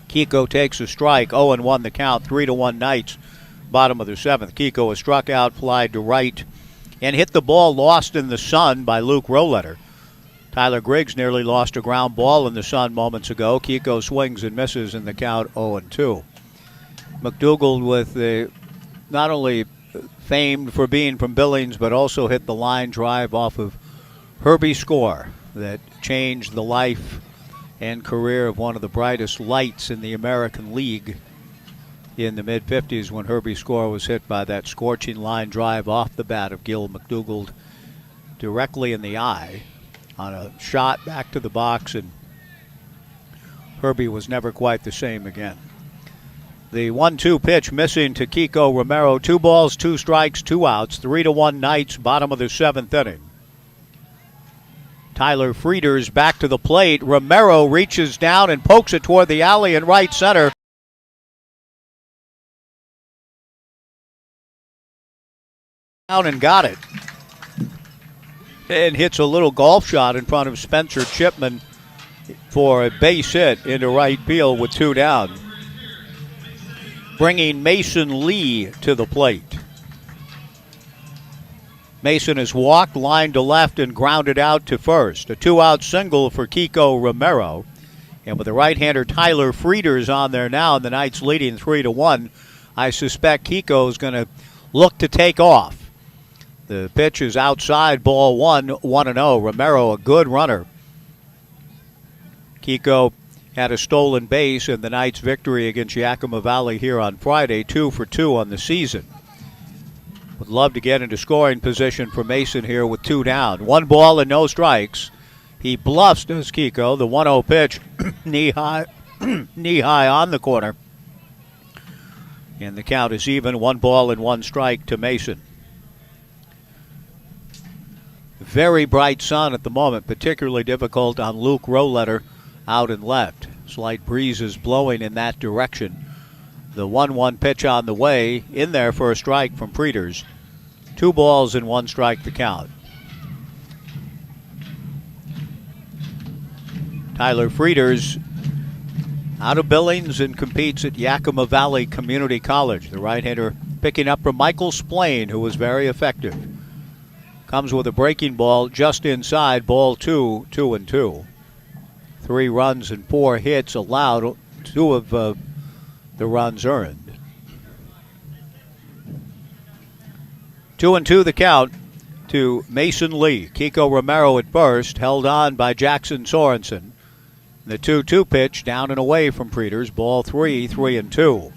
Kiko takes a strike, 0-1 the count, 3-1 Knights, bottom of the 7th. Kiko was struck out, fly to right, and hit the ball lost in the sun by Luke Roletter. Tyler Griggs nearly lost a ground ball in the sun moments ago. Kiko swings and misses in the count, 0-2. McDougal with not only famed for being from Billings, but also hit the line drive off of Herbie Score that changed the life and career of one of the brightest lights in the American League in the mid-50s when Herbie Score was hit by that scorching line drive off the bat of Gil McDougal directly in the eye on a shot back to the box, and Herbie was never quite the same again. The 1-2 pitch missing to Kiko Romero. 2 balls, 2 strikes, 2 outs. 3-1 Knights, bottom of the 7th inning. Tyler Frieders back to the plate. Romero reaches down and pokes it toward the alley in right center. Down and got it. And hits a little golf shot in front of Spencer Chipman for a base hit into right field with 2 down. Bringing Mason Lee to the plate. Mason has walked, line to left, and grounded out to first. A 2-out single for Kiko Romero. And with the right-hander Tyler Frieders on there now, and the Knights leading 3-1, I suspect Kiko is going to look to take off. The pitch is outside, ball 1, 1-0. Romero, a good runner. Kiko had a stolen base in the Knights' victory against Yakima Valley here on Friday, 2 for 2 on the season. Would love to get into scoring position for Mason here with 2 down. 1 ball and no strikes. He bluffs, does Kiko. The 1-0 pitch, knee high on the corner. And the count is even, 1 ball and 1 strike to Mason. Very bright sun at the moment, particularly difficult on Luke Roletter out and left. Slight breezes blowing in that direction. The 1-1 pitch on the way, in there for a strike from Frieders. 2 balls and 1 strike the count. Tyler Frieders out of Billings and competes at Yakima Valley Community College. The right-hander picking up from Michael Splain, who was very effective. Comes with a breaking ball just inside, ball 2, 2-2. 3 runs and 4 hits allowed, 2 of the runs earned. 2-2 the count to Mason Lee. Kiko Romero at first, held on by Jackson Sorensen. The 2-2 pitch down and away from Frieders, ball 3, 3-2.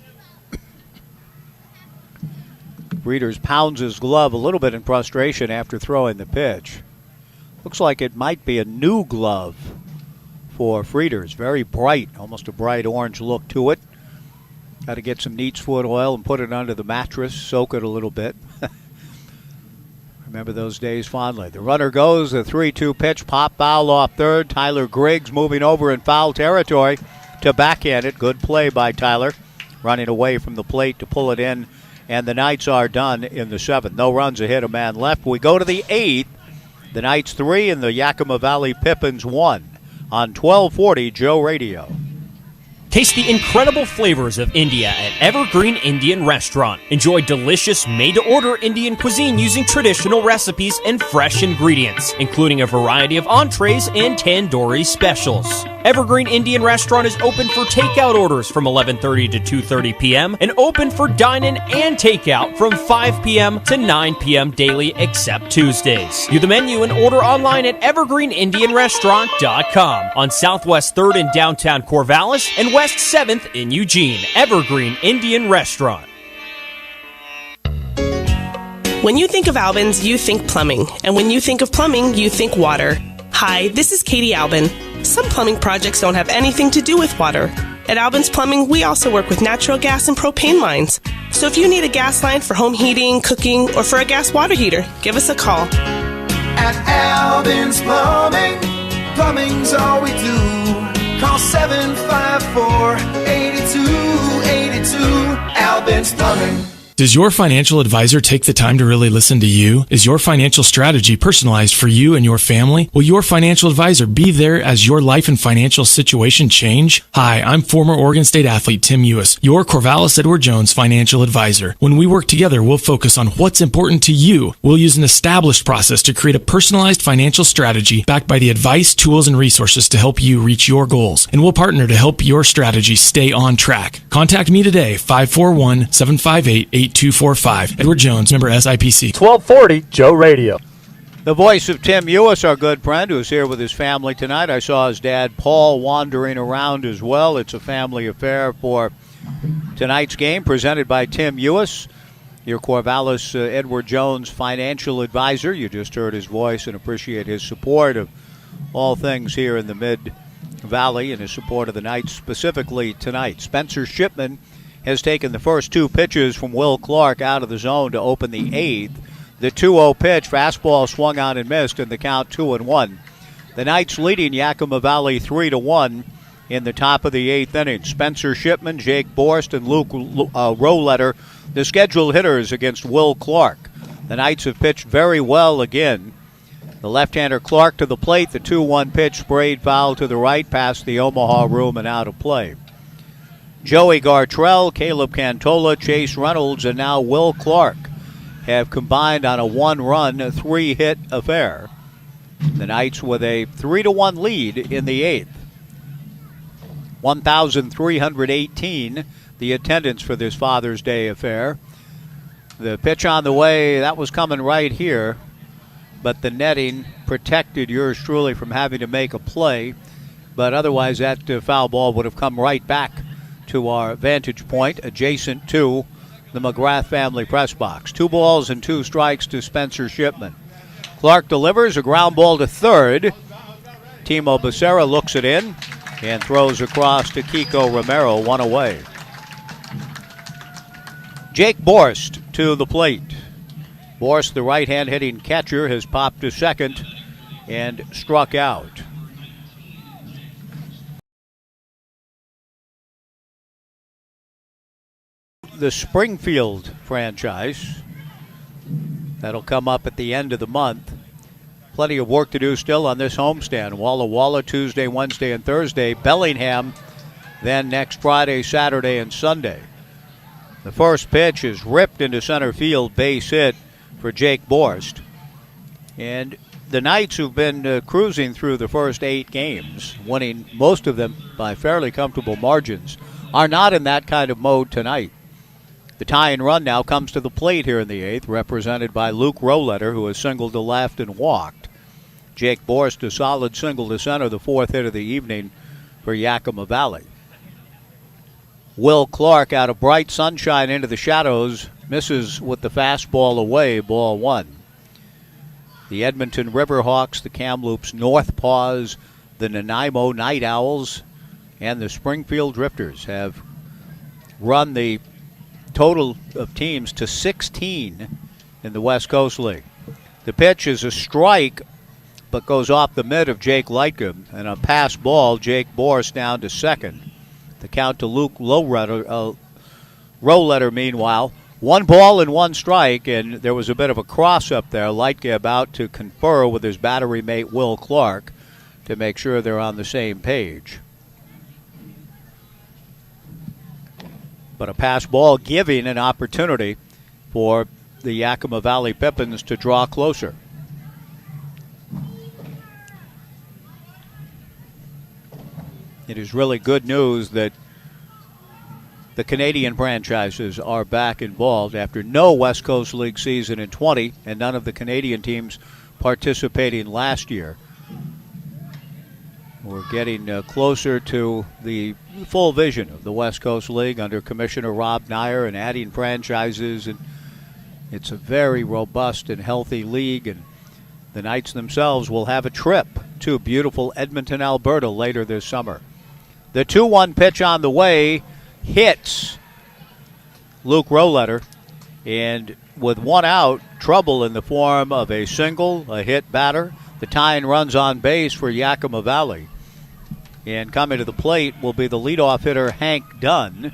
Frieders pounds his glove a little bit in frustration after throwing the pitch. Looks like it might be a new glove for Frieders. Very bright, almost a bright orange look to it. Got to get some neat's foot oil and put it under the mattress, soak it a little bit. Remember those days fondly. The runner goes, the 3-2 pitch, pop foul off third. Tyler Griggs moving over in foul territory to backhand it. Good play by Tyler, running away from the plate to pull it in, and the Knights are done in the 7th. No runs, a hit, a man left. We go to the 8th. The Knights 3 and the Yakima Valley Pippins 1 on 1240 Joe Radio. Taste the incredible flavors of India at Evergreen Indian Restaurant. Enjoy delicious made-to-order Indian cuisine using traditional recipes and fresh ingredients, including a variety of entrees and tandoori specials. Evergreen Indian Restaurant is open for takeout orders from 11:30 to 2:30 p.m. and open for dine-in and takeout from 5 p.m. to 9 p.m. daily except Tuesdays. View the menu and order online at evergreenindianrestaurant.com on Southwest 3rd in downtown Corvallis and West 7th in Eugene. Evergreen Indian Restaurant. When you think of Albin's, you think plumbing. And when you think of plumbing, you think water. Hi, this is Katie Albin. Some plumbing projects don't have anything to do with water. At Albin's Plumbing, we also work with natural gas and propane lines. So if you need a gas line for home heating, cooking, or for a gas water heater, give us a call. At Albin's Plumbing, plumbing's all we do. Call 754-8282, Albin's Plumbing. Does your financial advisor take the time to really listen to you? Is your financial strategy personalized for you and your family? Will your financial advisor be there as your life and financial situation change? Hi, I'm former Oregon State athlete Tim Ewis, your Corvallis Edward Jones financial advisor. When we work together, we'll focus on what's important to you. We'll use an established process to create a personalized financial strategy backed by the advice, tools, and resources to help you reach your goals. And we'll partner to help your strategy stay on track. Contact me today, 541-758-8245. Edward Jones, member SIPC. 1240 Joe Radio. The voice of Tim Ewis, our good friend, who's here with his family tonight. I saw his dad, Paul, wandering around as well. It's a family affair for tonight's game, presented by Tim Ewis, your Corvallis Edward Jones financial advisor. You just heard his voice and appreciate his support of all things here in the Mid-Valley and his support of the Knights specifically tonight. Spencer Shipman has taken the first 2 pitches from Will Clark out of the zone to open the 8th. The 2-0 pitch, fastball swung on and missed, and the count 2-1. The Knights leading Yakima Valley 3-1 in the top of the 8th inning. Spencer Shipman, Jake Borst, and Luke Roletter, the scheduled hitters against Will Clark. The Knights have pitched very well again. The left-hander Clark to the plate, the 2-1 pitch sprayed foul to the right, past the Omaha room and out of play. Joey Gartrell, Caleb Cantola, Chase Reynolds, and now Will Clark have combined on a 1-run, 3-hit affair. The Knights with a 3-1 lead in the 8th. 1,318, the attendance for this Father's Day affair. The pitch on the way, that was coming right here, but the netting protected yours truly from having to make a play. But otherwise, that foul ball would have come right back to our vantage point, adjacent to the McGrath family press box. 2 balls and 2 strikes to Spencer Shipman. Clark delivers a ground ball to third. Timo Becerra looks it in and throws across to Kiko Romero, 1 away. Jake Borst to the plate. Borst, the right-hand hitting catcher, has popped to second and struck out. The Springfield franchise, that'll come up at the end of the month. Plenty of work to do still on this homestand. Walla Walla Tuesday, Wednesday, and Thursday. Bellingham then next Friday, Saturday, and Sunday. The first pitch is ripped into center field, base hit for Jake Borst. And the Knights, who've been cruising through the first 8 games, winning most of them by fairly comfortable margins, are not in that kind of mode tonight. The tie-in run now comes to the plate here in the 8th, represented by Luke Roletter, who has singled to left and walked. Jake Borst, a solid single to center, the 4th hit of the evening for Yakima Valley. Will Clark, out of bright sunshine into the shadows, misses with the fastball away, ball 1. The Edmonton Riverhawks, the Kamloops North Paws, The Nanaimo Night Owls and the Springfield Drifters have run the total of teams to 16 in the West Coast League. The pitch is a strike, but goes off the mid of Jake Lightcomb, and a pass ball, Jake Borst down to second. The count to Luke Roletter, meanwhile, 1 ball and 1 strike, and there was a bit of a cross up there. Lightke about to confer with his battery mate Will Clark to make sure they're on the same page. But a pass ball giving an opportunity for the Yakima Valley Pippins to draw closer. It is really good news that the Canadian franchises are back involved after no West Coast League season in 20 and none of the Canadian teams participating last year. We're getting closer to the full vision of the West Coast League under Commissioner Rob Nyer and adding franchises, and it's a very robust and healthy league, and the Knights themselves will have a trip to beautiful Edmonton, Alberta later this summer. The 2-1 pitch on the way hits Luke Roletter, and with 1 out, trouble in the form of a single, a hit batter. The tying runs on base for Yakima Valley. And coming to the plate will be the leadoff hitter, Hank Dunn,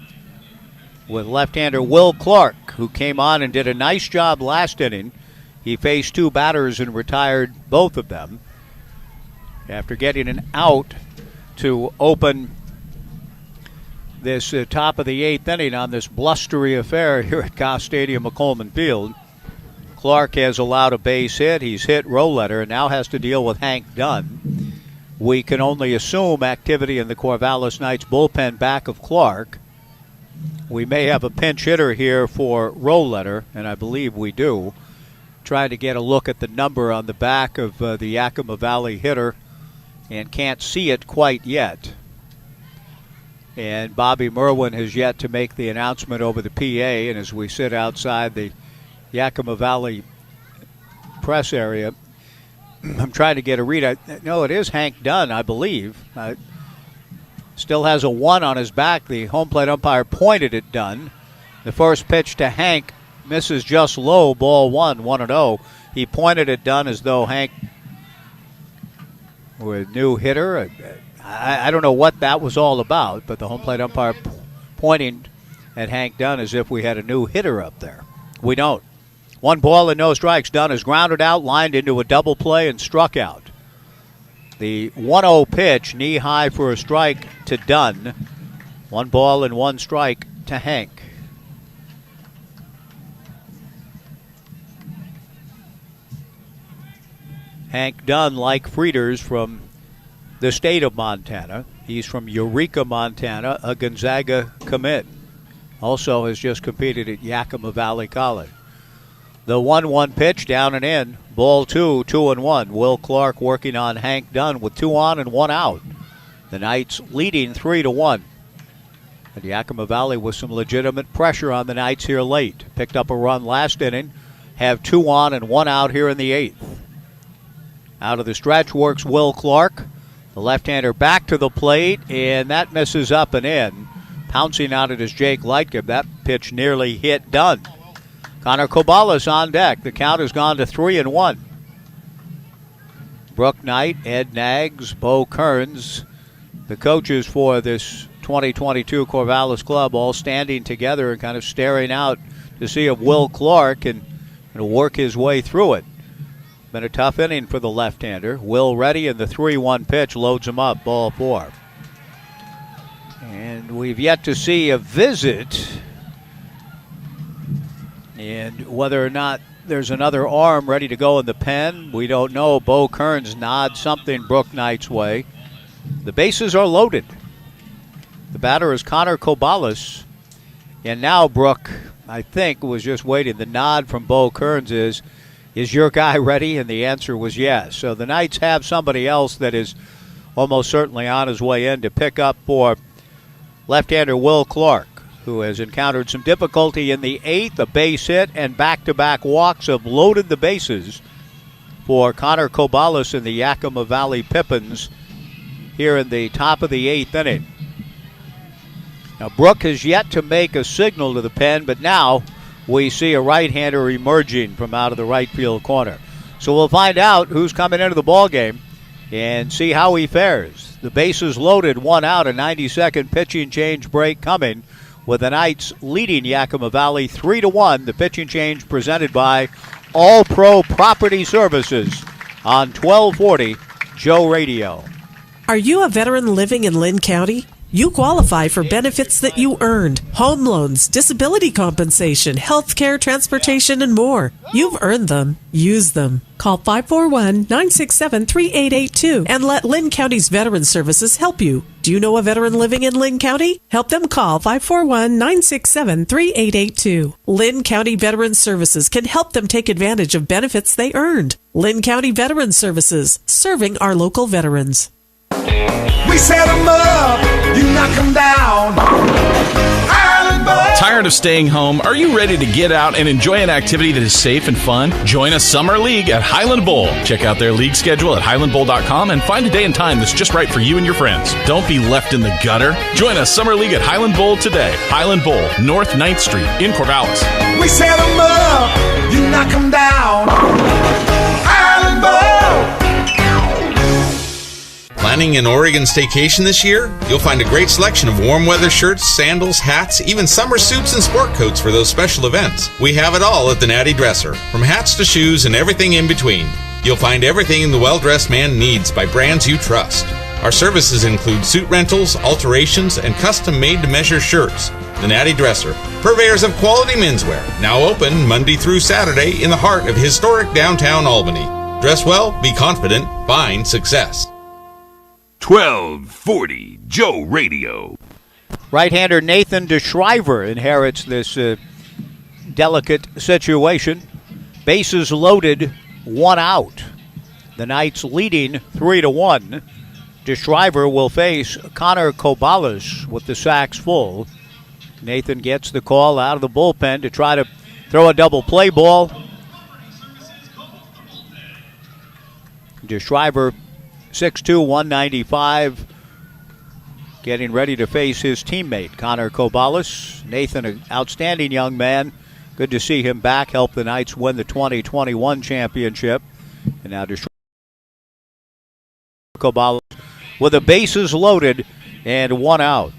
with left-hander Will Clark, who came on and did a nice job last inning. He faced 2 batters and retired both of them after getting an out to open this top of the 8th inning on this blustery affair here at Goss Stadium at Coleman Field. Clark has allowed a base hit. He's hit Roletter and now has to deal with Hank Dunn. We can only assume activity in the Corvallis Knights bullpen back of Clark. We may have a pinch hitter here for Roletter, and I believe we do. Trying to get a look at the number on the back of the Yakima Valley hitter and can't see it quite yet. And Bobby Merwin has yet to make the announcement over the PA, and as we sit outside the Yakima Valley press area, I'm trying to get a read. No, it is Hank Dunn, I believe. Still has a 1 on his back. The home plate umpire pointed at Dunn. The first pitch to Hank misses just low, ball 1-0. He pointed at Dunn as though Hank were a new hitter. I don't know what that was all about, but the home plate umpire pointing at Hank Dunn as if we had a new hitter up there. We don't. 1 ball and no strikes. Dunn is grounded out, lined into a double play, and struck out. The 1-0 pitch, knee high for a strike to Dunn. 1 ball and 1 strike to Hank. Hank Dunn, like Frieders, from the state of Montana. He's from Eureka, Montana, a Gonzaga commit. Also has just competed at Yakima Valley College. The 1-1 pitch down and in. Ball 2, 2-1. Will Clark working on Hank Dunn with 2 on and 1 out. The Knights leading 3-1. And Yakima Valley with some legitimate pressure on the Knights here late. Picked up a run last inning. Have 2 on and 1 out here in the 8th. Out of the stretch works Will Clark. The left-hander back to the plate, and that misses up and in. Pouncing out it is Jake Lightcomb. That pitch nearly hit Dunn. Connor Corvallis on deck. The count has gone to 3-1. Brooke Knight, Ed Nags, Bo Kearns, the coaches for this 2022 Corvallis club, all standing together and kind of staring out to see if Will Clark can work his way through it. Been a tough inning for the left-hander. Will ready, and the 3-1 pitch loads him up, ball 4. And we've yet to see a visit. And whether or not there's another arm ready to go in the pen, we don't know. Bo Kearns nods something Brooke Knight's way. The bases are loaded. The batter is Connor Corvallis. And now Brooke, I think, was just waiting. The nod from Bo Kearns is your guy ready? And the answer was yes. So the Knights have somebody else that is almost certainly on his way in to pick up for left-hander Will Clark, who has encountered some difficulty in the 8th. A base hit and back-to-back walks have loaded the bases for Connor Corvallis and the Yakima Valley Pippins here in the top of the 8th inning. Now, Brooke has yet to make a signal to the pen, but now we see a right-hander emerging from out of the right field corner. So we'll find out who's coming into the ball game and see how he fares. The bases loaded, 1 out, a 90-second pitching change break coming with the Knights leading Yakima Valley 3-1. The pitching change presented by All Pro Property Services on 1240 Joe Radio. Are you a veteran living in Lynn County? You qualify for benefits that you earned. Home loans, disability compensation, health care, transportation, and more. You've earned them. Use them. Call 541-967-3882 and let Lynn County's Veteran Services help you. Do you know a veteran living in Lynn County? Help them call 541-967-3882. Lynn County Veteran Services can help them take advantage of benefits they earned. Lynn County Veteran Services, serving our local veterans. We set them up, you knock them down. Tired of staying home? Are you ready to get out and enjoy an activity that is safe and fun? Join a summer league at Highland Bowl. Check out their league schedule at highlandbowl.com and find a day and time that's just right for you and your friends. Don't be left in the gutter. Join a summer league at Highland Bowl today. Highland Bowl, North 9th Street in Corvallis. We set them up, you knock them down. Highland Bowl. Planning an Oregon staycation this year? You'll find a great selection of warm weather shirts, sandals, hats, even summer suits and sport coats for those special events. We have it all at the Natty Dresser, from hats to shoes and everything in between. You'll find everything the well-dressed man needs by brands you trust. Our services include suit rentals, alterations, and custom made-to-measure shirts. The Natty Dresser, purveyors of quality menswear, now open Monday through Saturday in the heart of historic downtown Albany. Dress well, be confident, find success. 1240 Joe Radio. Right-hander Nathan DeShriver inherits this delicate situation. Bases loaded, 1 out. The Knights leading 3-1. DeShriver will face Connor Corvallis with the sacks full. Nathan gets the call out of the bullpen to try to throw a double play ball. DeShriver, 6'2", 195, getting ready to face his teammate, Connor Corvallis. Nathan, an outstanding young man. Good to see him back, help the Knights win the 2021 championship. And now Corvallis with the bases loaded and 1 out.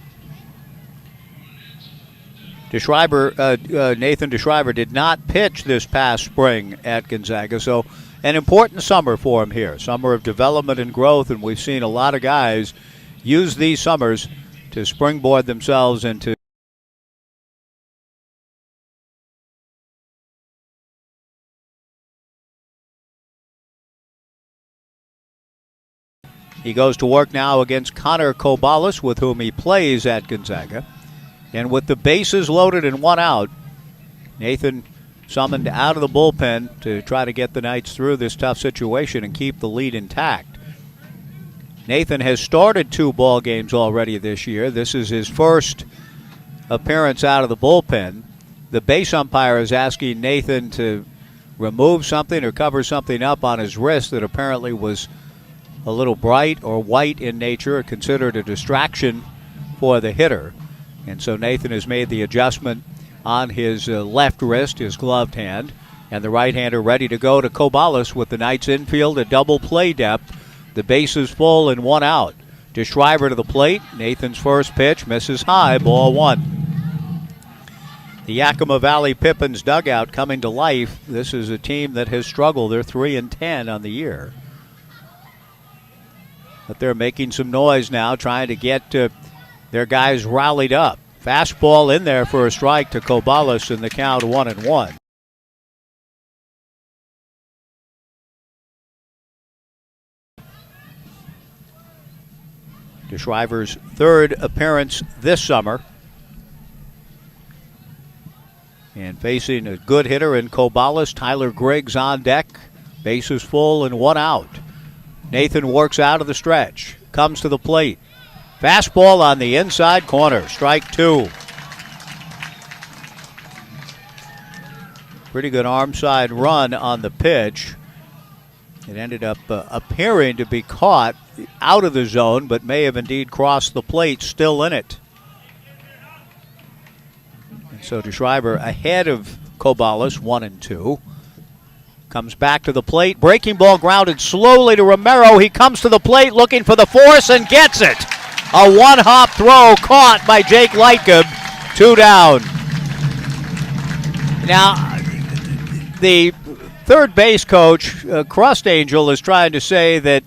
Nathan DeShriver did not pitch this past spring at Gonzaga, so an important summer for him here. Summer of development and growth, and we've seen a lot of guys use these summers to springboard themselves into He goes to work now against Connor Corvallis, with whom he plays at Gonzaga. And with the bases loaded and 1 out, Nathan summoned out of the bullpen to try to get the Knights through this tough situation and keep the lead intact. Nathan has started 2 ball games already this year. This is his first appearance out of the bullpen. The base umpire is asking Nathan to remove something or cover something up on his wrist that apparently was a little bright or white in nature, considered a distraction for the hitter. And so Nathan has made the adjustment on his left wrist, his gloved hand, and the right-hander ready to go to Corvallis with the Knights infield at double play depth. The bases full and 1 out. DeShriver to the plate. Nathan's first pitch misses high, ball 1. The Yakima Valley Pippins dugout coming to life. This is a team that has struggled. They're 3-10 on the year. But they're making some noise now, trying to get their guys rallied up. Fastball in there for a strike to Corvallis, in the count 1-1. DeShriver's 3rd appearance this summer. And facing a good hitter in Corvallis, Tyler Griggs on deck. Bases full and 1 out. Nathan works out of the stretch, comes to the plate. Fastball on the inside corner, strike 2. Pretty good arm side run on the pitch. It ended up appearing to be caught out of the zone, but may have indeed crossed the plate, still in it. And so DeShriver ahead of Corvallis, 1-2. Comes back to the plate. Breaking ball grounded slowly to Romero. He comes to the plate looking for the force and gets it. A one-hop throw caught by Jake Lightgeb. 2 down. Now, the third base coach, Crust Angel, is trying to say that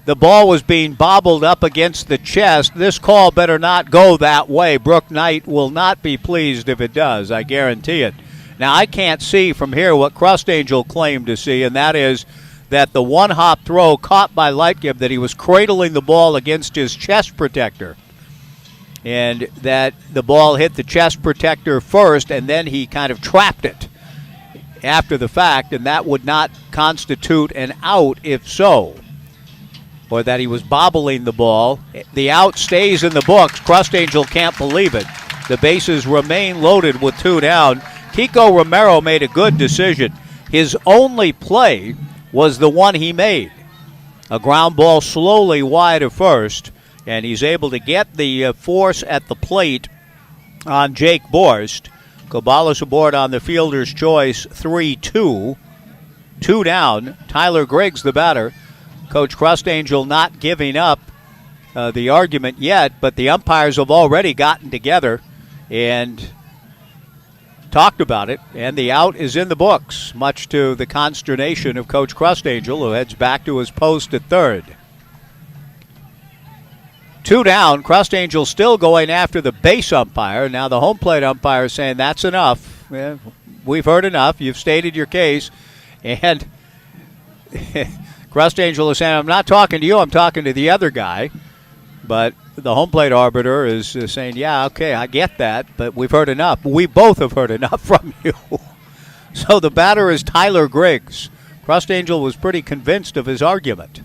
the ball was being bobbled up against the chest. This call better not go that way. Brooke Knight will not be pleased if it does, I guarantee it. Now, I can't see from here what Crust Angel claimed to see, and that is that the one-hop throw caught by Lightgeb, that he was cradling the ball against his chest protector, and that the ball hit the chest protector first, and then he kind of trapped it after the fact, and that would not constitute an out if so, or that he was bobbling the ball. The out stays in the books. Crust Angel can't believe it. The bases remain loaded with 2 down. Kiko Romero made a good decision. His only play was the one he made. A ground ball slowly wide of first, and he's able to get the force at the plate on Jake Borst. Corvallis aboard on the fielder's choice, 3-2. 2 down. Tyler Griggs, the batter. Coach Crust Angel not giving up the argument yet, but the umpires have already gotten together and talked about it, and the out is in the books, much to the consternation of Coach Crust Angel, who heads back to his post at third. 2 down. Crust Angel still going after the base umpire. Now the home plate umpire is saying that's enough. Yeah, we've heard enough. You've stated your case. And Crust Angel is saying, I'm not talking to you, I'm talking to the other guy. But the home plate arbiter is saying, yeah, okay, I get that, but we've heard enough. We both have heard enough from you. So the batter is Tyler Griggs. Crust Angel was pretty convinced of his argument.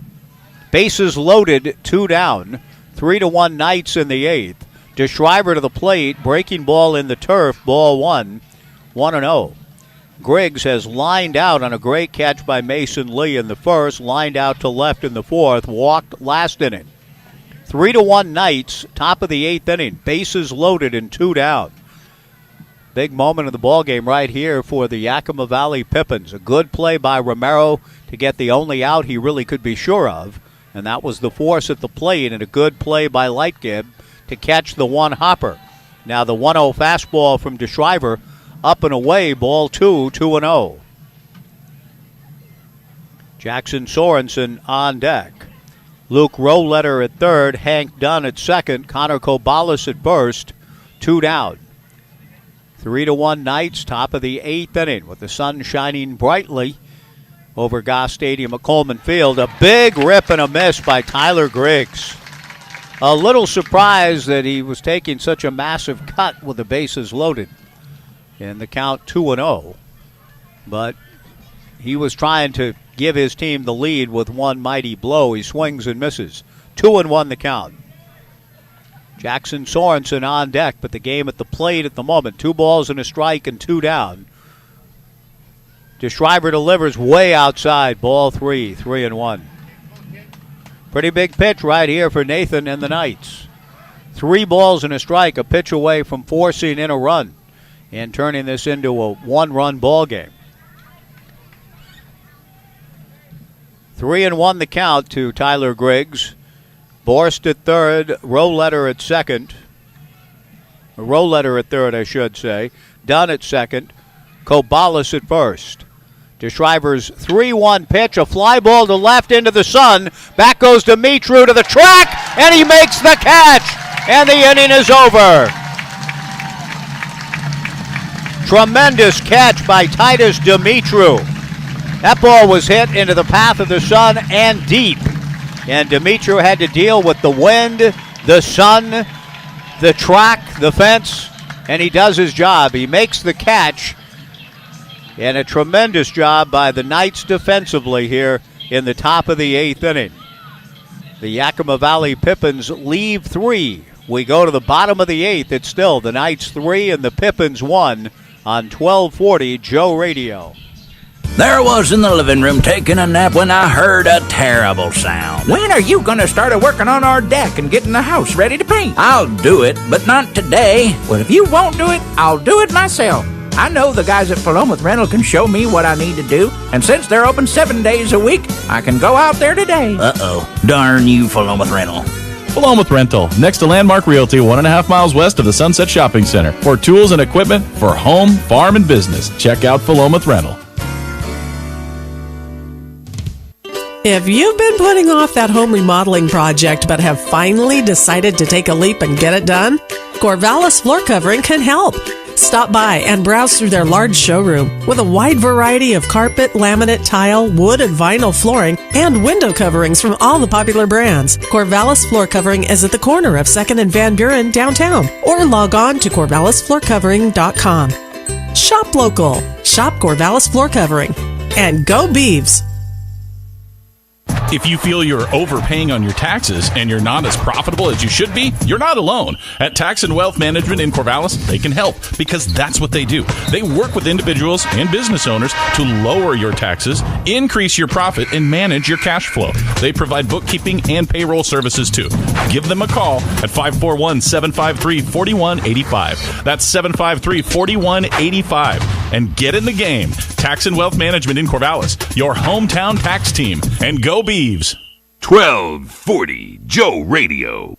Bases loaded, 2 down. 3-1 Knights in the 8th. DeShriver to the plate, breaking ball in the turf, ball 1, 1-0. Griggs has lined out on a great catch by Mason Lee in the first, lined out to left in the 4th, walked last inning. 3-1 Knights, top of the 8th inning. Bases loaded and 2 down. Big moment of the ball game right here for the Yakima Valley Pippins. A good play by Romero to get the only out he really could be sure of, and that was the force at the plate, and a good play by Lightgeb to catch the one-hopper. Now the 1-0 fastball from DeShriver up and away, ball 2, 2-0. Jackson Sorensen on deck. Luke Roletter at third, Hank Dunn at second, Connor Corvallis at first, 2 down. 3-1 Knights, top of the 8th inning with the sun shining brightly over Goss Stadium at Coleman Field. A big rip and a miss by Tyler Griggs. A little surprised that he was taking such a massive cut with the bases loaded. And the count 2-0. But he was trying to give his team the lead with one mighty blow. He swings and misses. 2-1 the count. Jackson Sorensen on deck, but the game at the plate at the moment. 2 balls and a strike and 2 down. DeShriver delivers way outside. Ball 3, 3-1. Pretty big pitch right here for Nathan and the Knights. 3 balls and a strike, a pitch away from forcing in a run and turning this into a 1-run ball game. 3-1 the count to Tyler Griggs. Borst at third, Roletter at second. Roletter at third, I should say. Dunn at second. Corvallis at first. DeShriver's 3-1 pitch, a fly ball to left into the sun. Back goes Dumitru to the track, and he makes the catch, and the inning is over. Tremendous catch by Titus Dumitru. That ball was hit into the path of the sun and deep. And Dumitru had to deal with the wind, the sun, the track, the fence, and he does his job. He makes the catch, and a tremendous job by the Knights defensively here in the top of the 8th inning. The Yakima Valley Pippins leave 3. We go to the bottom of the 8th. It's still the Knights 3 and the Pippins 1 on 1240 Joe Radio. There I was in the living room taking a nap when I heard a terrible sound. When are you going to start working on our deck and getting the house ready to paint? I'll do it, but not today. Well, if you won't do it, I'll do it myself. I know the guys at Philomath Rental can show me what I need to do, and since they're open 7 days a week, I can go out there today. Uh-oh. Darn you, Philomath Rental. Philomath Rental, next to Landmark Realty, 1.5 miles west of the Sunset Shopping Center. For tools and equipment for home, farm, and business, check out Philomath Rental. If you've been putting off that home remodeling project but have finally decided to take a leap and get it done, Corvallis Floor Covering can help. Stop by and browse through their large showroom with a wide variety of carpet, laminate, tile, wood, and vinyl flooring and window coverings from all the popular brands. Corvallis Floor Covering is at the corner of 2nd and Van Buren downtown, or log on to corvallisfloorcovering.com. Shop local. Shop Corvallis Floor Covering. And go Beavs! If you feel you're overpaying on your taxes and you're not as profitable as you should be, you're not alone. At Tax and Wealth Management in Corvallis, they can help because that's what they do. They work with individuals and business owners to lower your taxes, increase your profit, and manage your cash flow. They provide bookkeeping and payroll services too. Give them a call at 541-753-4185. That's 753-4185. And get in the game. Tax and Wealth Management in Corvallis, your hometown tax team. And go Beavs. 1240 Joe Radio.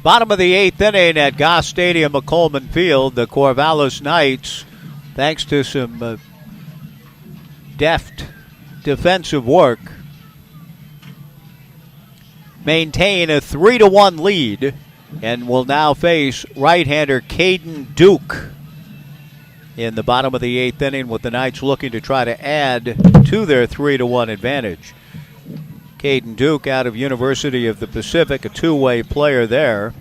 Bottom of the 8th inning at Goss Stadium at Coleman Field. The Corvallis Knights, thanks to some deft defensive work, maintain a 3-1 lead and will now face right-hander Caden Duke in the bottom of the 8th inning, with the Knights looking to try to add to their 3-1 advantage. Caden Duke out of University of the Pacific, a two-way player there.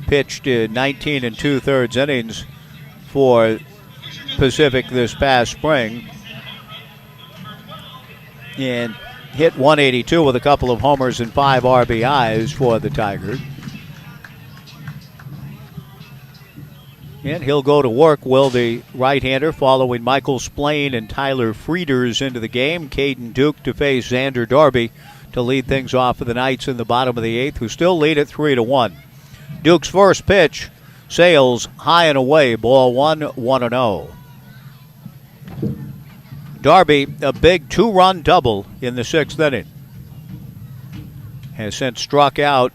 Pitched 19 2/3 innings for Pacific this past spring. And hit 182 with a couple of homers and 5 RBIs for the Tigers. And he'll go to work, will the right-hander, following Michael Splain and Tyler Frieders into the game. Caden Duke to face Xander Darby to lead things off for the Knights in the bottom of the 8th, who still lead at 3-1. Duke's first pitch sails high and away, ball 1, 1-0. Darby, a big 2-run double in the 6th inning. Has since struck out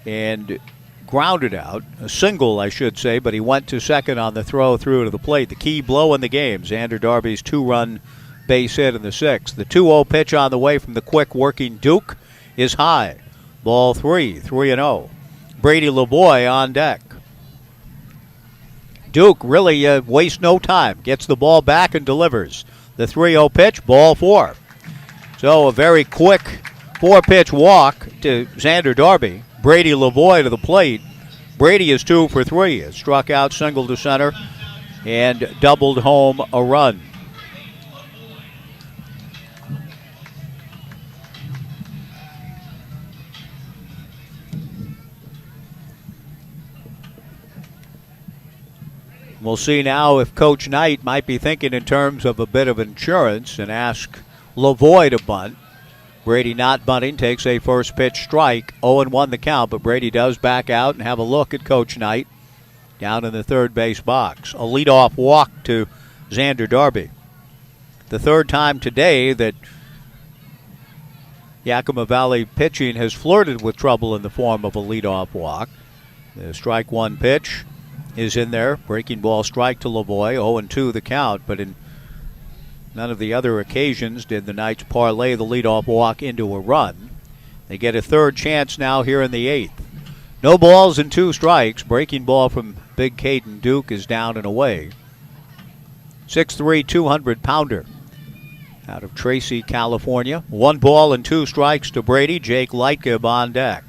and grounded out, a single I should say, but he went to second on the throw through to the plate. The key blow in the game, Xander Darby's 2-run base hit in the 6th. The 2-0 pitch on the way from the quick working Duke is high. Ball 3, 3-0. Brady LeBoy on deck. Duke really wastes no time, gets the ball back and delivers. The 3-0 pitch, ball 4. So a very quick 4-pitch walk to Xander Darby. Brady LeBoy to the plate. Brady is 2 for 3. Has struck out, single to center, and doubled home a run. We'll see now if Coach Knight might be thinking in terms of a bit of insurance and ask LeBoy to bunt. Brady not bunting, takes a first pitch strike, 0-1 the count, but Brady does back out and have a look at Coach Knight down in the third base box. A leadoff walk to Xander Darby. The third time today that Yakima Valley pitching has flirted with trouble in the form of a leadoff walk. The strike one pitch is in there. Breaking ball strike to LeBoy, 0-2 the count, but in none of the other occasions did the Knights parlay the leadoff walk into a run. They get a third chance now here in the 8th. No balls and 2 strikes. Breaking ball from big Caden Duke is down and away. 6'3", 200-pounder out of Tracy, California. 1 ball and 2 strikes to Brady. Jake Lightgib on deck.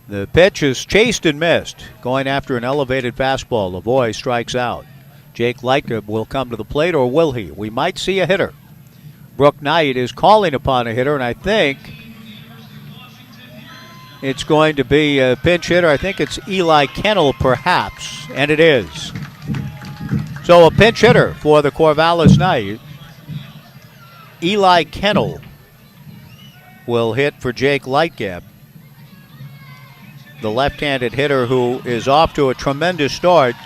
The pitch is chased and missed. Going after an elevated fastball. LeBoy strikes out. Jake Lightgib will come to the plate, or will he? We might see a hitter. Brooke Knight is calling upon a hitter, and I think it's going to be a pinch hitter. I think it's Eli Kennel, perhaps, and it is. So a pinch hitter for the Corvallis Knights. Eli Kennel will hit for Jake Lightgeb, the left-handed hitter who is off to a tremendous start.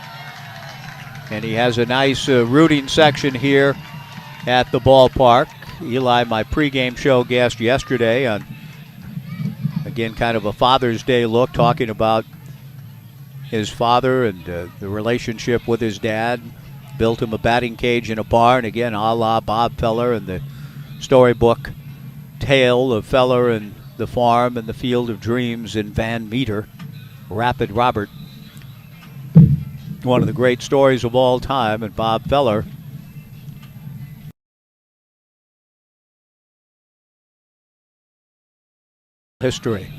And he has a nice rooting section here at the ballpark. Eli, my pregame show guest yesterday on, again, kind of a Father's Day look, talking about his father and the relationship with his dad. Built him a batting cage in a barn, again, a la Bob Feller and the storybook tale of Feller and the farm and the Field of Dreams in Van Meter. Rapid Robert. One of the great stories of all time, and Bob Feller history.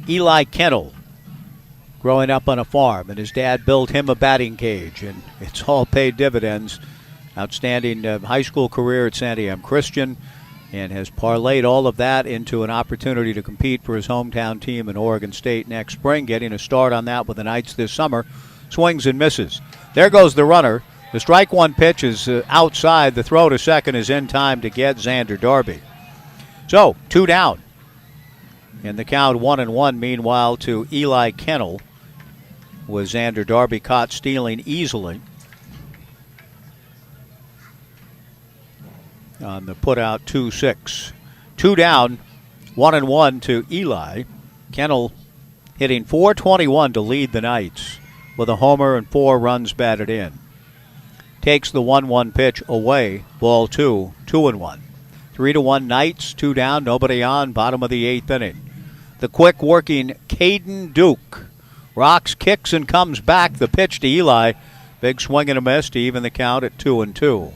Eli Kennel, growing up on a farm, and his dad built him a batting cage, and it's all paid dividends. Outstanding high school career at Santiam Christian, and has parlayed all of that into an opportunity to compete for his hometown team in Oregon State next spring, getting a start on that with the Knights this summer. Swings and misses. There goes the runner. The strike one pitch is outside. The throw to second is in time to get Xander Darby. So, 2 down. And the count 1-1, meanwhile, to Eli Kennel, with Xander Darby caught stealing easily on the put-out 2-6. 2 down, 1-1 to Eli. Kennel hitting .421 to lead the Knights with a homer and 4 runs batted in. Takes the 1-1 pitch away, ball 2, 2-1. 3-1 Knights, 2 down, nobody on, bottom of the 8th inning. The quick-working Caden Duke rocks, kicks, and comes back. The pitch to Eli. Big swing and a miss to even the count at 2-2.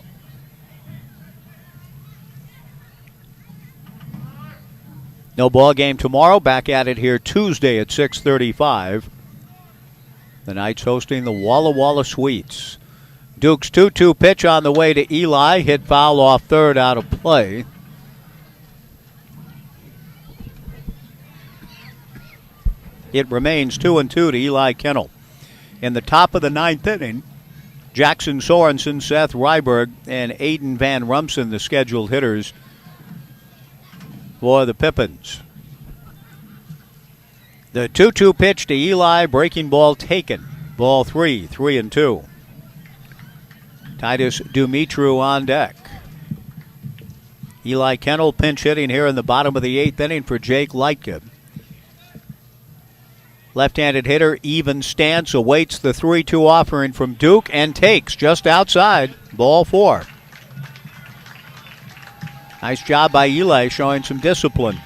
No ball game tomorrow. Back at it here Tuesday at 6:35. The Knights hosting the Walla Walla Sweets. Duke's 2-2 pitch on the way to Eli. Hit foul off third, out of play. It remains 2-2 to Eli Kennel. In the top of the 9th inning, Jackson Sorensen, Seth Ryberg, and Aiden Van Rumsen, the scheduled hitters for the Pippins. The 2-2 pitch to Eli, breaking ball taken. Ball 3, 3-2. Titus Dumitru on deck. Eli Kennel pinch hitting here in the bottom of the 8th inning for Jake Lightgeb. Left-handed hitter, even stance, awaits the 3-2 offering from Duke and takes just outside. Ball 4. Nice job by Eli, showing some discipline.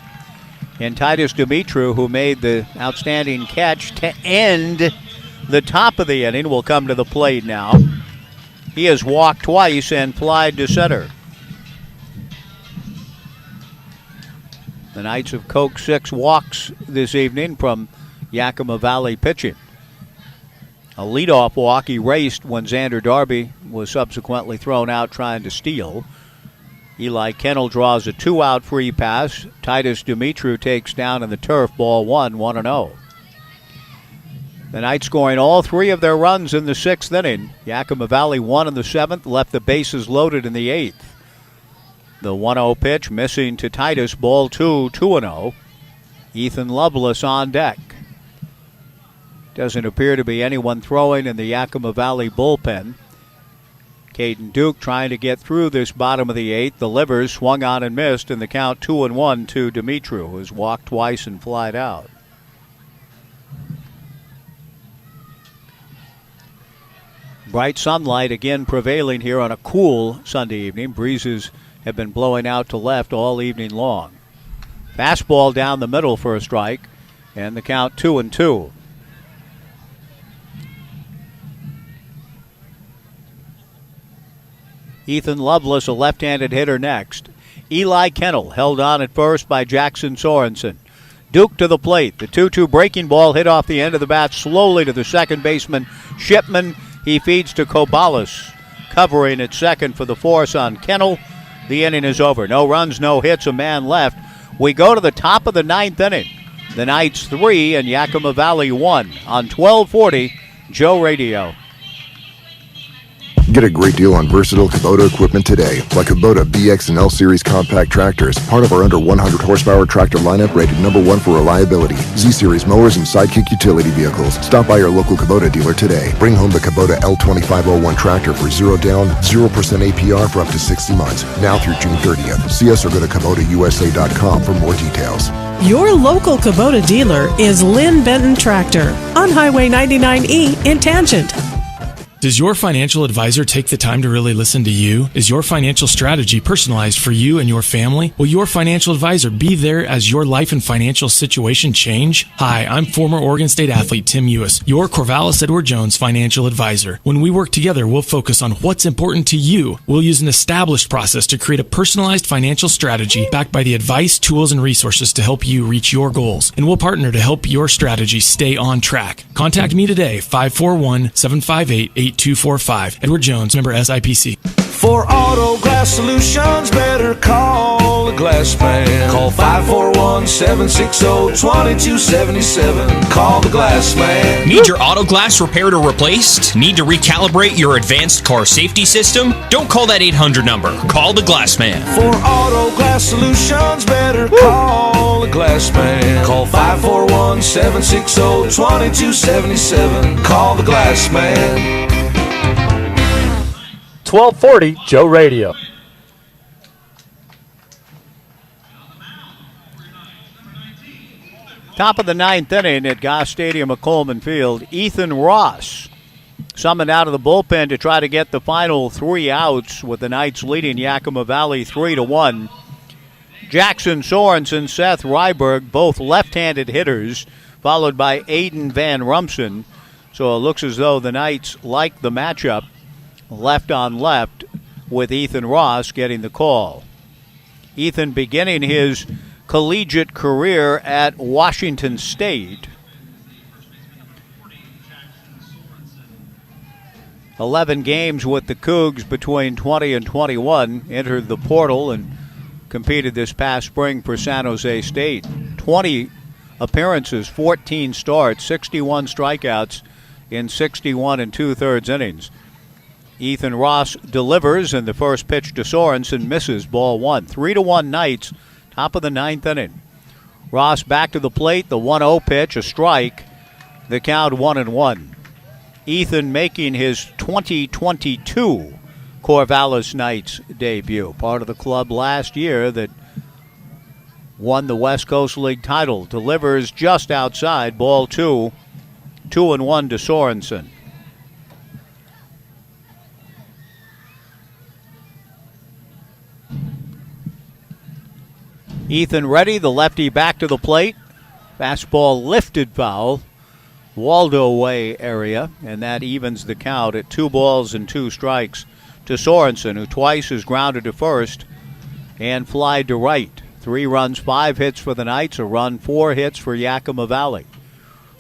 And Titus Dumitru, who made the outstanding catch to end the top of the inning, will come to the plate now. He has walked twice and flied to center. The Knights have coaxed 6 walks this evening from Yakima Valley pitching. A leadoff walk erased when Xander Darby was subsequently thrown out trying to steal. Eli Kennel draws a 2-out free pass. Titus Dumitru takes down in the turf, ball 1, 1-0. The Knights scoring all 3 of their runs in the 6th inning. Yakima Valley won in the 7th, left the bases loaded in the 8th. The 1-0 pitch missing to Titus, ball 2, 2-0. Ethan Lovelace on deck. Doesn't appear to be anyone throwing in the Yakima Valley bullpen. Caden Duke trying to get through this bottom of the 8th. The livers swung on and missed, and the count 2-1 to Dumitru, who's walked twice and flied out. Bright sunlight again prevailing here on a cool Sunday evening. Breezes have been blowing out to left all evening long. Fastball down the middle for a strike, and the count 2-2. Ethan Lovelace, a left-handed hitter, next. Eli Kennel held on at first by Jackson Sorensen. Duke to the plate. The 2-2 breaking ball hit off the end of the bat slowly to the second baseman, Shipman. He feeds to Corvallis. covering at second for the force on Kennel. The inning is over. No runs, no hits, a man left. We go to the top of the ninth inning. The Knights 3 and Yakima Valley 1 on 1240 Joe Radio. Get a great deal on versatile Kubota equipment today, like Kubota BX and L Series compact tractors, part of our under 100 horsepower tractor lineup rated number 1 for reliability. Z Series mowers and Sidekick utility vehicles. Stop by your local Kubota dealer today. Bring home the Kubota L2501 tractor for 0 down, 0% APR for up to 60 months. Now through June 30th. See us or go to KubotaUSA.com for more details. Your local Kubota dealer is Lynn Benton Tractor on Highway 99E in Tangent. Does your financial advisor take the time to really listen to you? Is your financial strategy personalized for you and your family? Will your financial advisor be there as your life and financial situation change? Hi, I'm former Oregon State athlete Tim Ewis, your Corvallis Edward Jones financial advisor. When we work together, we'll focus on what's important to you. We'll use an established process to create a personalized financial strategy backed by the advice, tools, and resources to help you reach your goals. And we'll partner to help your strategy stay on track. Contact me today, 541-758-8245. Edward Jones, member SIPC. For auto glass solutions, better call the Glass Man. Call 541-760-2277. Call the Glass Man. Need your auto glass repaired or replaced? Need to recalibrate your advanced car safety system? Don't call that 800 number. Call the Glass Man. For auto glass solutions, better call the Glass Man. Call 541-760-2277. Call the Glass Man. 1240 Joe Radio. Top of the ninth inning at Goss Stadium at Coleman Field. Ethan Ross summoned out of the bullpen to try to get the final 3 outs with the Knights leading Yakima Valley 3-1. Jackson Sorensen, Seth Ryberg, both left-handed hitters, followed by Aiden Van Rumsen. So it looks as though the Knights like the matchup. Left on left with Ethan Ross getting the call. Ethan beginning his collegiate career at Washington State. 11 games with the Cougs between 20 and 21. Entered the portal and competed this past spring for San Jose State. 20 appearances, 14 starts, 61 strikeouts in 61 2/3 innings. Ethan Ross delivers, and the first pitch to Sorensen misses, ball 1. 3-1 Knights, top of the ninth inning. Ross back to the plate, the 1-0 pitch, a strike. The count 1-1. Ethan making his 2022 Corvallis Knights debut. Part of the club last year that won the West Coast League title. Delivers just outside, ball 2. 2-1 to Sorensen. Ethan ready, the lefty back to the plate. Fastball lifted foul. Waldo Way area, and that evens the count at 2 balls and 2 strikes to Sorensen, who twice is grounded to first and fly to right. 3 runs, 5 hits for the Knights, a run, 4 hits for Yakima Valley.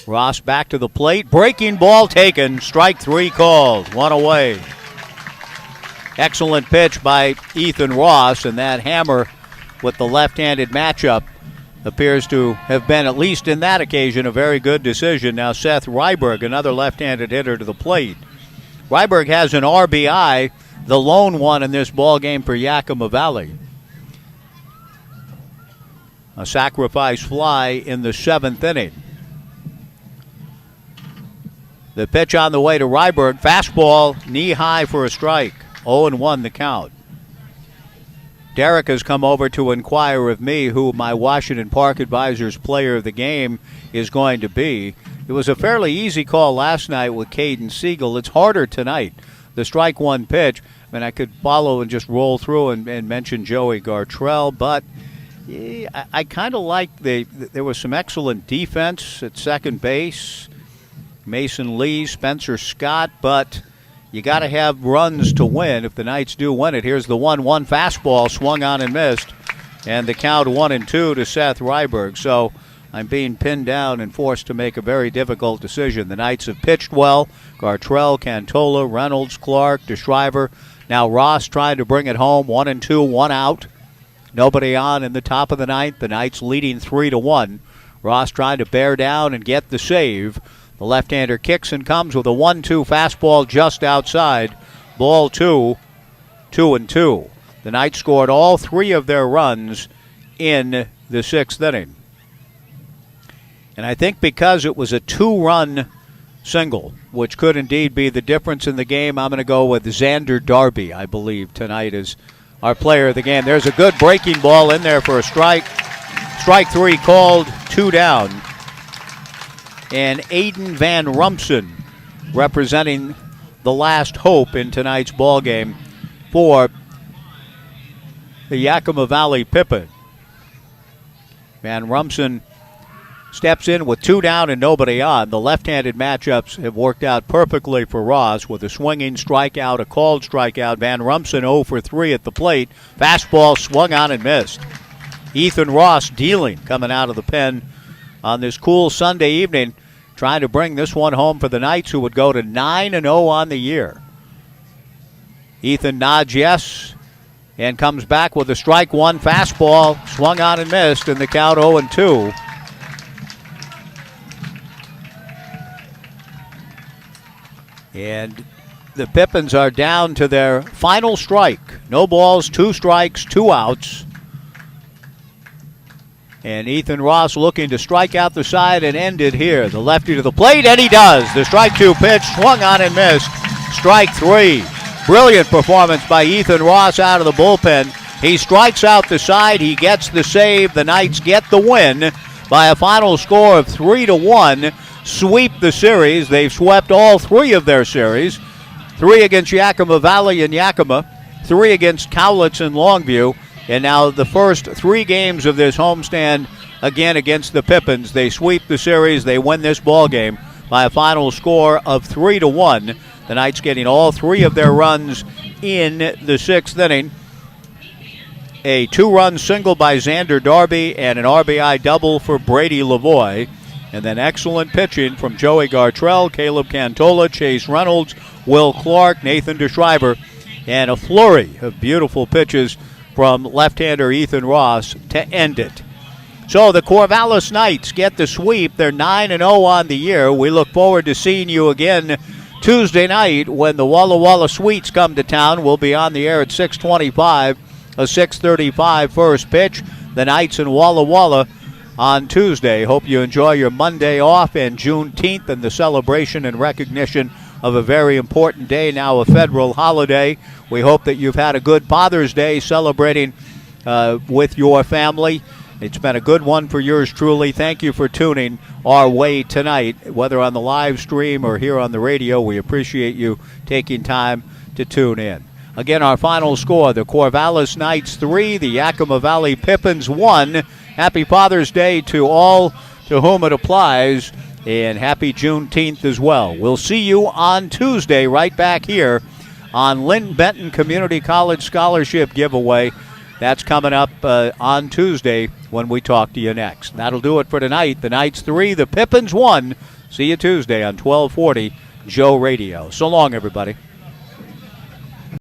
Ross back to the plate, breaking ball taken, strike 3 called, 1 away. Excellent pitch by Ethan Ross, and that hammer with the left-handed matchup appears to have been, at least in that occasion, a very good decision. Now Seth Ryberg, another left-handed hitter to the plate. Ryberg has an RBI, the lone one in this ball game for Yakima Valley. A sacrifice fly in the 7th inning. The pitch on the way to Ryberg, fastball knee-high for a strike. 0-1 the count. Derek has come over to inquire of me who my Washington Park Advisors player of the game is going to be. It was a fairly easy call last night with Caden Siegel. It's harder tonight. The strike 1 pitch, I mean, I could follow and just roll through and mention Joey Gartrell, but I kind of like there was some excellent defense at second base. Mason Lee, Spencer Scott, but you got to have runs to win if the Knights do win it. Here's the 1-1 fastball swung on and missed, and the count 1-2 to Seth Ryberg. So I'm being pinned down and forced to make a very difficult decision. The Knights have pitched well. Gartrell, Cantola, Reynolds, Clark, DeShriver. Now Ross trying to bring it home. 1-2, 1 out. Nobody on in the top of the ninth. The Knights leading 3-1. Ross trying to bear down and get the save. The left-hander kicks and comes with a 1-2 fastball just outside. Ball 2, 2-2. The Knights scored all 3 of their runs in the 6th inning. And I think because it was a 2-run single, which could indeed be the difference in the game, I'm going to go with Xander Darby, I believe, tonight is our player of the game. There's a good breaking ball in there for a strike. Strike 3 called, 2 down. And Aiden Van Rumsen representing the last hope in tonight's ball game for the Yakima Valley Pippin. Van Rumsen steps in with 2 down and nobody on. The left-handed matchups have worked out perfectly for Ross with a swinging strikeout, a called strikeout. Van Rumsen 0 for 3 at the plate. Fastball swung on and missed. Ethan Ross dealing coming out of the pen on this cool Sunday evening, trying to bring this one home for the Knights, who would go to 9-0 on the year. Ethan nods yes and comes back with a strike 1 fastball, swung on and missed, and the count 0-2. And the Pippins are down to their final strike. No balls, 2 strikes, 2 outs. And Ethan Ross looking to strike out the side and end it here. The lefty to the plate, and he does. The strike 2 pitch, swung on and missed. Strike 3. Brilliant performance by Ethan Ross out of the bullpen. He strikes out the side. He gets the save. The Knights get the win by a final score of 3-1. Sweep the series. They've swept all 3 of their series. 3 against Yakima Valley and Yakima. 3 against Cowlitz and Longview. And now the first 3 games of this homestand, again against the Pippins. They sweep the series. They win this ball game by a final score of 3-1. The Knights getting all 3 of their runs in the 6th inning. A 2-run single by Xander Darby and an RBI double for Brady Lavoie. And then excellent pitching from Joey Gartrell, Caleb Cantola, Chase Reynolds, Will Clark, Nathan DeShriver, and a flurry of beautiful pitches from left-hander Ethan Ross to end it. So the Corvallis Knights get the sweep. They're 9-0 on the year. We look forward to seeing you again Tuesday night when the Walla Walla Sweets come to town. We'll be on the air at 6:25, a 6:35 first pitch. The Knights in Walla Walla on Tuesday. Hope you enjoy your Monday off and Juneteenth and the celebration and recognition of a very important day, now a federal holiday. We hope that you've had a good Father's Day celebrating with your family. It's been a good one for yours truly. Thank you for tuning our way tonight, whether on the live stream or here on the radio. We appreciate you taking time to tune in. Again, our final score, the Corvallis Knights 3, the Yakima Valley Pippins 1. Happy Father's Day to all to whom it applies, and happy Juneteenth as well. We'll see you on Tuesday right back here on Lynn Benton Community College Scholarship Giveaway. That's coming up on Tuesday when we talk to you next. That'll do it for tonight. The Knights 3, the Pippins 1. See you Tuesday on 1240 Joe Radio. So long, everybody.